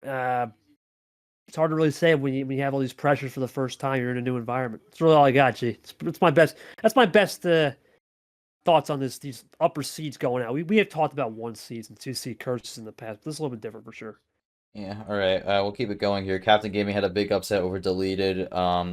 It's hard to really say when you have all these pressures for the first time. You're in a new environment. It's really all I got, G. It's my best. That's my best thoughts on these upper seeds going out. We have talked about 1 seeds and 2 seed curses in the past, but this is a little bit different for sure. Yeah, all right. We'll keep it going here. Captain Gaming had a big upset over Deleted.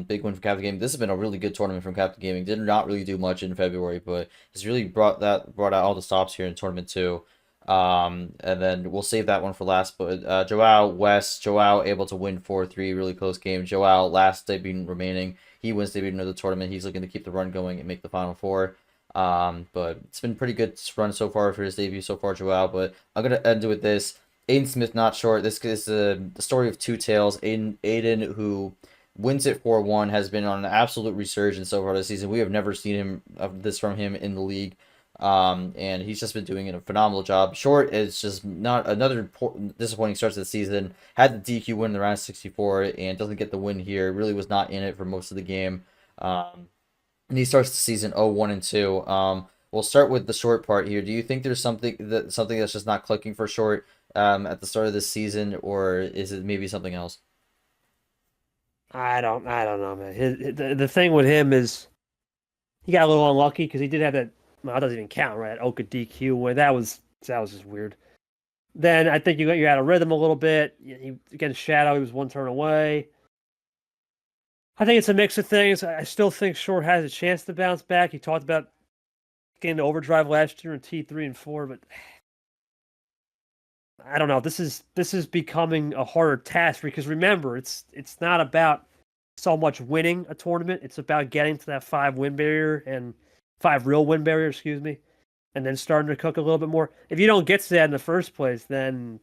Big win for Captain Gaming. This has been a really good tournament from Captain Gaming. Did not really do much in February, but has really brought out all the stops here in tournament two. And then we'll save that one for last. But Joao able to win 4-3, really close game. Joao last debut remaining. He wins debut another tournament. He's looking to keep the run going and make the final four. But it's been pretty good run so far for his debut so far, Joao. But I'm gonna end with this. Aiden Smith not short. This is the story of two tales. Aiden, who wins it 4-1, has been on an absolute resurgence so far this season. We have never seen this from him in the league. And he's just been doing a phenomenal job. Short is just not another disappointing start to the season. Had the DQ win in the round 64 and doesn't get the win here. Really was not in it for most of the game. And he starts the season 0-1-2. We'll start with the short part here. Do you think there's something that's just not clicking for short at the start of this season, or is it maybe something else? I don't know, man. The thing with him is he got a little unlucky because he did have that. Well, that doesn't even count, right? Oka DQ where that was just weird. Then I think you out of rhythm a little bit. He against Shadow, he was 1 turn away. I think it's a mix of things. I still think Short has a chance to bounce back. He talked about getting to overdrive last year in T3 and 4, but I don't know. This is becoming a harder task because remember, it's not about so much winning a tournament. It's about getting to that 5 win barrier and 5 real win barrier, excuse me, and then starting to cook a little bit more. If you don't get to that in the first place, then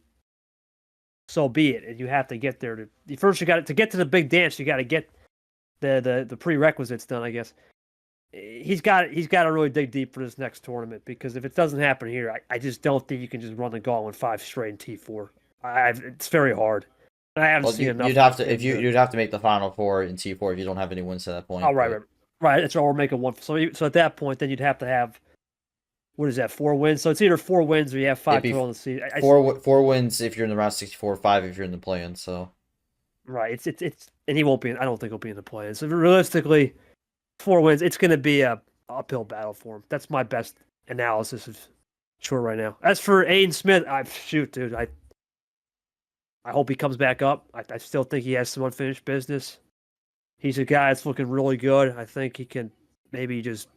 so be it. And you have to get there you got to get to the big dance. You got to get the prerequisites done, I guess. He's got to really dig deep for this next tournament because if it doesn't happen here, I just don't think you can just run the gauntlet 5 straight in T4. It's very hard. I haven't Well, seen enough. you'd have to you'd have to make the final four in T4 if you don't have any wins to that point. Oh, right. It's or make a one. So at that point, then you'd have to have what is that 4 wins? So it's either 4 wins or you have 5 total in the season. Four wins if you're in the round 64, 5 if you're in the play-in. So right, it's and he won't be. I don't think he'll be in the play-in. So realistically, 4 wins. It's going to be a uphill battle for him. That's my best analysis of Short right now. As for Aiden Smith, dude. I hope he comes back up. I still think he has some unfinished business. He's a guy that's looking really good. I think he can maybe just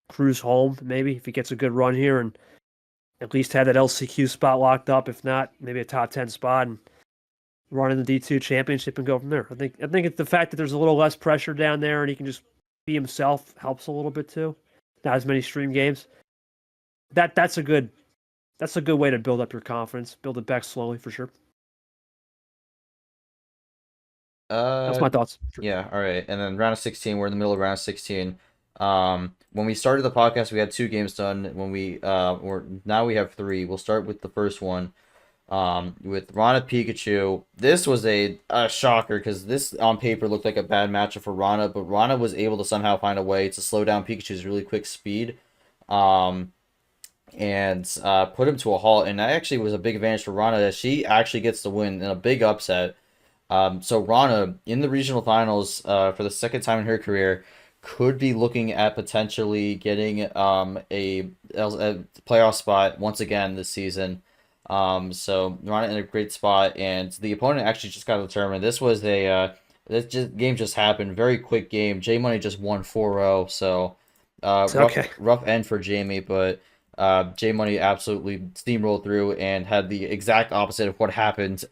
cruise home, maybe, if he gets a good run here and at least have that LCQ spot locked up. If not, maybe a top 10 spot and run in the D2 championship and go from there. I think it's the fact that there's a little less pressure down there and he can just be himself helps a little bit too. Not as many stream games. That's a good way to build up your confidence. Build it back slowly for sure. That's my thoughts. Yeah, all right. And then round of 16, we're in the middle of round of 16. When we started the podcast, we had 2 games done. When now we have 3. We'll start with the first one. With Rana Pikachu. This was a shocker because this on paper looked like a bad matchup for Rana, but Rana was able to somehow find a way to slow down Pikachu's really quick speed. And put him to a halt. And that actually was a big advantage for Rana that she actually gets the win in a big upset. So Rana in the regional finals for the second time in her career could be looking at potentially getting a playoff spot once again this season. So Rana in a great spot, and the opponent actually just got determined. This game just happened. Very quick game. J Money just won 4-0. So rough end for Jamie, but J Money absolutely steamrolled through and had the exact opposite of what happened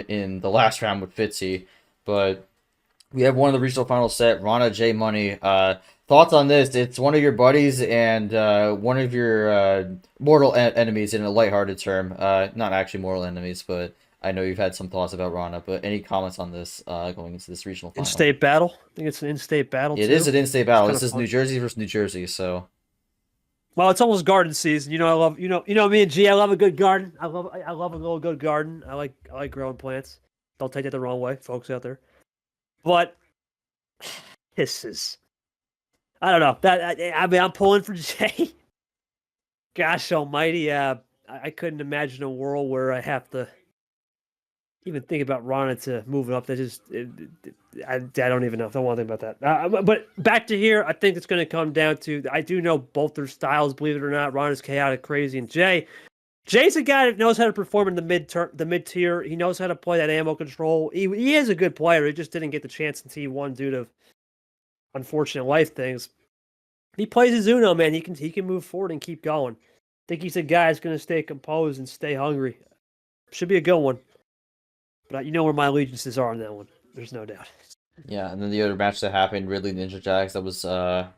in the last round with Fitzy. But we have one of the regional finals set. Rana, J Money. Thoughts on this? It's one of your buddies and one of your mortal enemies in a lighthearted term. Not actually mortal enemies, but I know you've had some thoughts about Rana. But any comments on this going into this regional final? In-state battle? I think it's an in-state battle. It is an in-state battle. This is New Jersey versus New Jersey, so. Well, it's almost garden season. I love me and G. I love a good garden. I love a little good garden. I like growing plants. Don't take that the wrong way, folks out there. But this is, I don't know. I'm pulling for Jay. Gosh Almighty, I couldn't imagine a world where I have to even think about Rana to moving up. That just, I don't even know. I don't want to think about that. But back to here, I think it's going to come down to, I do know both their styles, believe it or not. Rana's chaotic, crazy, and Jay's a guy that knows how to perform in the mid-tier. He knows how to play that ammo control. He is a good player. He just didn't get the chance in T1 due to unfortunate life things. He plays his Uno, man. He can move forward and keep going. I think he's a guy that's going to stay composed and stay hungry. Should be a good one. But you know where my allegiances are on that one. There's no doubt. Yeah, and then the other match that happened, Ridley Ninja Jacks, that was, or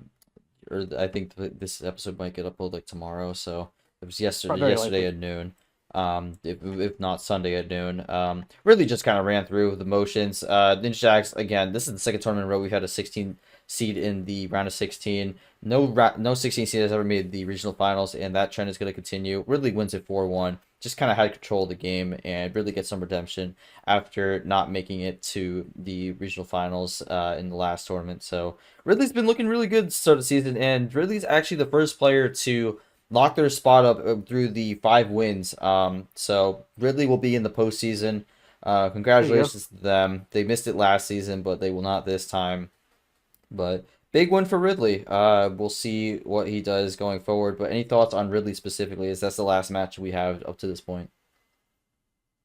I think this episode might get uploaded like tomorrow, so it was yesterday at noon. If not Sunday at noon. Really just kind of ran through the motions. Ninja Jacks, again, this is the second tournament in a row we've had a 16 seed in the round of 16. No 16 seed has ever made the regional finals, and that trend is going to continue. Ridley wins it 4-1. Just kind of had control of the game and really get some redemption after not making it to the regional finals in the last tournament. So Ridley's been looking really good to start the season, and Ridley's actually the first player to lock their spot up through the 5 wins. So Ridley will be in the postseason. Congratulations to them. They missed it last season, but they will not this time. But big win for Ridley. We'll see what he does going forward. But any thoughts on Ridley specifically? As that's the last match we have up to this point.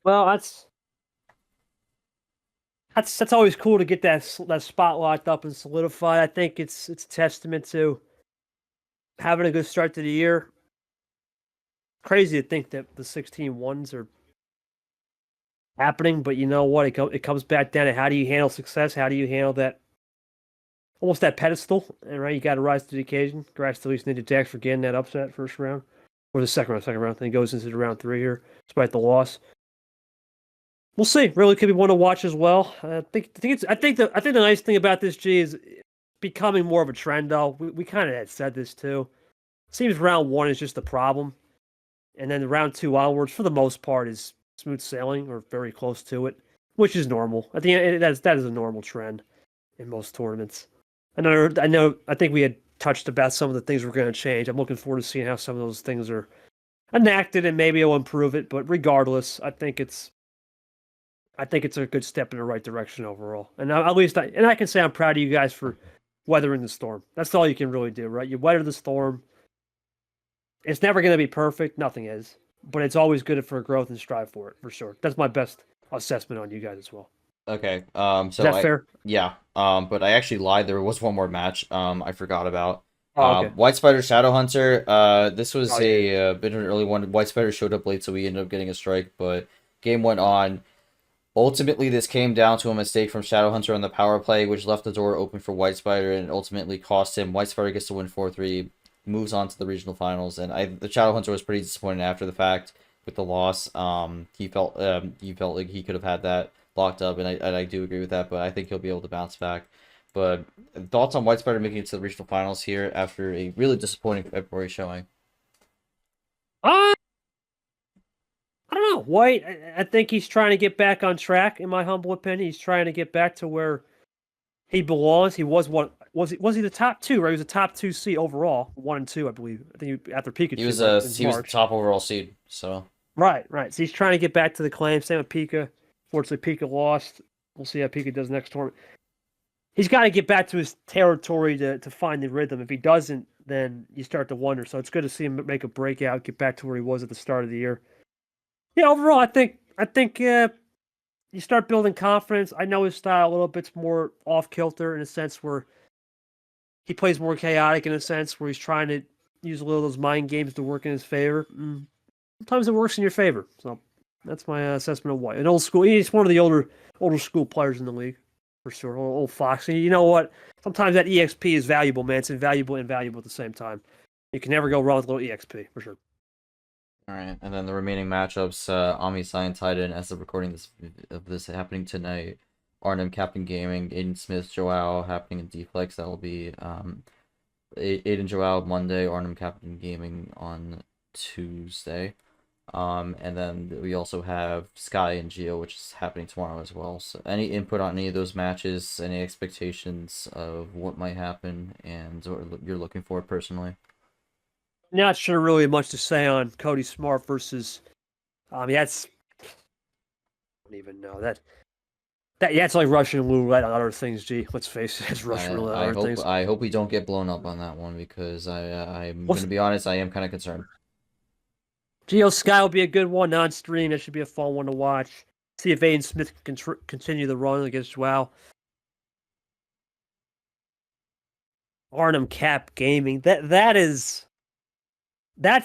Well, that's always cool to get that spot locked up and solidified. I think it's a testament to having a good start to the year. Crazy to think that the 16 ones are happening, but you know what? It comes back down to how do you handle success? How do you handle that? Almost that pedestal, and right, you got to rise to the occasion. Congrats to at least Ninja Jacks for getting that upset first round, or the second round. Then he goes into the round 3 here, despite the loss. We'll see. Really could be one to watch as well. I think the nice thing about this G is becoming more of a trend though. We kind of had said this too. Seems round 1 is just the problem, and then round 2 onwards, for the most part, is smooth sailing or very close to it, which is normal. I think that is a normal trend in most tournaments. I think we had touched about some of the things we're going to change. I'm looking forward to seeing how some of those things are enacted, and maybe it'll improve it. But regardless, I think it's a good step in the right direction overall. And at least I can say I'm proud of you guys for weathering the storm. That's all you can really do, right? You weather the storm. It's never going to be perfect. Nothing is. But it's always good for growth and strive for it, for sure. That's my best assessment on you guys as well. Okay. Is that fair? Yeah. But I actually lied. There was one more match. I forgot about. Okay. White Spider Shadow Hunter. This was a bit of an early one. White Spider showed up late, so we ended up getting a strike. But game went on. Ultimately, this came down to a mistake from Shadow Hunter on the power play, which left the door open for White Spider and ultimately cost him. White Spider gets to win 4-3, moves on to the regional finals, and the Shadow Hunter was pretty disappointed after the fact with the loss. He felt like he could have had that locked up, and I do agree with that. But I think he'll be able to bounce back. But thoughts on White Spider making it to the regional finals here after a really disappointing February showing? Uh, I don't know. White, I think he's trying to get back on track. In my humble opinion, he's trying to get back to where he belongs. He was one. Was he the top two? Right, he was a top 2 seed overall, 1 and 2, I believe. I think after Pikachu. He was in the top overall seed. So Right. So he's trying to get back to the claim. Same with Pika. Fortunately, Pika lost. We'll see how Pika does next tournament. He's got to get back to his territory to find the rhythm. If he doesn't, then you start to wonder. So it's good to see him make a breakout, get back to where he was at the start of the year. Yeah, overall, I think you start building confidence. I know his style a little bit's more off kilter in a sense where he plays more chaotic in a sense where he's trying to use a little of those mind games to work in his favor. Sometimes it works in your favor. So that's my assessment of White. An old school. He's one of the older school players in the league for sure. Old Foxy. You know what? Sometimes that EXP is valuable, man. It's invaluable and invaluable at the same time. You can never go wrong with a little EXP for sure. all right, and then the remaining matchups: Ami Science Titan, as of recording this happening tonight. Arnhem Captain Gaming, Aiden Smith, Joao happening in Deflex. That will be Aiden Joao Monday, Arnhem Captain Gaming on Tuesday. And then we also have Sky and Geo, which is happening tomorrow as well. So any input on any of those matches, any expectations of what might happen, and what you're looking for personally? Not sure really much to say on Cody Smart versus. That's. I don't even know that. Yeah, it's like Russian roulette on other things. Gee, let's face it, it's Russian roulette on other things. I hope we don't get blown up on that one because I'm gonna be honest, I am kind of concerned. Geo Sky will be a good one on stream. That should be a fun one to watch. See if Aiden Smith can continue the run against Joao. Arnhem Cap Gaming. That's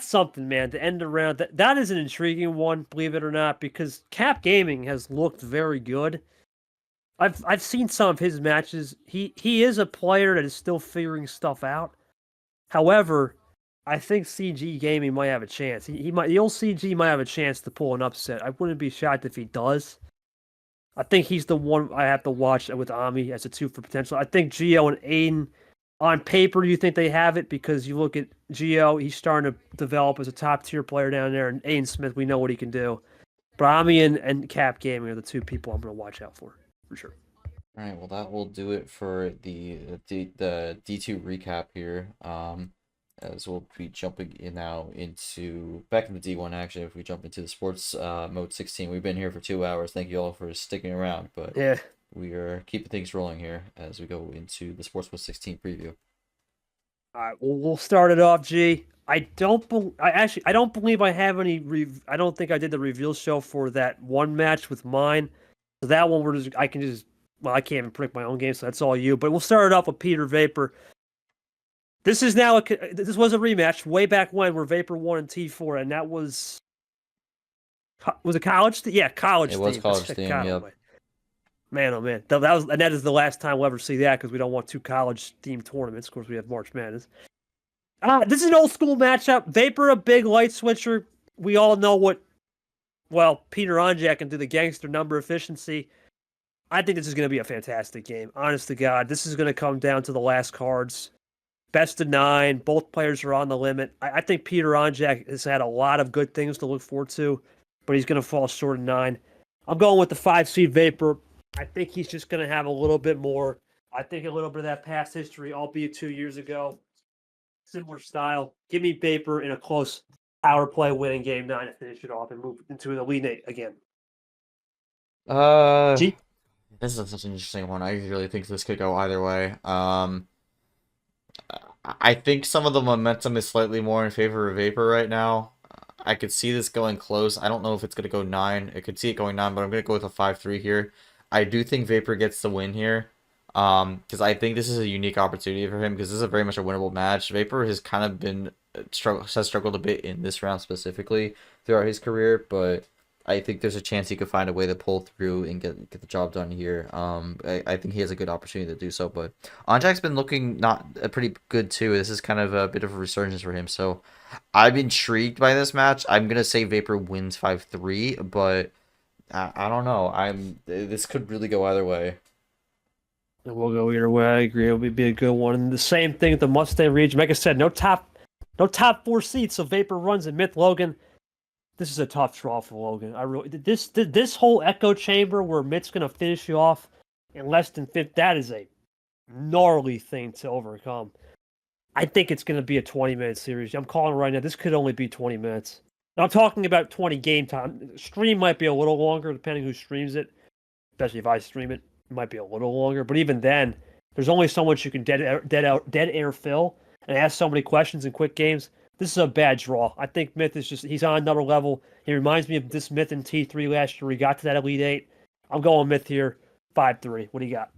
something, man. To end around that is an intriguing one, believe it or not, because Cap Gaming has looked very good. I've seen some of his matches. He is a player that is still figuring stuff out. However, I think CG Gaming might have a chance. The old CG might have a chance to pull an upset. I wouldn't be shocked if he does. I think he's the one I have to watch with Ami as a 2 for potential. I think Geo and Aiden, on paper, you think they have it because you look at Geo, he's starting to develop as a top tier player down there, and Aiden Smith, we know what he can do. But Ami and Cap Gaming are the 2 people I'm going to watch out for sure. All right, well that will do it for the D2 recap here. As we'll be jumping in now into back into D1 actually. If we jump into the sports mode 16, we've been here for 2 hours. Thank you all for sticking around, but yeah, we are keeping things rolling here as we go into the sports mode 16 preview. All right, well, we'll start it off. G. I don't believe I have any. I don't think I did the reveal show for that one match with mine. So that one I can't even predict my own game, so that's all you. But we'll start it off with Peter Vapor. This was a rematch way back when where Vapor won in T4, and that was it college? Yeah, college. It was college team. Yep. Man, oh man, that is the last time we'll ever see that because we don't want 2 college themed tournaments. Of course, we have March Madness. This is an old school matchup. Vapor, a big light switcher. We all know what. Well, Peter Onjak can do the gangster number efficiency. I think this is going to be a fantastic game. Honest to God, this is going to come down to the last cards. Best of 9. Both players are on the limit. I think Peter Onjak has had a lot of good things to look forward to, but he's going to fall short of 9. I'm going with the 5 seed Vapor. I think he's just going to have a little bit more. I think a little bit of that past history, albeit 2 years ago. Similar style. Give me Vapor in a close power play winning game 9 to finish it off and move into an Elite 8 again. G? This is such an interesting one. I really think this could go either way. I think some of the momentum is slightly more in favor of Vapor right now. I could see this going close. I don't know if it's going to go 9. I could see it going 9, but I'm going to go with a 5-3 here. I do think Vapor gets the win here. Because I think this is a unique opportunity for him because this is a very much a winnable match. Vapor has kind of been struggled a bit in this round specifically throughout his career, but I think there's a chance he could find a way to pull through and get the job done here. I think he has a good opportunity to do so, but Onjak's been looking pretty good too. This is kind of a bit of a resurgence for him, so I'm intrigued by this match. I'm gonna say Vapor wins 5-3, but I don't know. This could really go either way. And we'll go either way. I agree. It'll be a good one. And the same thing at the Mustang region. Like I said, no top four seats. So Vapor runs and Myth Logan. This is a tough draw for Logan. I really this whole echo chamber where Myth's gonna finish you off in less than fifth. That is a gnarly thing to overcome. I think it's gonna be a 20-minute series. I'm calling right now. This could only be 20 minutes. And I'm talking about 20 game time. Stream might be a little longer depending who streams it. Especially if I stream it, it might be a little longer. But even then, there's only so much you can dead air fill and ask so many questions in quick games. This is a bad draw. I think Myth is he's on another level. He reminds me of this Myth in T3 last year. He got to that Elite 8. I'm going Myth here, 5-3. What do you got?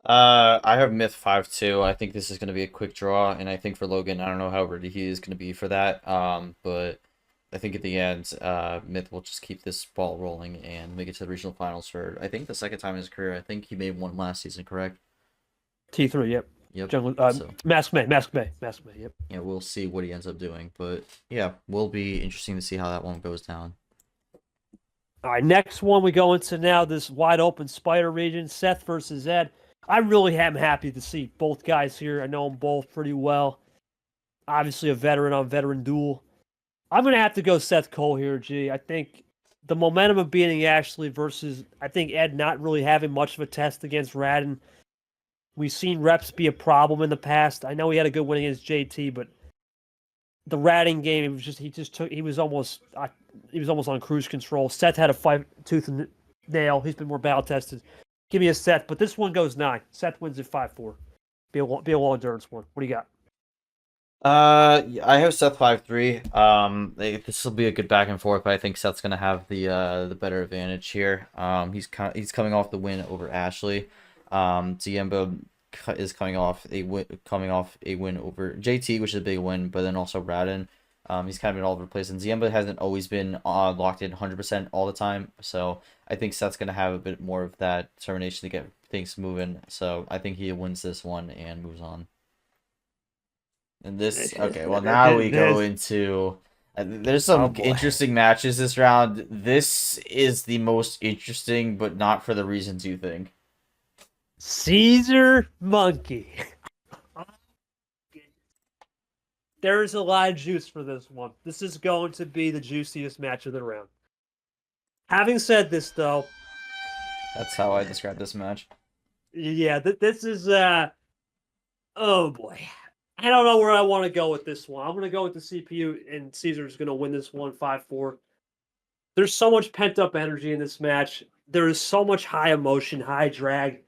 I have Myth 5-2. I think this is going to be a quick draw, and I think for Logan, I don't know how ready he is going to be for that. But I think at the end, Myth will just keep this ball rolling and make it to the regional finals for, I think, the second time in his career. I think he may have won last season, correct? T3, yep. Yep. So. Mask May, yep. Yeah, we'll see what he ends up doing. But yeah, will be interesting to see how that one goes down. All right, next one we go into now, this wide open spider region, Seth versus Ed. I really am happy to see both guys here. I know them both pretty well. Obviously a veteran on veteran duel. I'm going to have to go Seth Cole here, G. I think the momentum of beating Ashley versus, I think, Ed not really having much of a test against Radden. We've seen reps be a problem in the past. I know he had a good win against JT, but the Radden game, he was almost on cruise control. Seth had a fight tooth and nail. He's been more battle tested. Give me a Seth, but this one goes 9. Seth wins at 5-4. Be a long endurance one. What do you got? I have Seth 5-3. This will be a good back and forth, but I think Seth's gonna have the better advantage here. He's coming off the win over Ashley. Ziemba is coming off a win over JT, which is a big win, but then also Radden. He's kind of been all over the place, and Ziemba hasn't always been locked in 100% all the time. So I think Seth's gonna have a bit more of that determination to get things moving. So I think he wins this one and moves on. And this, okay, well now we go into, there's some interesting matches this round. This is the most interesting, but not for the reasons you think. Caesar Monkey. There's a lot of juice for this one. This is going to be the juiciest match of the round. Having said this, though... That's how I describe this match. Yeah, this is... Oh, boy. I don't know where I want to go with this one. I'm going to go with the CPU, and Caesar's going to win this one 5-4. There's so much pent-up energy in this match. There is so much high emotion, high drag.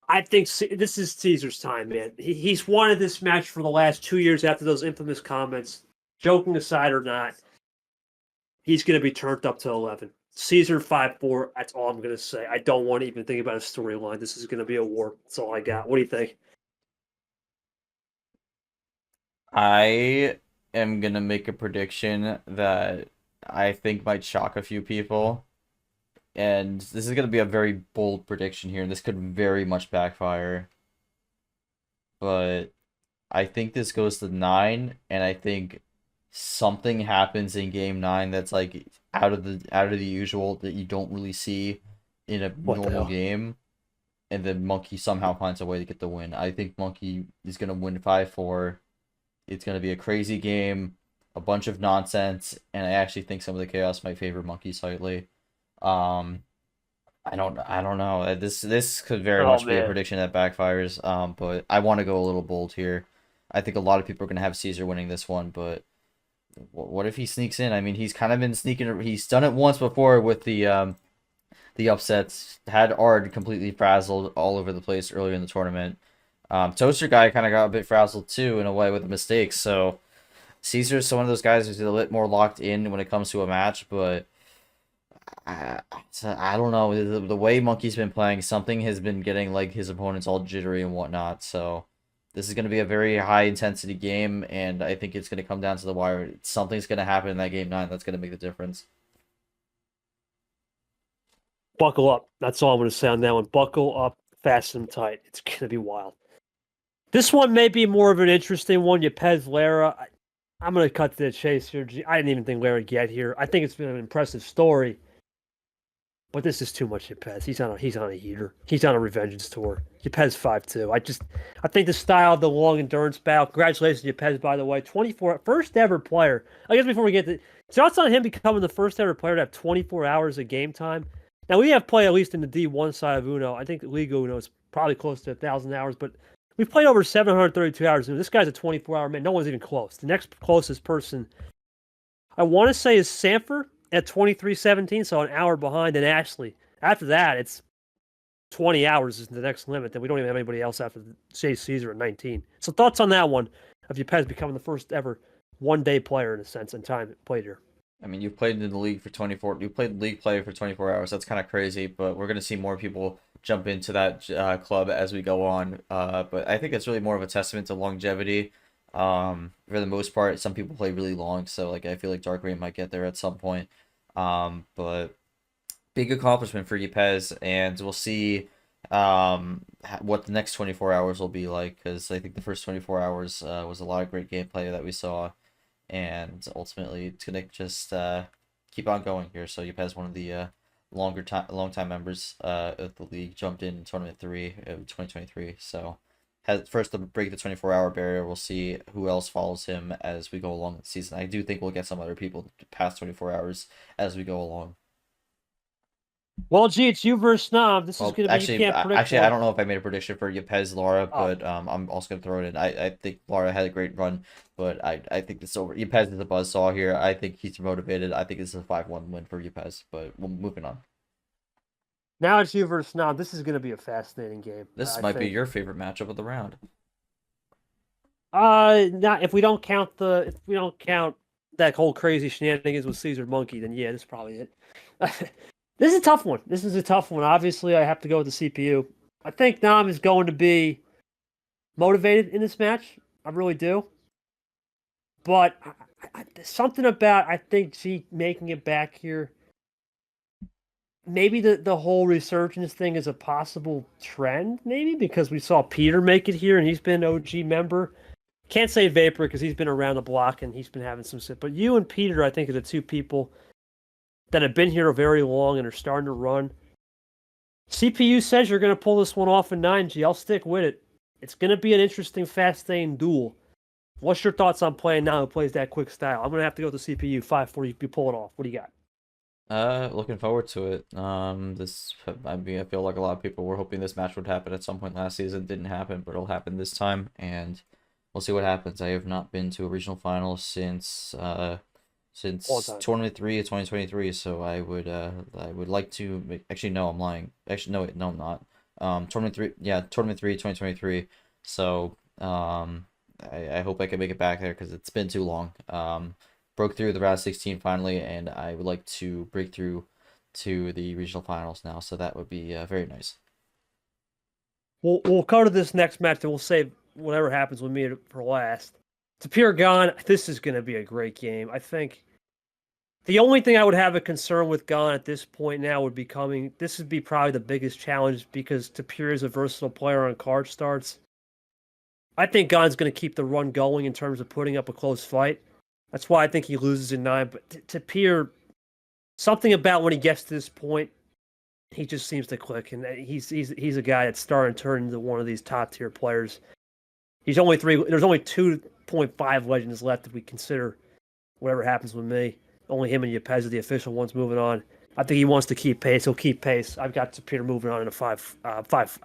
I think this is Caesar's time, man. He's wanted this match for the last 2 years after those infamous comments. Joking aside or not, he's going to be turned up to 11. Caesar 5-4, that's all I'm going to say. I don't want to even think about a storyline. This is going to be a war. That's all I got. What do you think? I am going to make a prediction that I think might shock a few people. And this is going to be a very bold prediction here. This could very much backfire. But I think this goes to 9, and I think something happens in game 9 that's like out of the usual that you don't really see in a normal game. And then Monkey somehow finds a way to get the win. I think Monkey is going to win 5-4. It's going to be a crazy game, a bunch of nonsense, and I actually think some of the chaos might favor Monkey slightly. I don't know. This could very much be a prediction that backfires. But I want to go a little bold here. I think a lot of people are going to have Caesar winning this one, but what if he sneaks in? I mean, he's kind of been sneaking. He's done it once before with the upsets. Had Ard completely frazzled all over the place earlier in the tournament. Toaster Guy kind of got a bit frazzled too in a way with the mistakes. So Caesar's one of those guys who's a little bit more locked in when it comes to a match, but I don't know. The way Monkey's been playing, something has been getting like his opponents all jittery and whatnot. So this is going to be a very high intensity game, and I think it's going to come down to the wire. Something's going to happen in that game 9 that's going to make the difference. Buckle up. That's all I'm going to say on that one. Buckle up, fast and tight. It's going to be wild. This one may be more of an interesting one. Yepes Lara. I'm going to cut to the chase here. I didn't even think Larry would get here. I think it's been an impressive story, but this is too much Yepez. He's on a heater. He's on a revengeance tour. Yepez 5-2. I think the style of the long endurance battle. Congratulations, Yepez, by the way. 24 first ever player. I guess before we get to shots on him becoming the first ever player to have 24 hours of game time. Now we have played at least in the D1 side of Uno. I think Liga Uno is probably close to 1,000 hours, but we've played over 732 hours. This guy's a 24-hour man. No one's even close. The next closest person, I want to say, is Sanford at 23:17, so an hour behind, and Ashley. After that, it's 20 hours is the next limit. Then we don't even have anybody else after Jay Caesar at 19. So thoughts on that one of Yepez becoming the first ever one-day player in a sense and time played here? I mean, you've played in the league for 24. You played league play for 24 hours. That's kind of crazy, but we're gonna see more people jump into that club as we go on. But I think it's really more of a testament to longevity. For the most part, some people play really long, so like I feel like Dark Rain might get there at some point. But big accomplishment for Yepez, and we'll see what the next 24 hours will be like, because I think the first 24 hours was a lot of great gameplay that we saw, and ultimately it's gonna just keep on going here. So Yepez, one of the long time members of the league, jumped in tournament 3 of 2023. So has first to break the 24-hour barrier. We'll see who else follows him as we go along the season. I do think we'll get some other people past 24 hours as we go along. Well, gee, it's you versus Snob. This is going to be, actually, you can't predict. Actually, I don't know if I made a prediction for Yepez Laura, but I'm also going to throw it in. I think Laura had a great run, but I think this over. Yepez is a buzzsaw here. I think he's motivated. I think this is a 5-1 win for Yepez, but we're moving on. Now it's you versus Snob. This is going to be a fascinating game. This might be your favorite matchup of the round. Not if we don't count that whole crazy shenanigans with Caesar Monkey, then yeah, this is probably it. This is a tough one. This is a tough one. Obviously, I have to go with the CPU. I think Nam is going to be motivated in this match. I really do. But something about, I think, G making it back here. Maybe the whole resurgence thing is a possible trend, maybe, because we saw Peter make it here, and he's been an OG member. Can't say Vapor, because he's been around the block, and he's been having some sit. But you and Peter, I think, are the two people that have been here very long and are starting to run. CPU says you're going to pull this one off in 9G. I'll stick with it. It's going to be an interesting, fast-staying duel. What's your thoughts on playing now who plays that quick style? I'm going to have to go with the CPU 5-4. You pull it off. What do you got? Looking forward to it. I feel like a lot of people were hoping this match would happen at some point last season. It didn't happen, but it'll happen this time, and we'll see what happens. I have not been to a regional final since tournament 3 of 2023, so I would like to. Actually, no, I'm lying. Actually, no, I'm not. Tournament 3, 2023. So I hope I can make it back there because it's been too long. Broke through the round 16 finally, and I would like to break through to the regional finals now, so that would be very nice. We'll go to this next match, and we'll save whatever happens with me for last. Tapir Gone, this is going to be a great game. I think the only thing I would have a concern with Gone at this point now would be this would be probably the biggest challenge because Tapir is a versatile player on card starts. I think Gone's going to keep the run going in terms of putting up a close fight. That's why I think he loses in 9. But Tapir, something about when he gets to this point, he just seems to click, and he's a guy that's starting to turn into one of these top tier players. There's only 2.5 legends left if we consider whatever happens with me. Only him and Yepez are the official ones moving on. I think he wants to keep pace. He'll keep pace. I've got Tapir moving on in a 5.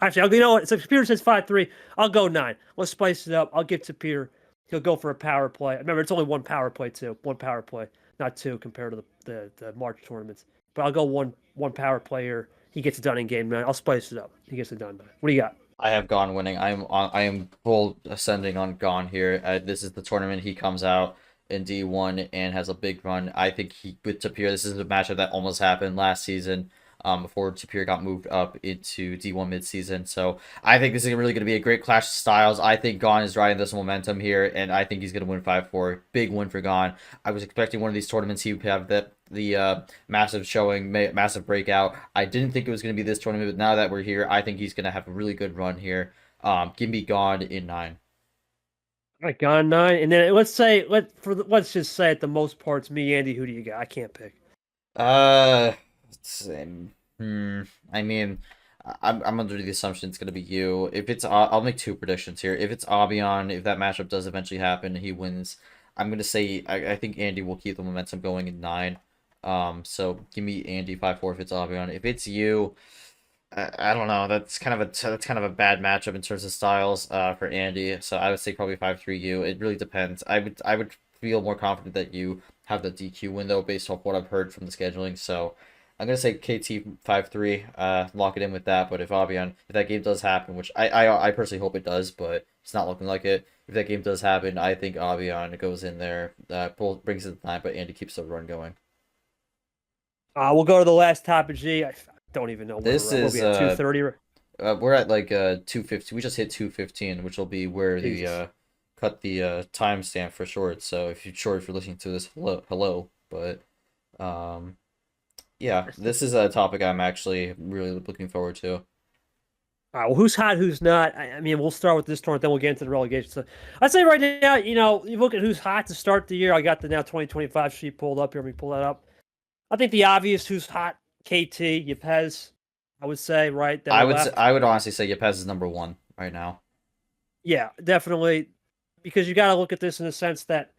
Actually, you know what? So Tapir says 5-3. I'll go 9. Let's spice it up. I'll give Tapir. He'll go for a power play. Remember, it's only one power play, too. One power play, not 2 compared to the March tournaments. But I'll go one power play here. He gets it done in game 9. I'll spice it up. He gets it done. What do you got? I have Gone winning. I am full ascending on Gone here. This is the tournament he comes out in D1 and has a big run. I think with Tapir, this is a matchup that almost happened last season. Before Tapir got moved up into D1 midseason. So I think this is really going to be a great clash of styles. I think Gone is riding this momentum here, and I think he's going to win 5-4. Big win for Gone. I was expecting one of these tournaments he would have the massive showing, massive breakout. I didn't think it was going to be this tournament, but now that we're here, I think he's going to have a really good run here. Give me Gone in 9. Like gone 9, and then let's just say at the most parts, me, Andy. Who do you got? I can't pick. Uh, same. I mean, I'm under the assumption it's gonna be you. If it's, I'll make two predictions here. If it's Avion, if that matchup does eventually happen, he wins. I'm gonna say I think Andy will keep the momentum going in 9. So give me Andy 5-4 if it's Avion. If it's you, I don't know. That's kind of a bad matchup in terms of styles. For Andy. So I would say probably 5-3 you. It really depends. I would feel more confident that you have the DQ window based off what I've heard from the scheduling. So I'm gonna say KT 5-3. Lock it in with that. But if that game does happen, which I personally hope it does, but it's not looking like it. If that game does happen, I think Avion goes in there, brings it to 9, but Andy keeps the run going. We'll go to the last topic. G. I don't even know where This we're at. is We'll be at 2:30. we're at like 2:50. We just hit 2:15, which will be where the Jesus. cut the timestamp for short. So if you're listening to this, hello. But um yeah, this is a topic I'm actually really looking forward to. All right, well, who's hot, who's not? I mean, we'll start with this tournament, then we'll get into the relegation. So I'd say right now, you look at who's hot to start the year. I got the now 2025 sheet pulled up here. Let me pull that up. I think the obvious who's hot, KT, Yepes, I would say, right? Then left. I would honestly say Yepes is number 1 right now. Yeah, definitely. Because you got to look at this in the sense that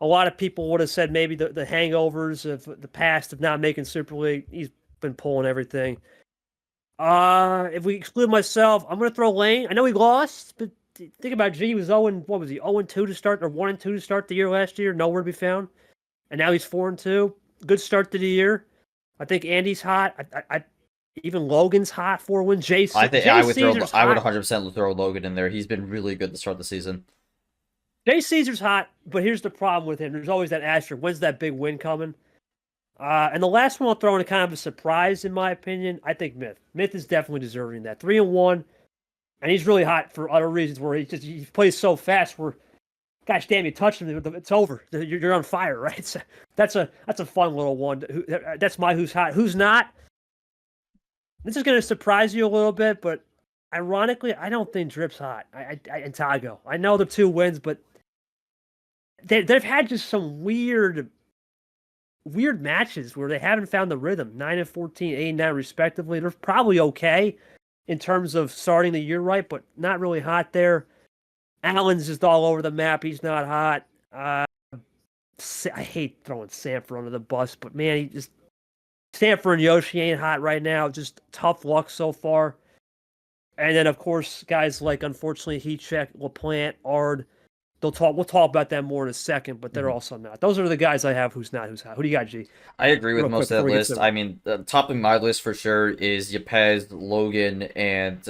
a lot of people would have said maybe the hangovers of the past of not making Super League. He's been pulling everything. If we exclude myself, I'm gonna throw Lane. I know he lost, but think about G. He was 0 what was he 0-2 to start or 1-2 to start the year last year, nowhere to be found, and now he's 4-2. Good start to the year. I think Andy's hot. I even Logan's hot, 4 wins. I think Caesar's I would hot. 100% throw Logan in there. He's been really good to start the season. Jay Caesar's hot, but here's the problem with him. There's always that asterisk. When's that big win coming? And the last one I'll throw in a kind of a surprise, in my opinion. I think Myth. Myth is definitely deserving that 3-1, and he's really hot for other reasons. Where he plays so fast. Where, gosh damn, you touch him, it's over. You're on fire, right? So that's a fun little one. That's my who's hot. Who's not? This is going to surprise you a little bit, but ironically, I don't think Drip's hot. And Tago. I know the 2 wins, but they've had just some weird matches where they haven't found the rhythm. 9-14, 8-9 respectively. They're probably okay in terms of starting the year right, but not really hot there. Allen's just all over the map. He's not hot. I hate throwing Sanford under the bus, but man, Sanford and Yoshi ain't hot right now. Just tough luck so far. And then of course guys like unfortunately Heatcheck, LaPlante, Ard. We'll talk about that more in a second, but they're also not. Those are the guys I have who's not, who's hot. Who do you got, G? I agree with Real most quick of that before we get list. to I mean, topping my list for sure is Yepes, Logan, and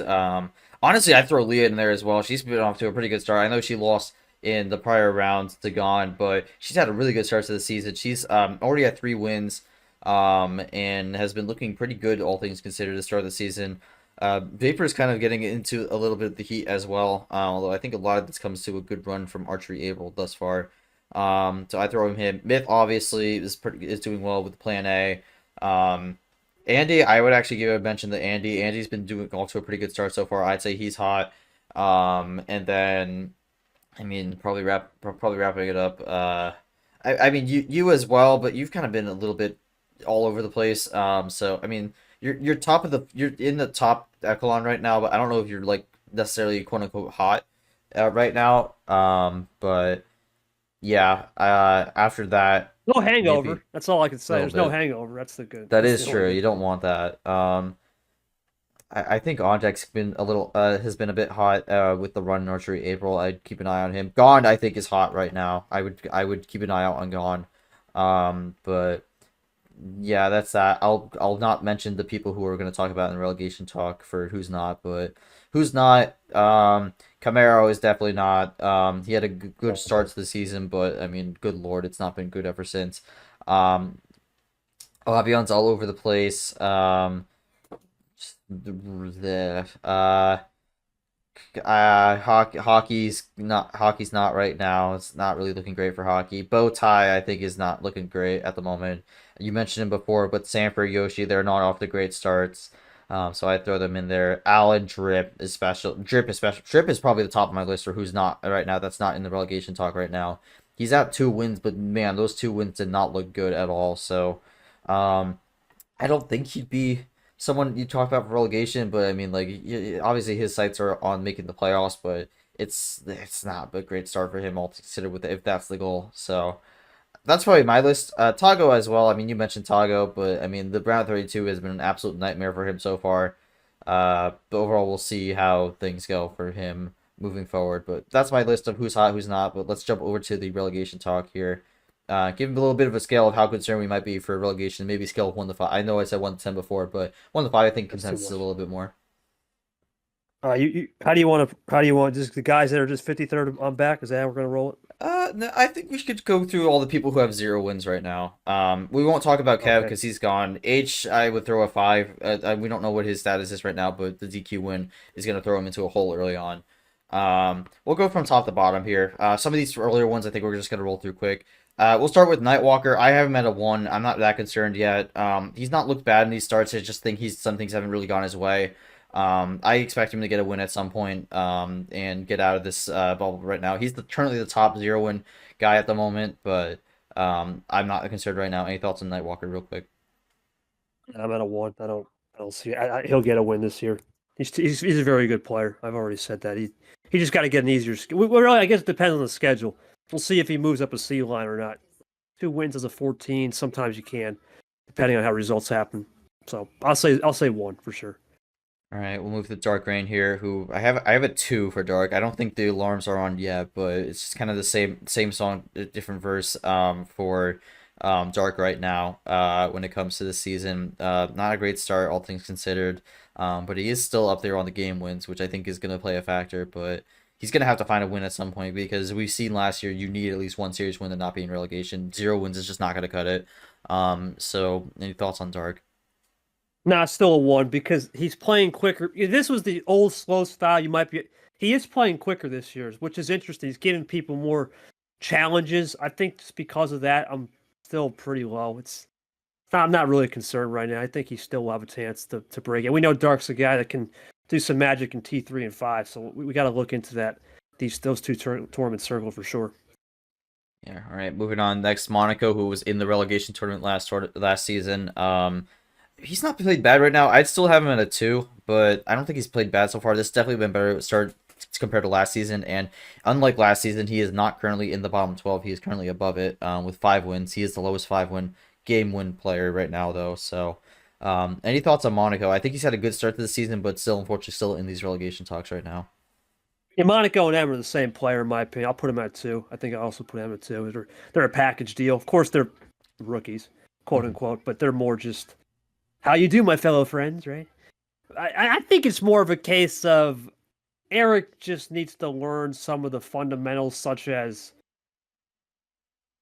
honestly, I throw Leah in there as well. She's been off to a pretty good start. I know she lost in the prior round to Gone, but she's had a really good start to the season. She's already had 3 wins and has been looking pretty good, all things considered, to start the season. Vapor is kind of getting into a little bit of the heat as well, although I think a lot of this comes to a good run from Archery April thus far. So I throw him. Myth obviously is doing well with Plan A. Andy, I would actually give a mention to Andy. Andy's been doing off to a pretty good start so far. I'd say he's hot. And then, I mean, probably wrapping it up. I mean you as well, but you've kind of been a little bit all over the place. So I mean. You're in the top echelon right now, but I don't know if you're like necessarily quote unquote hot right now. But yeah, after that, No hangover. maybe That's all I can say. a There's little no bit. hangover. That's the good. That That's is the true. only You don't want that. I think Onjack's been a little has been a bit hot with the run in Archery April. I'd keep an eye on him. Gone, I think, is hot right now. I would keep an eye out on Gone. But yeah, that's that. I'll not mention the people who are going to talk about in the relegation talk for who's not, but who's not. Camaro is definitely not. He had a good start to the season, but I mean, good lord, it's not been good ever since. Um, Avion's all over the place. The hockey's not right now. It's not really looking great for hockey. Bow tie I think is not looking great at the moment. You mentioned him before, but Sanford, Yoshi, they're not off the great starts. So I throw them in there. Allen, Drip is special. Drip is special. Drip is probably the top of my list for who's not right now. That's not in the relegation talk right now. He's at 2 wins, but man, those 2 wins did not look good at all. So, um, I don't think he'd be someone you talk about for relegation, but I mean, like, obviously his sights are on making the playoffs, but it's not a great start for him all considered with if that's the goal. So that's probably my list. Tago as well. I mean, you mentioned Tago, but I mean, the Brown 32 has been an absolute nightmare for him so far. But overall, we'll see how things go for him moving forward. But that's my list of who's hot, who's not. But let's jump over to the relegation talk here. Give him a little bit of a scale of how concerned we might be for relegation. Maybe scale of 1 to 5. I know I said 1 to 10 before, but 1 to 5, I think consensus is a little bit more. How do you want just the guys that are just 53rd on back? Is that how we're gonna roll it? No, I think we should go through all the people who have 0 wins right now. We won't talk about Kev Okay. because he's gone. H, I would throw a 5. We don't know what his status is right now, but the DQ win is going to throw him into a hole early on. We'll go from top to bottom here. Some of these earlier ones, I think we're just going to roll through quick. We'll start with Nightwalker. I have him at a 1. I'm not that concerned yet. He's not looked bad in these starts. I just think some things haven't really gone his way. I expect him to get a win at some point and get out of this bubble right now. He's currently the top 0 win guy at the moment, but I'm not concerned right now. Any thoughts on Nightwalker real quick? I'm at a 1. I don't see. He'll get a win this year. He's a very good player. I've already said that. He just got to get an easier. Really, I guess it depends on the schedule. We'll see if he moves up a C line or not. 2 wins as a 14. Sometimes you can, depending on how results happen. So I'll say 1 for sure. All right, we'll move to Dark Rain here. Who I have a 2 for Dark. I don't think the alarms are on yet, but it's just kind of the same song, different verse. For Dark right now. When it comes to the season, not a great start, all things considered. But he is still up there on the game wins, which I think is going to play a factor. But he's going to have to find a win at some point because we've seen last year you need at least 1 series win to not be in relegation. 0 wins is just not going to cut it. So any thoughts on Dark? Nah, still a 1 because he's playing quicker. This was the old slow style. He is playing quicker this year, which is interesting. He's giving people more challenges. I think just because of that, I'm still pretty low. I'm not really concerned right now. I think he still will have a chance to break it. We know Dark's a guy that can do some magic in T3 and 5, so we got to look into that. Those two tournaments circle for sure. Yeah. All right. Moving on. Next, Monaco, who was in the relegation tournament last season. He's not played bad right now. I'd still have him at a 2, but I don't think he's played bad so far. This definitely been better start compared to last season, and unlike last season, he is not currently in the bottom 12. He is currently above it with 5 wins. He is the lowest 5 game win player right now, though. So, any thoughts on Monaco? I think he's had a good start to the season, but still, unfortunately, still in these relegation talks right now. Yeah, Monaco and Em are the same player in my opinion. I'll put him at 2. I think I also put Em at 2. They're a package deal. Of course, they're rookies, quote unquote, but they're more just how you do, my fellow friends, right? I think it's more of a case of Eric just needs to learn some of the fundamentals, such as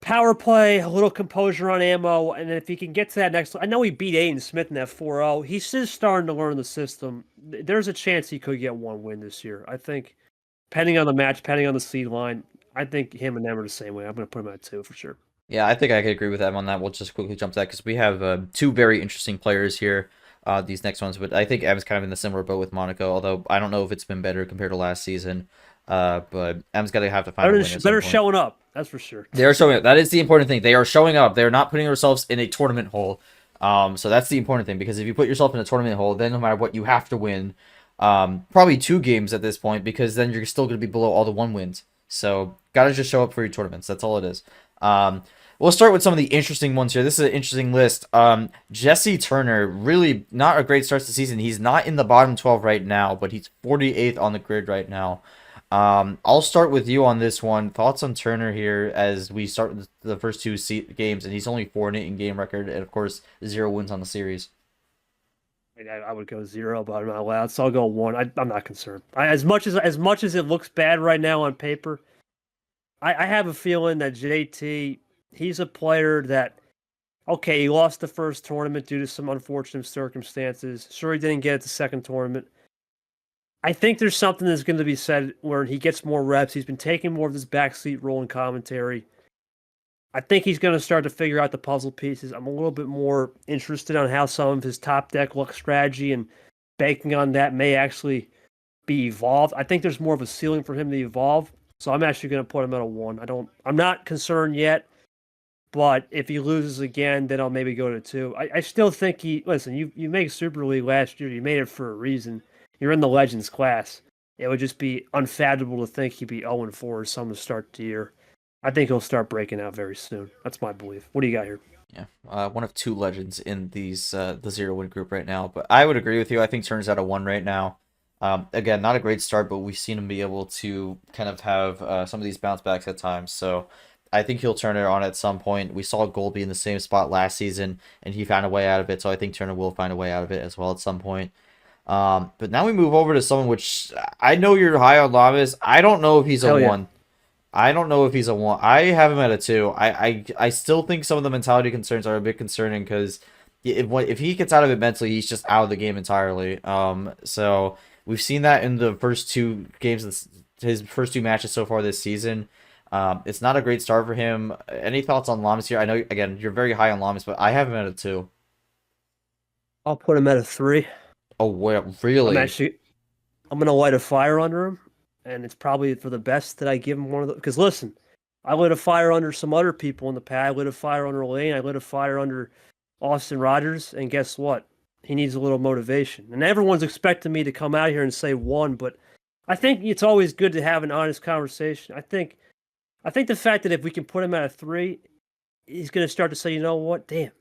power play, a little composure on ammo, and then if he can get to that next... I know he beat Aiden Smith in that 4-0. He's just starting to learn the system. There's a chance he could get 1 win this year. I think, depending on the match, depending on the seed line, I think him and them are the same way. I'm going to put him at 2 for sure. Yeah, I think I could agree with Em on that. We'll just quickly jump to that because we have 2 very interesting players here. These next ones, but I think Em's kind of in the similar boat with Monaco. Although I don't know if it's been better compared to last season. But Em's got to have to find a win. Better showing up, that's for sure. They are showing up. That is the important thing. They are showing up. They're not putting themselves in a tournament hole. So that's the important thing because if you put yourself in a tournament hole, then no matter what, you have to win. Probably 2 games at this point because then you're still going to be below all the 1 wins. So gotta just show up for your tournaments. That's all it is. We'll start with some of the interesting ones here. This is an interesting list. Jesse Turner, really not a great start to the season. He's not in the bottom 12 right now, but he's 48th on the grid right now. I'll start with you on this one. Thoughts on Turner here as we start the first 2 games, and he's only 4-8 in game record, and of course 0 wins on the series. I would go 0, but I'm not allowed, so I'll go 1. I'm not concerned. As much as it looks bad right now on paper, I have a feeling that JT, he's a player that, okay, he lost the first tournament due to some unfortunate circumstances. Sure, he didn't get it the second tournament. I think there's something that's going to be said where he gets more reps. He's been taking more of this backseat role in commentary. I think he's going to start to figure out the puzzle pieces. I'm a little bit more interested on how some of his top deck luck strategy and banking on that may actually be evolved. I think there's more of a ceiling for him to evolve. So I'm actually going to put him at a 1. I'm not concerned yet, but if he loses again, then I'll maybe go to 2. I still think listen, you made Super League last year. You made it for a reason. You're in the Legends class. It would just be unfathomable to think he'd be 0-4 or something to start the year. I think he'll start breaking out very soon. That's my belief. What do you got here? Yeah, one of 2 legends in these the 0-win group right now. But I would agree with you. I think Turner's at a 1 right now. Again, not a great start, but we've seen him be able to kind of have some of these bounce backs at times. So I think he'll turn it on at some point. We saw Gold be in the same spot last season, and he found a way out of it. So I think Turner will find a way out of it as well at some point. But now we move over to someone which I know you're high on Lamas. I don't know if he's a 1. I don't know if he's a 1. I have him at a 2. I still think some of the mentality concerns are a bit concerning because if he gets out of it mentally, he's just out of the game entirely. So we've seen that in the first 2 games, his first 2 matches so far this season. It's not a great start for him. Any thoughts on Lamas here? I know, again, you're very high on Lamas, but I have him at a 2. I'll put him at a 3. Oh, well, really? I'm going to light a fire under him, and it's probably for the best that I give him one of the. Because listen, I lit a fire under some other people in the past. I lit a fire under Lane. I lit a fire under Austin Rogers, and guess what? He needs a little motivation. And everyone's expecting me to come out here and say 1, but I think it's always good to have an honest conversation. I think the fact that if we can put him at a 3, he's going to start to say, you know what? Damn,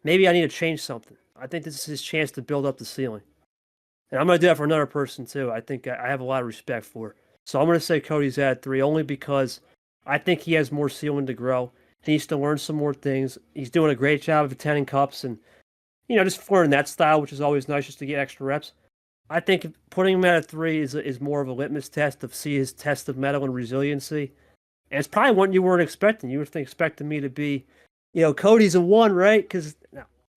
maybe I need to change something. I think this is his chance to build up the ceiling. And I'm going to do that for another person, too. I think I have a lot of respect for. So I'm going to say Cody's at 3 only because I think he has more ceiling to grow. He needs to learn some more things. He's doing a great job of attending cups and, just learning that style, which is always nice just to get extra reps. I think putting him at a 3 is more of a litmus test to see his test of mettle and resiliency. And it's probably what you weren't expecting. You were expecting me to be, Cody's a 1, right? Because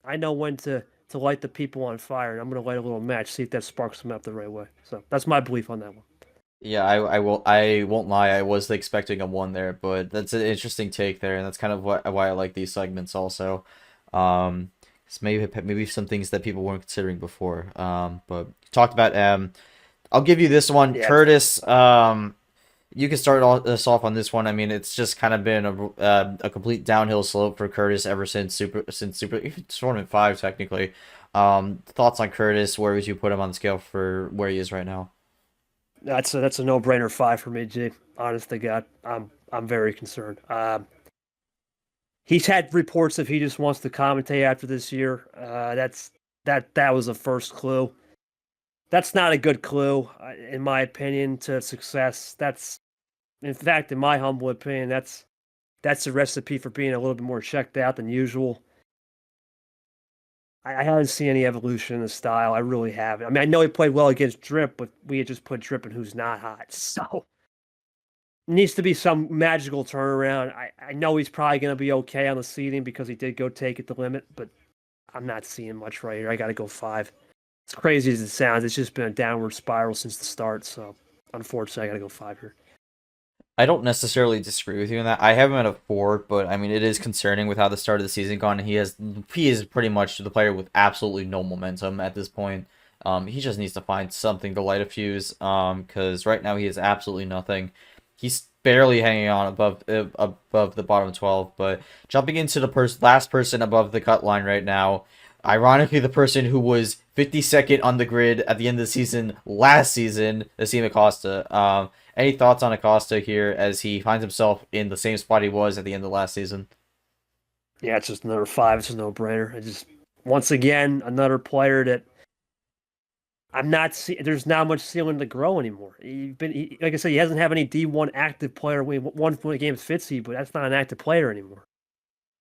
I know when to light the people on fire, and I'm going to light a little match, see if that sparks them up the right way. So that's my belief on that one. Yeah, I won't lie. I was expecting a 1 there, but that's an interesting take there, and that's kind of why I like these segments also. It's maybe some things that people weren't considering before. But talked about I'll give you this one, yeah. Curtis. You can start us off on this one. I mean, it's just kind of been a complete downhill slope for Curtis ever since even Tournament 5 technically. Thoughts on Curtis? Where would you put him on the scale for where he is right now? That's a no-brainer 5 for me, G. Honest to God, I'm very concerned. He's had reports if he just wants to commentate after this year. That was a first clue. That's not a good clue, in my opinion, to success. In fact, in my humble opinion, that's a recipe for being a little bit more checked out than usual. I haven't seen any evolution in the style. I really haven't. I mean, I know he played well against Drip, but we had just put Drip in who's not hot. So it needs to be some magical turnaround. I know he's probably going to be okay on the seeding because he did go take it the limit, but I'm not seeing much right here. I got to go 5. As crazy as it sounds, it's just been a downward spiral since the start. So unfortunately, I got to go 5 here. I don't necessarily disagree with you on that. I have him at a 4, but I mean, it is concerning with how the start of the season gone. He is pretty much the player with absolutely no momentum at this point. He just needs to find something to light a fuse. Because right now he has absolutely nothing. He's barely hanging on above the bottom 12. But jumping into the last person above the cut line right now, ironically, the person who was 52nd on the grid at the end of the season last season, Asim Acosta. Any thoughts on Acosta here as he finds himself in the same spot he was at the end of last season? Yeah, it's just another 5. It's a no-brainer. Once again, another player that I'm not seeing. There's not much ceiling to grow anymore. Like I said, he hasn't had any D1 active player. We won one game with Fitzy, but that's not an active player anymore.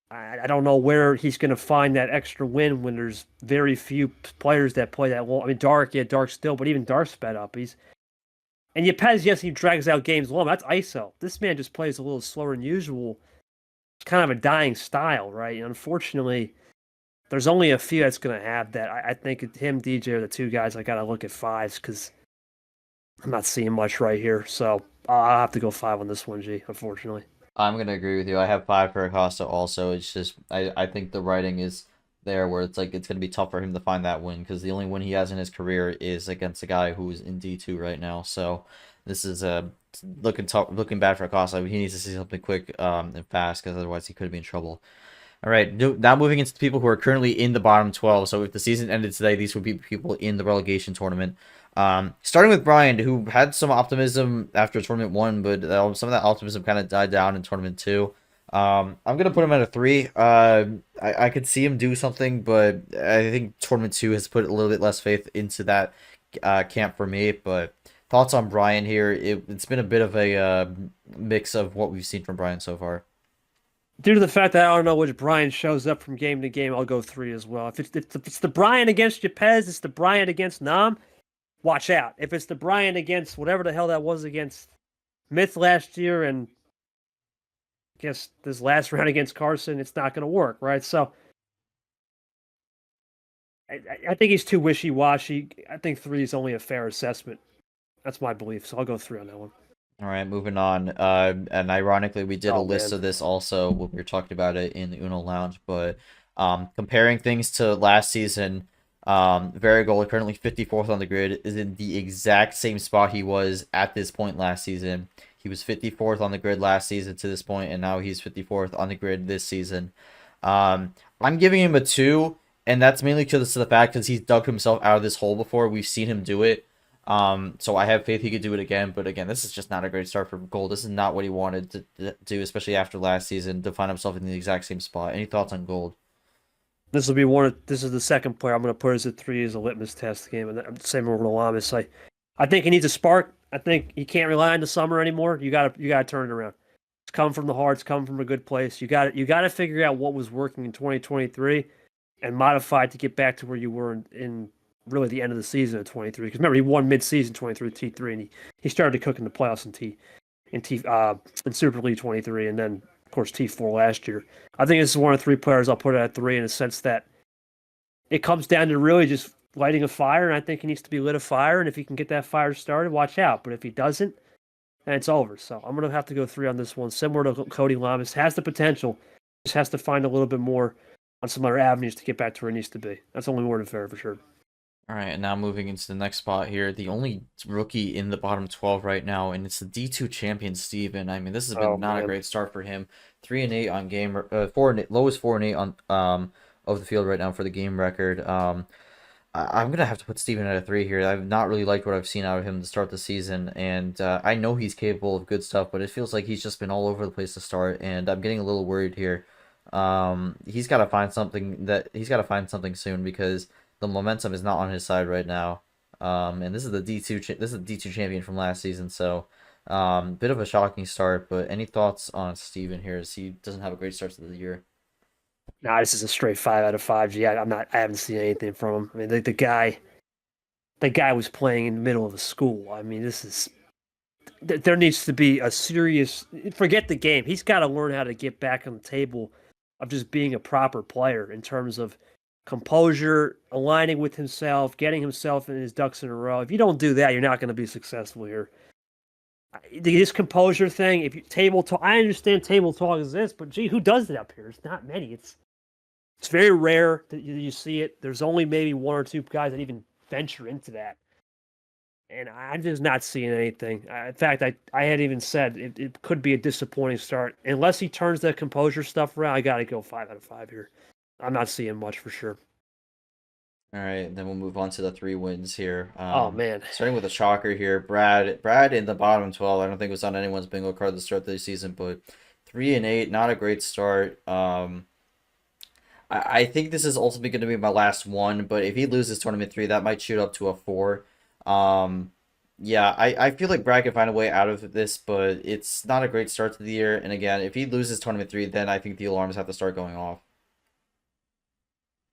I don't know where he's going to find that extra win when there's very few players that play that well. I mean, Dark still, but even Dark sped up. And Yepes, yes, he drags out games long. That's ISO. This man just plays a little slower than usual. It's kind of a dying style, right? And unfortunately, there's only a few that's going to have that. I think him, DJ, are the 2 guys I got to look at 5s because I'm not seeing much right here. So I'll have to go 5 on this one, G, unfortunately. I'm going to agree with you. I have 5 for Acosta also. It's just, I think the writing is there where it's like it's going to be tough for him to find that win because the only win he has in his career is against a guy who's in D2 right now. So this is looking bad for Acosta. He needs to see something quick and fast because otherwise he could be in trouble. All right, now moving into the people who are currently in the bottom 12. So if the season ended today, these would be people in the relegation tournament. Starting with Brian, who had some optimism after tournament 1, but some of that optimism kind of died down in tournament 2. I'm gonna put him at a 3. I could see him do something, but I think tournament 2 has put a little bit less faith into that camp for me. But thoughts on Brian here? It's been a bit of a mix of what we've seen from Brian so far. Due to the fact that I don't know which Brian shows up from game to game, I'll go 3 as well. If it's the Brian against Japez, it's the Brian against Nam, watch out. If it's the Brian against whatever the hell that was against Myth last year and I guess this last round against Carson, it's not going to work, right? So I think he's too wishy-washy. I think 3 is only a fair assessment. That's my belief, so I'll go 3 on that one. All right, moving on. And ironically, we did a list of this also when we were talking about it in the Uno Lounge. But comparing things to last season, Varigola, currently 54th on the grid, is in the exact same spot he was at this point last season. He was 54th on the grid last season to this point, and now he's 54th on the grid this season. I'm giving him a 2, and that's mainly because of the fact because he's dug himself out of this hole before. We've seen him do it. So I have faith he could do it again, but again, this is just not a great start for Gold. This is not what he wanted to do, especially after last season, to find himself in the exact same spot. Any thoughts on Gold? This is the second player I'm going to put as a 3 as a litmus test game, and same with Lamas. I think he needs a spark. I think he can't rely on the summer anymore. You got to turn it around. It's come from the heart. It's come from a good place. You got to figure out what was working in 2023 and modify it to get back to where you were in really the end of the season of 23. Because remember, he won mid-season 23 T3, and he started to cook in the playoffs in Super League 23, and then of course T4 last year. I think this is one of 3 players I'll put it at 3 in a sense that it comes down to really just lighting a fire, and I think he needs to be lit a fire. And if he can get that fire started, watch out. But if he doesn't, then it's over. So I'm going to have to go 3 on this one. Similar to Cody Lamas, has the potential, just has to find a little bit more on some other avenues to get back to where it needs to be. That's only more than fair for sure. All right, and now moving into the next spot here, the only rookie in the bottom 12 right now, and it's the D2 champion, Steven. I mean, this has been a great start for him. 3-8 on game, 4-8, lowest 4-8 on of the field right now for the game record. I'm gonna have to put Steven at a 3 here. I've not really liked what I've seen out of him to start the season, and I know he's capable of good stuff, but it feels like he's just been all over the place to start, and I'm getting a little worried here. He's got to find something soon because the momentum is not on his side right now. And this is the D2 champion from last season, so bit of a shocking start. But any thoughts on Steven here as he doesn't have a great start to the year? Nah, this is a straight 5 out of 5. Gee, I haven't seen anything from him. I mean, the guy was playing in the middle of a school. I mean, there needs to be a serious, forget the game. He's got to learn how to get back on the table of just being a proper player in terms of composure, aligning with himself, getting himself and his ducks in a row. If you don't do that, you're not going to be successful here. This composure thing, if you table talk, I understand table talk exists, but gee, who does it up here? It's not many. It's very rare that you see it. There's only maybe 1 or 2 guys that even venture into that. And I'm just not seeing anything. In fact, I had even said it could be a disappointing start. Unless he turns the composure stuff around, I got to go 5 out of 5 here. I'm not seeing much for sure. All right, then we'll move on to the 3 wins here. Oh, man. Starting with a shocker here. Brad in the bottom 12. I don't think it was on anyone's bingo card to start the season, but 3-8, not a great start. I think this is ultimately going to be my last one, but if he loses tournament 3, that might shoot up to a 4. Yeah, I feel like Brad can find a way out of this, but it's not a great start to the year. And again, if he loses tournament 3, then I think the alarms have to start going off.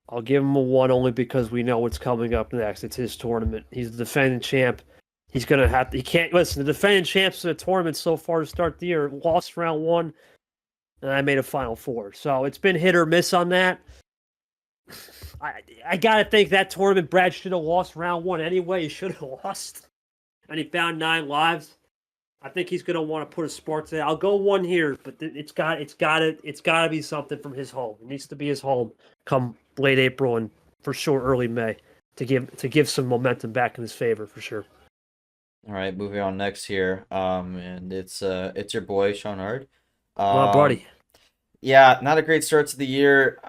I'll give him a 1 only because we know what's coming up next. It's his tournament. He's the defending champ. He's going to have to... He can't... Listen, the defending champs in the tournament so far to start the year lost round 1, and I made a final 4. So it's been hit or miss on that. I got to think that tournament, Brad should have lost round 1 anyway. He should have lost. And he found 9 lives. I think he's going to want to put a spark to that. I'll go 1 here, but it's got to be something from his home. It needs to be his home come late April and for sure early May to give some momentum back in his favor for sure. All right, moving on next here. And it's your boy Sean Hard. My buddy. Yeah, not a great start to the year.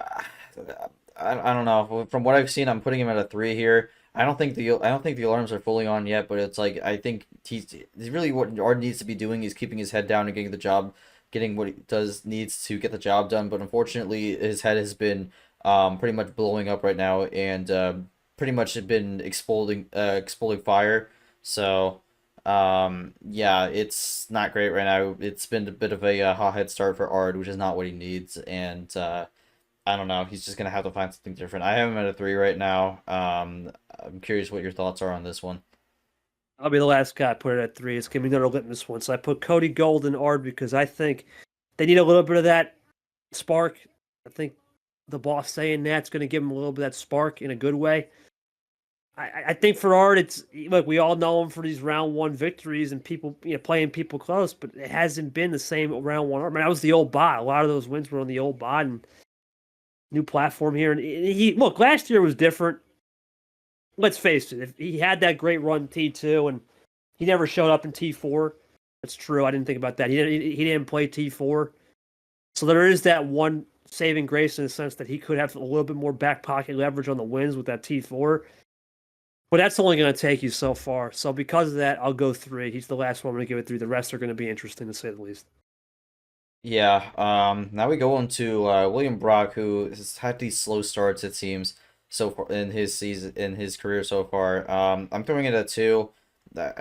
I don't know. From what I've seen, I'm putting him at a 3 here. I don't think the alarms are fully on yet, but it's like I think he's really what Ard needs to be doing is keeping his head down and getting what he needs to get the job done. But unfortunately, his head has been pretty much blowing up right now and pretty much been exploding fire. So yeah, it's not great right now. It's been a bit of a hot head start for Ard, which is not what he needs, and I don't know. He's just gonna have to find something different. I have him at a 3 right now. I'm curious what your thoughts are on this one. I'll be the last guy to put it at 3. It's gonna be another litmus one. So I put Cody Gold and Ard because I think they need a little bit of that spark. I think the boss saying that's going to give him a little bit of that spark in a good way. I think for Ard, it's look, we all know him for these round 1 victories and people, playing people close, but it hasn't been the same round 1. I mean, that was the old bot. A lot of those wins were on the old bot and new platform here. And he look, last year was different. Let's face it. If he had that great run T2 and he never showed up in T4, that's true. I didn't think about that. He didn't play T4, so there is that one saving grace in the sense that he could have a little bit more back pocket leverage on the wins with that T4. But that's only going to take you so far. So because of that, I'll go 3. He's the last one I'm going to give it 3. The rest are going to be interesting to say the least. Yeah. Now we go on to William Brock, who has had these slow starts, it seems, so far in his career so far. I'm throwing it at 2.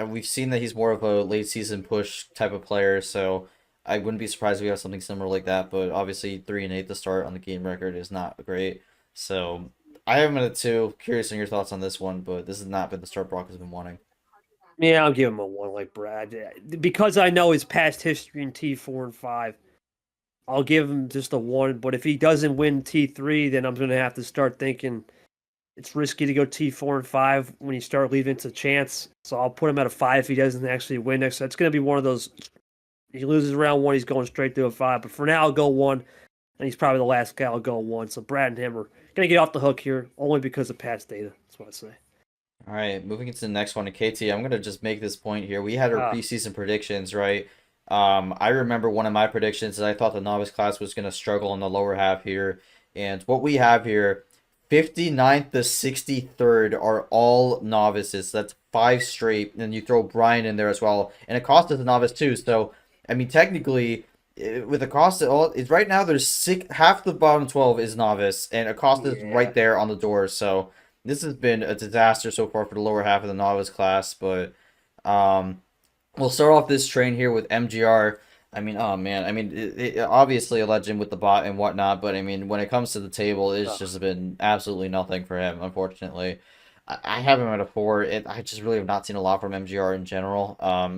We've seen that he's more of a late season push type of player, so I wouldn't be surprised if we have something similar like that. But obviously, 3-8 to start on the game record is not great. So I have him at a 2. Curious on your thoughts on this one, but this has not been the start Brock has been wanting. Yeah, I'll give him a 1 like Brad. Because I know his past history in T4 and 5, I'll give him just a 1. But if he doesn't win T3, then I'm going to have to start thinking it's risky to go T4 and 5 when you start leaving to chance. So I'll put him at a 5 if he doesn't actually win next. So it's going to be one of those. He loses round 1, he's going straight to a 5. But for now, I'll go 1. And he's probably the last guy I'll go 1. So Brad and him are going to get off the hook here only because of past data. That's what I say. All right, moving into the next one. And KT, I'm going to just make this point here. We had our preseason predictions, right? I remember one of my predictions is I thought the novice class was going to struggle in the lower half here. And what we have here, 59th to 63rd are all novices. That's 5 straight. And you throw Brian in there as well. And Acosta's a novice too. So, I mean, technically, with Acosta, it's right now there's half the bottom 12 is novice. And Acosta's right there on the door. So, this has been a disaster so far for the lower half of the novice class. But, we'll start off this train here with MGR. I mean, oh man, I mean, obviously a legend with the bot and whatnot, but I mean, when it comes to the table, it's just been absolutely nothing for him, unfortunately. I have him at a 4. I just really have not seen a lot from MGR in general.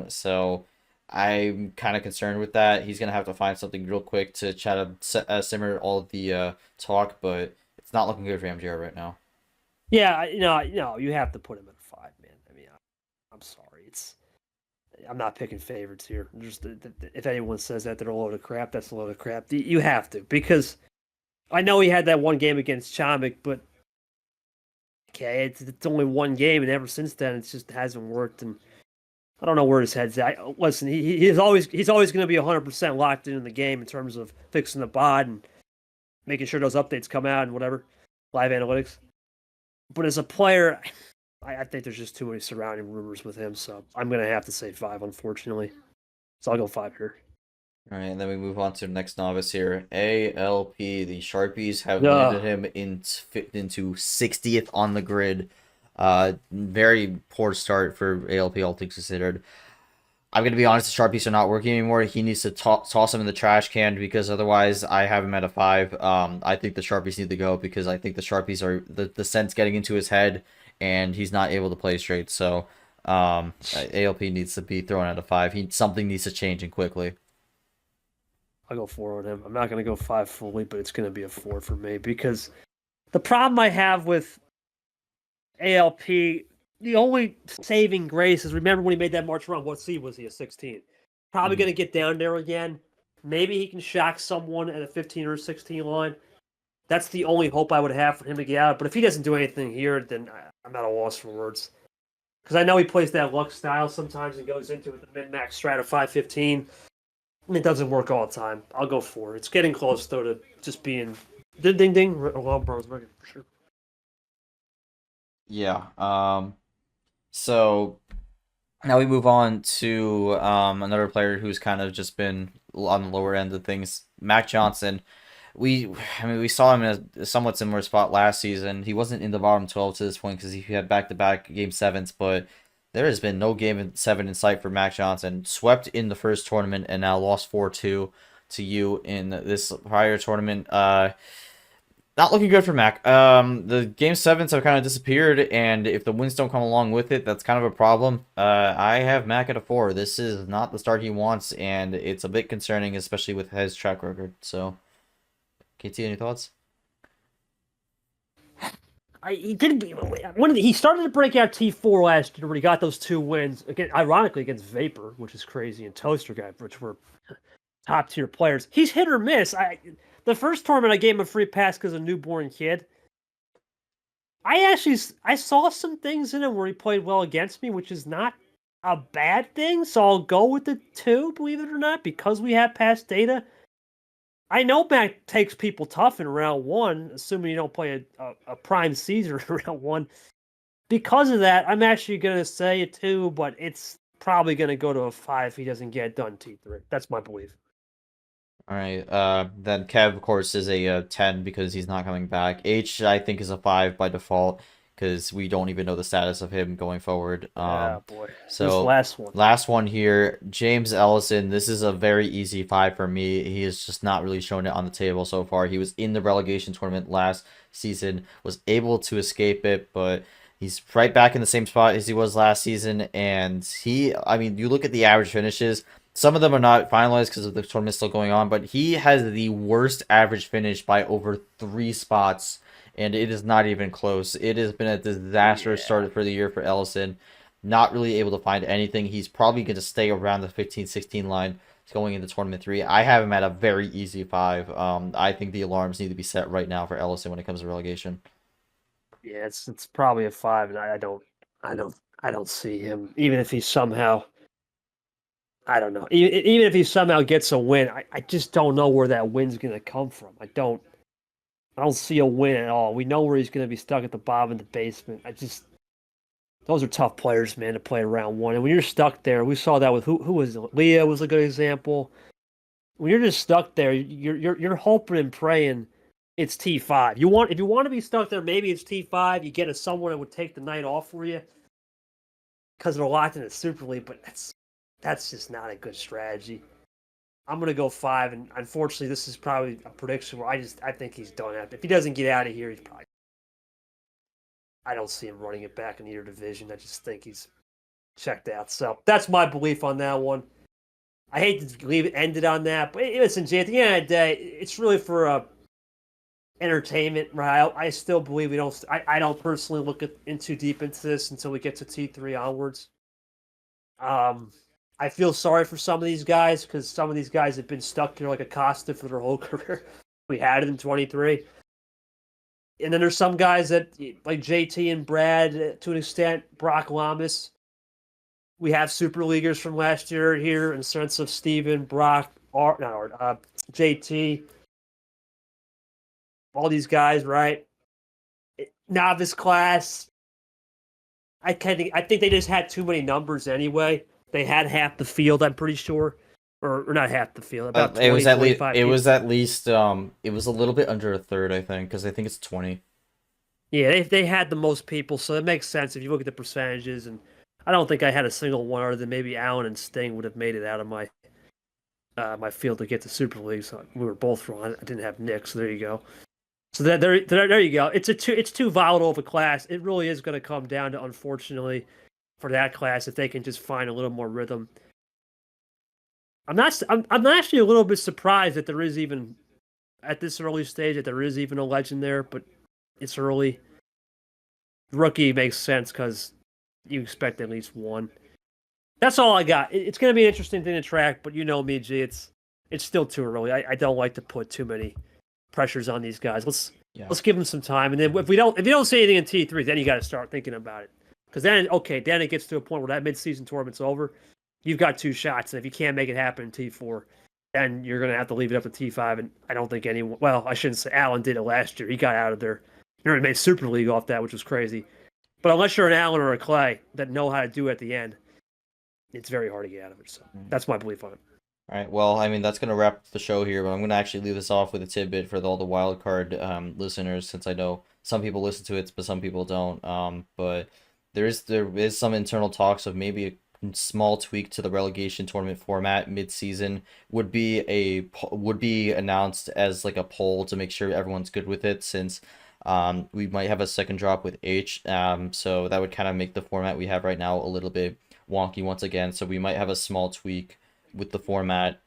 So I'm kind of concerned with that. He's gonna have to find something real quick to try to simmer all of the talk, but it's not looking good for MGR right now. Yeah, you have to put him at a 5, man. I mean, I'm sorry, I'm not picking favorites here. Just if anyone says that they're a load of crap, that's a load of crap. You have to, because I know he had that one game against Chomik, but okay, it's only one game, and ever since then, it just hasn't worked. And I don't know where his head's at. Listen, he's always going to be 100% locked in the game in terms of fixing the bot and making sure those updates come out and whatever, live analytics. But as a player, I think there's just too many surrounding rumors with him, so I'm going to have to say 5, unfortunately. So I'll go 5 here. All right, and then we move on to the next novice here. ALP, the Sharpies have landed him into 60th on the grid. Very poor start for ALP, all things considered. I'm going to be honest, the Sharpies are not working anymore. He needs to toss him in the trash can because otherwise I have him at a 5. I think the Sharpies need to go because I think the Sharpies are the sense getting into his head and he's not able to play straight. So ALP needs to be thrown at a 5. Something needs to change and quickly. I'll go 4 on him. I'm not going to go 5 fully, but it's going to be a 4 for me because the problem I have with ALP, the only saving grace is remember when he made that March run, what seed was he? A 16? Probably Mhm. going to get down there again. Maybe he can shock someone at a 15 or 16 line. That's the only hope I would have for him to get out. But if he doesn't do anything here, then I'm at a loss for words. Because I know he plays that luck style sometimes and goes into it with the min-max strat of 515. And it doesn't work all the time. I'll go 4. It's getting close, though, to just being ding, ding, ding. Well, bronze record for sure. Yeah. So now we move on to another player who's kind of just been on the lower end of things, Mac Johnson. We saw him in a somewhat similar spot last season. He wasn't in the bottom 12 to this point because he had back-to-back game sevens, but there has been no game 7 in sight for Mac Johnson. Swept in the first tournament and now lost 4-2 to you in this prior tournament. Not looking good for Mac. The game sevens have kind of disappeared, and if the wins don't come along with it, that's kind of a problem. I have Mac at a 4. This is not the start he wants, and it's a bit concerning, especially with his track record. So, KT, any thoughts? He didn't. He started to break out T4 last year when he got those 2 wins again. Ironically, against Vapor, which is crazy, and Toaster Guy, which were top tier players. He's hit or miss. The first tournament I gave him a free pass because of a newborn kid. I saw some things in him where he played well against me, which is not a bad thing. So I'll go with the 2, believe it or not, because we have past data. I know Mac takes people tough in round 1, assuming you don't play a prime Caesar in round 1. Because of that, I'm actually going to say a 2, but it's probably going to go to a 5 if he doesn't get done T3. That's my belief. All right. Then Kev, of course, is a 10 because he's not coming back. H, I think, is a 5 by default because we don't even know the status of him going forward. Boy. So this last one here, James Ellison. This is a very easy 5 for me. He has just not really shown it on the table so far. He was in the relegation tournament last season, was able to escape it, but he's right back in the same spot as he was last season. And you look at the average finishes. Some of them are not finalized because of the tournament still going on, but he has the worst average finish by over 3 spots, and it is not even close. It has been a disastrous start for the year for Ellison. Not really able to find anything. He's probably going to stay around the 15-16 line going into Tournament 3. I have him at a very easy 5. I think the alarms need to be set right now for Ellison when it comes to relegation. Yeah, it's probably a 5, and I don't see him, even if he somehow, I don't know. Even if he somehow gets a win, I just don't know where that win's going to come from. I don't see a win at all. We know where he's going to be stuck at the bottom of the basement. Those are tough players, man, to play round 1. And when you're stuck there, we saw that with who was it? Leah was a good example. When you're just stuck there, you're hoping and praying it's T5. If you want to be stuck there, maybe it's T5. You get someone that would take the night off for you because they're locked in the Super League, but that's just not a good strategy. I'm gonna go 5, and unfortunately, this is probably a prediction where I think he's done after. If he doesn't get out of here, he's probably. I don't see him running it back in either division. I just think he's checked out. So that's my belief on that one. I hate to leave it ended on that, but listen, Jay, at the end of the day, it's really for entertainment, right? I still believe we don't. I don't personally look in too deep into this until we get to T3 onwards. I feel sorry for some of these guys because some of these guys have been stuck here like Acosta for their whole career. We had it in 23. And then there's some guys that, like JT and Brad, to an extent, Brock Lamas. We have Super Leaguers from last year here in the sense of Steven, Brock, JT. All these guys, right? Novice class. I think they just had too many numbers anyway. They had half the field, I'm pretty sure, or not half the field. About 20, it was at least. 25 It people. was at least. It was a little bit under a third, I think, because I think it's 20. Yeah, they had the most people, so it makes sense if you look at the percentages. And I don't think I had a single one other than maybe Allen and Sting would have made it out of my my field to get to Super League. So we were both wrong. I didn't have Nick, so there you go. So there you go. It's too volatile of a class. It really is going to come down to, unfortunately, for that class if they can just find a little more rhythm. I'm actually a little bit surprised that there is even at this early stage that there is even a legend there, but it's early. Rookie makes sense because you expect at least one. That's all I got. It's going to be an interesting thing to track, but you know me, G. It's still too early. I don't like to put too many pressures on these guys. Let's give them some time, and then if you don't see anything in T3, then you got to start thinking about it. Because then it gets to a point where that mid-season tournament's over. You've got 2 shots, and if you can't make it happen in T4, then you're going to have to leave it up to T5. And I don't think anyone. Well, I shouldn't say Allen did it last year. He got out of there. He already made Super League off that, which was crazy. But unless you're an Allen or a Clay that know how to do it at the end, it's very hard to get out of it. So that's my belief on it. All right. Well, I mean, that's going to wrap the show here, but I'm going to actually leave this off with a tidbit for all the wildcard listeners, since I know some people listen to it, but some people don't. But there is some internal talks of maybe a small tweak to the relegation tournament format mid-season would be announced as like a poll to make sure everyone's good with it, since we might have a second drop with H. So that would kind of make the format we have right now a little bit wonky once again. So we might have a small tweak with the format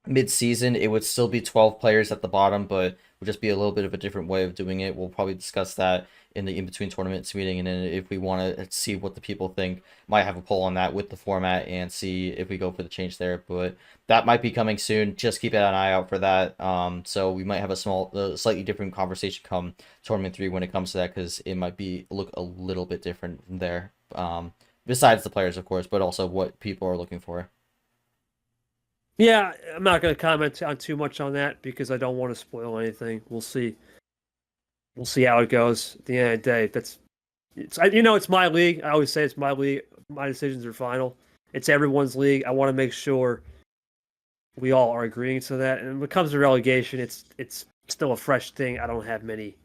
mid-season. It would still be 12 players at the bottom, but would just be a little bit of a different way of doing it. We'll probably discuss that in the in-between tournaments meeting, and then if we want to see what the people think, might have a poll on that with the format and see if we go for the change there. But that might be coming soon. Just keep an eye out for that. So we might have a slightly different conversation come tournament 3 when it comes to that, because it might look a little bit different there. Besides the players, of course, but also what people are looking for. Yeah, I'm not going to comment on too much on that because I don't want to spoil anything. We'll see. We'll see how it goes. At the end of the day, it's my league. I always say it's my league. My decisions are final. It's everyone's league. I want to make sure we all are agreeing to that. And when it comes to relegation, it's still a fresh thing. I don't have many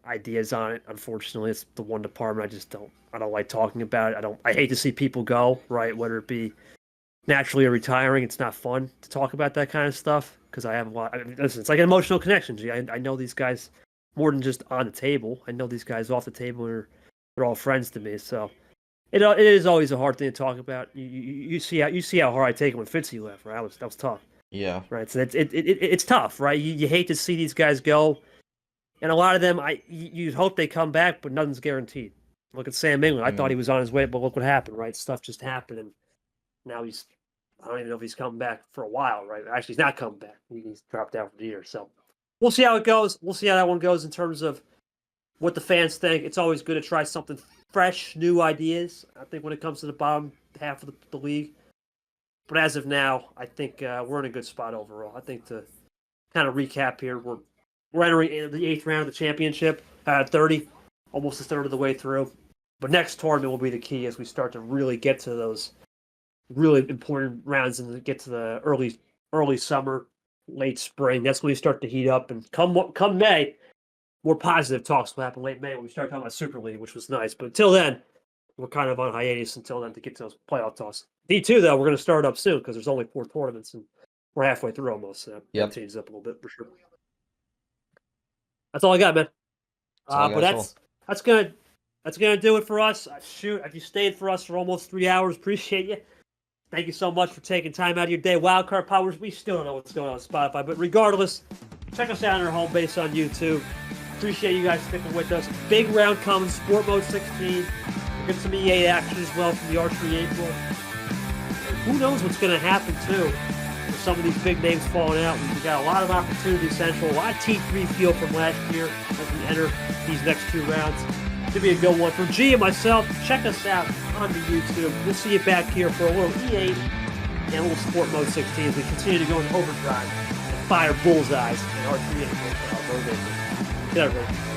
ideas on it. Unfortunately, it's the one department I don't like talking about it. I hate to see people go, right? Whether it be naturally or retiring, it's not fun to talk about that kind of stuff because I have a lot. Listen, it's like an emotional connection. G. I know these guys more than just on the table. I know these guys off the table, and they're all friends to me. So it is always a hard thing to talk about. You see how hard I take it when Fitzy left, right? That was tough. Yeah. Right. So it's tough, right? You hate to see these guys go, and a lot of them, you hope they come back, but nothing's guaranteed. Look at Sam England. I thought he was on his way, but look what happened, right? Stuff just happened, and now I don't even know if he's coming back for a while, right? Actually, he's not coming back. He's dropped out for the year. So we'll see how it goes. We'll see how that one goes in terms of what the fans think. It's always good to try something fresh, new ideas. I think when it comes to the bottom half of the league. But as of now, I think we're in a good spot overall. I think to kind of recap here, we're entering the 8th round of the championship at 30, almost a third of the way through. But next tournament will be the key as we start to really get to those really important rounds and get to the early summer, late spring. That's when we start to heat up. And come May, more positive talks will happen late May when we start talking about Super League, which was nice. But until then, we're kind of on hiatus until then to get to those playoff talks. D2, though, we're going to start up soon because there's only 4 tournaments and we're halfway through almost. So that changes up a little bit for sure. That's all I got, man. That's gonna do it for us. Shoot, if you stayed for us for almost 3 hours, appreciate you. Thank you so much for taking time out of your day. Wildcard Powers, we still don't know what's going on Spotify, but regardless, check us out on our home base on YouTube. Appreciate you guys sticking with us. Big round coming, Sport Mode 16. We'll get some EA action as well from the Archery April. Who knows what's going to happen, too, with some of these big names falling out. We've got a lot of opportunity central, a lot of T3 feel from last year as we enter these next 2 rounds. Should be a good one. For G and myself, check us out on the YouTube. We'll see you back here for a little E8 and a little Sport Mode 16 as we continue to go in overdrive and fire bullseyes in our 3 Good night, everybody.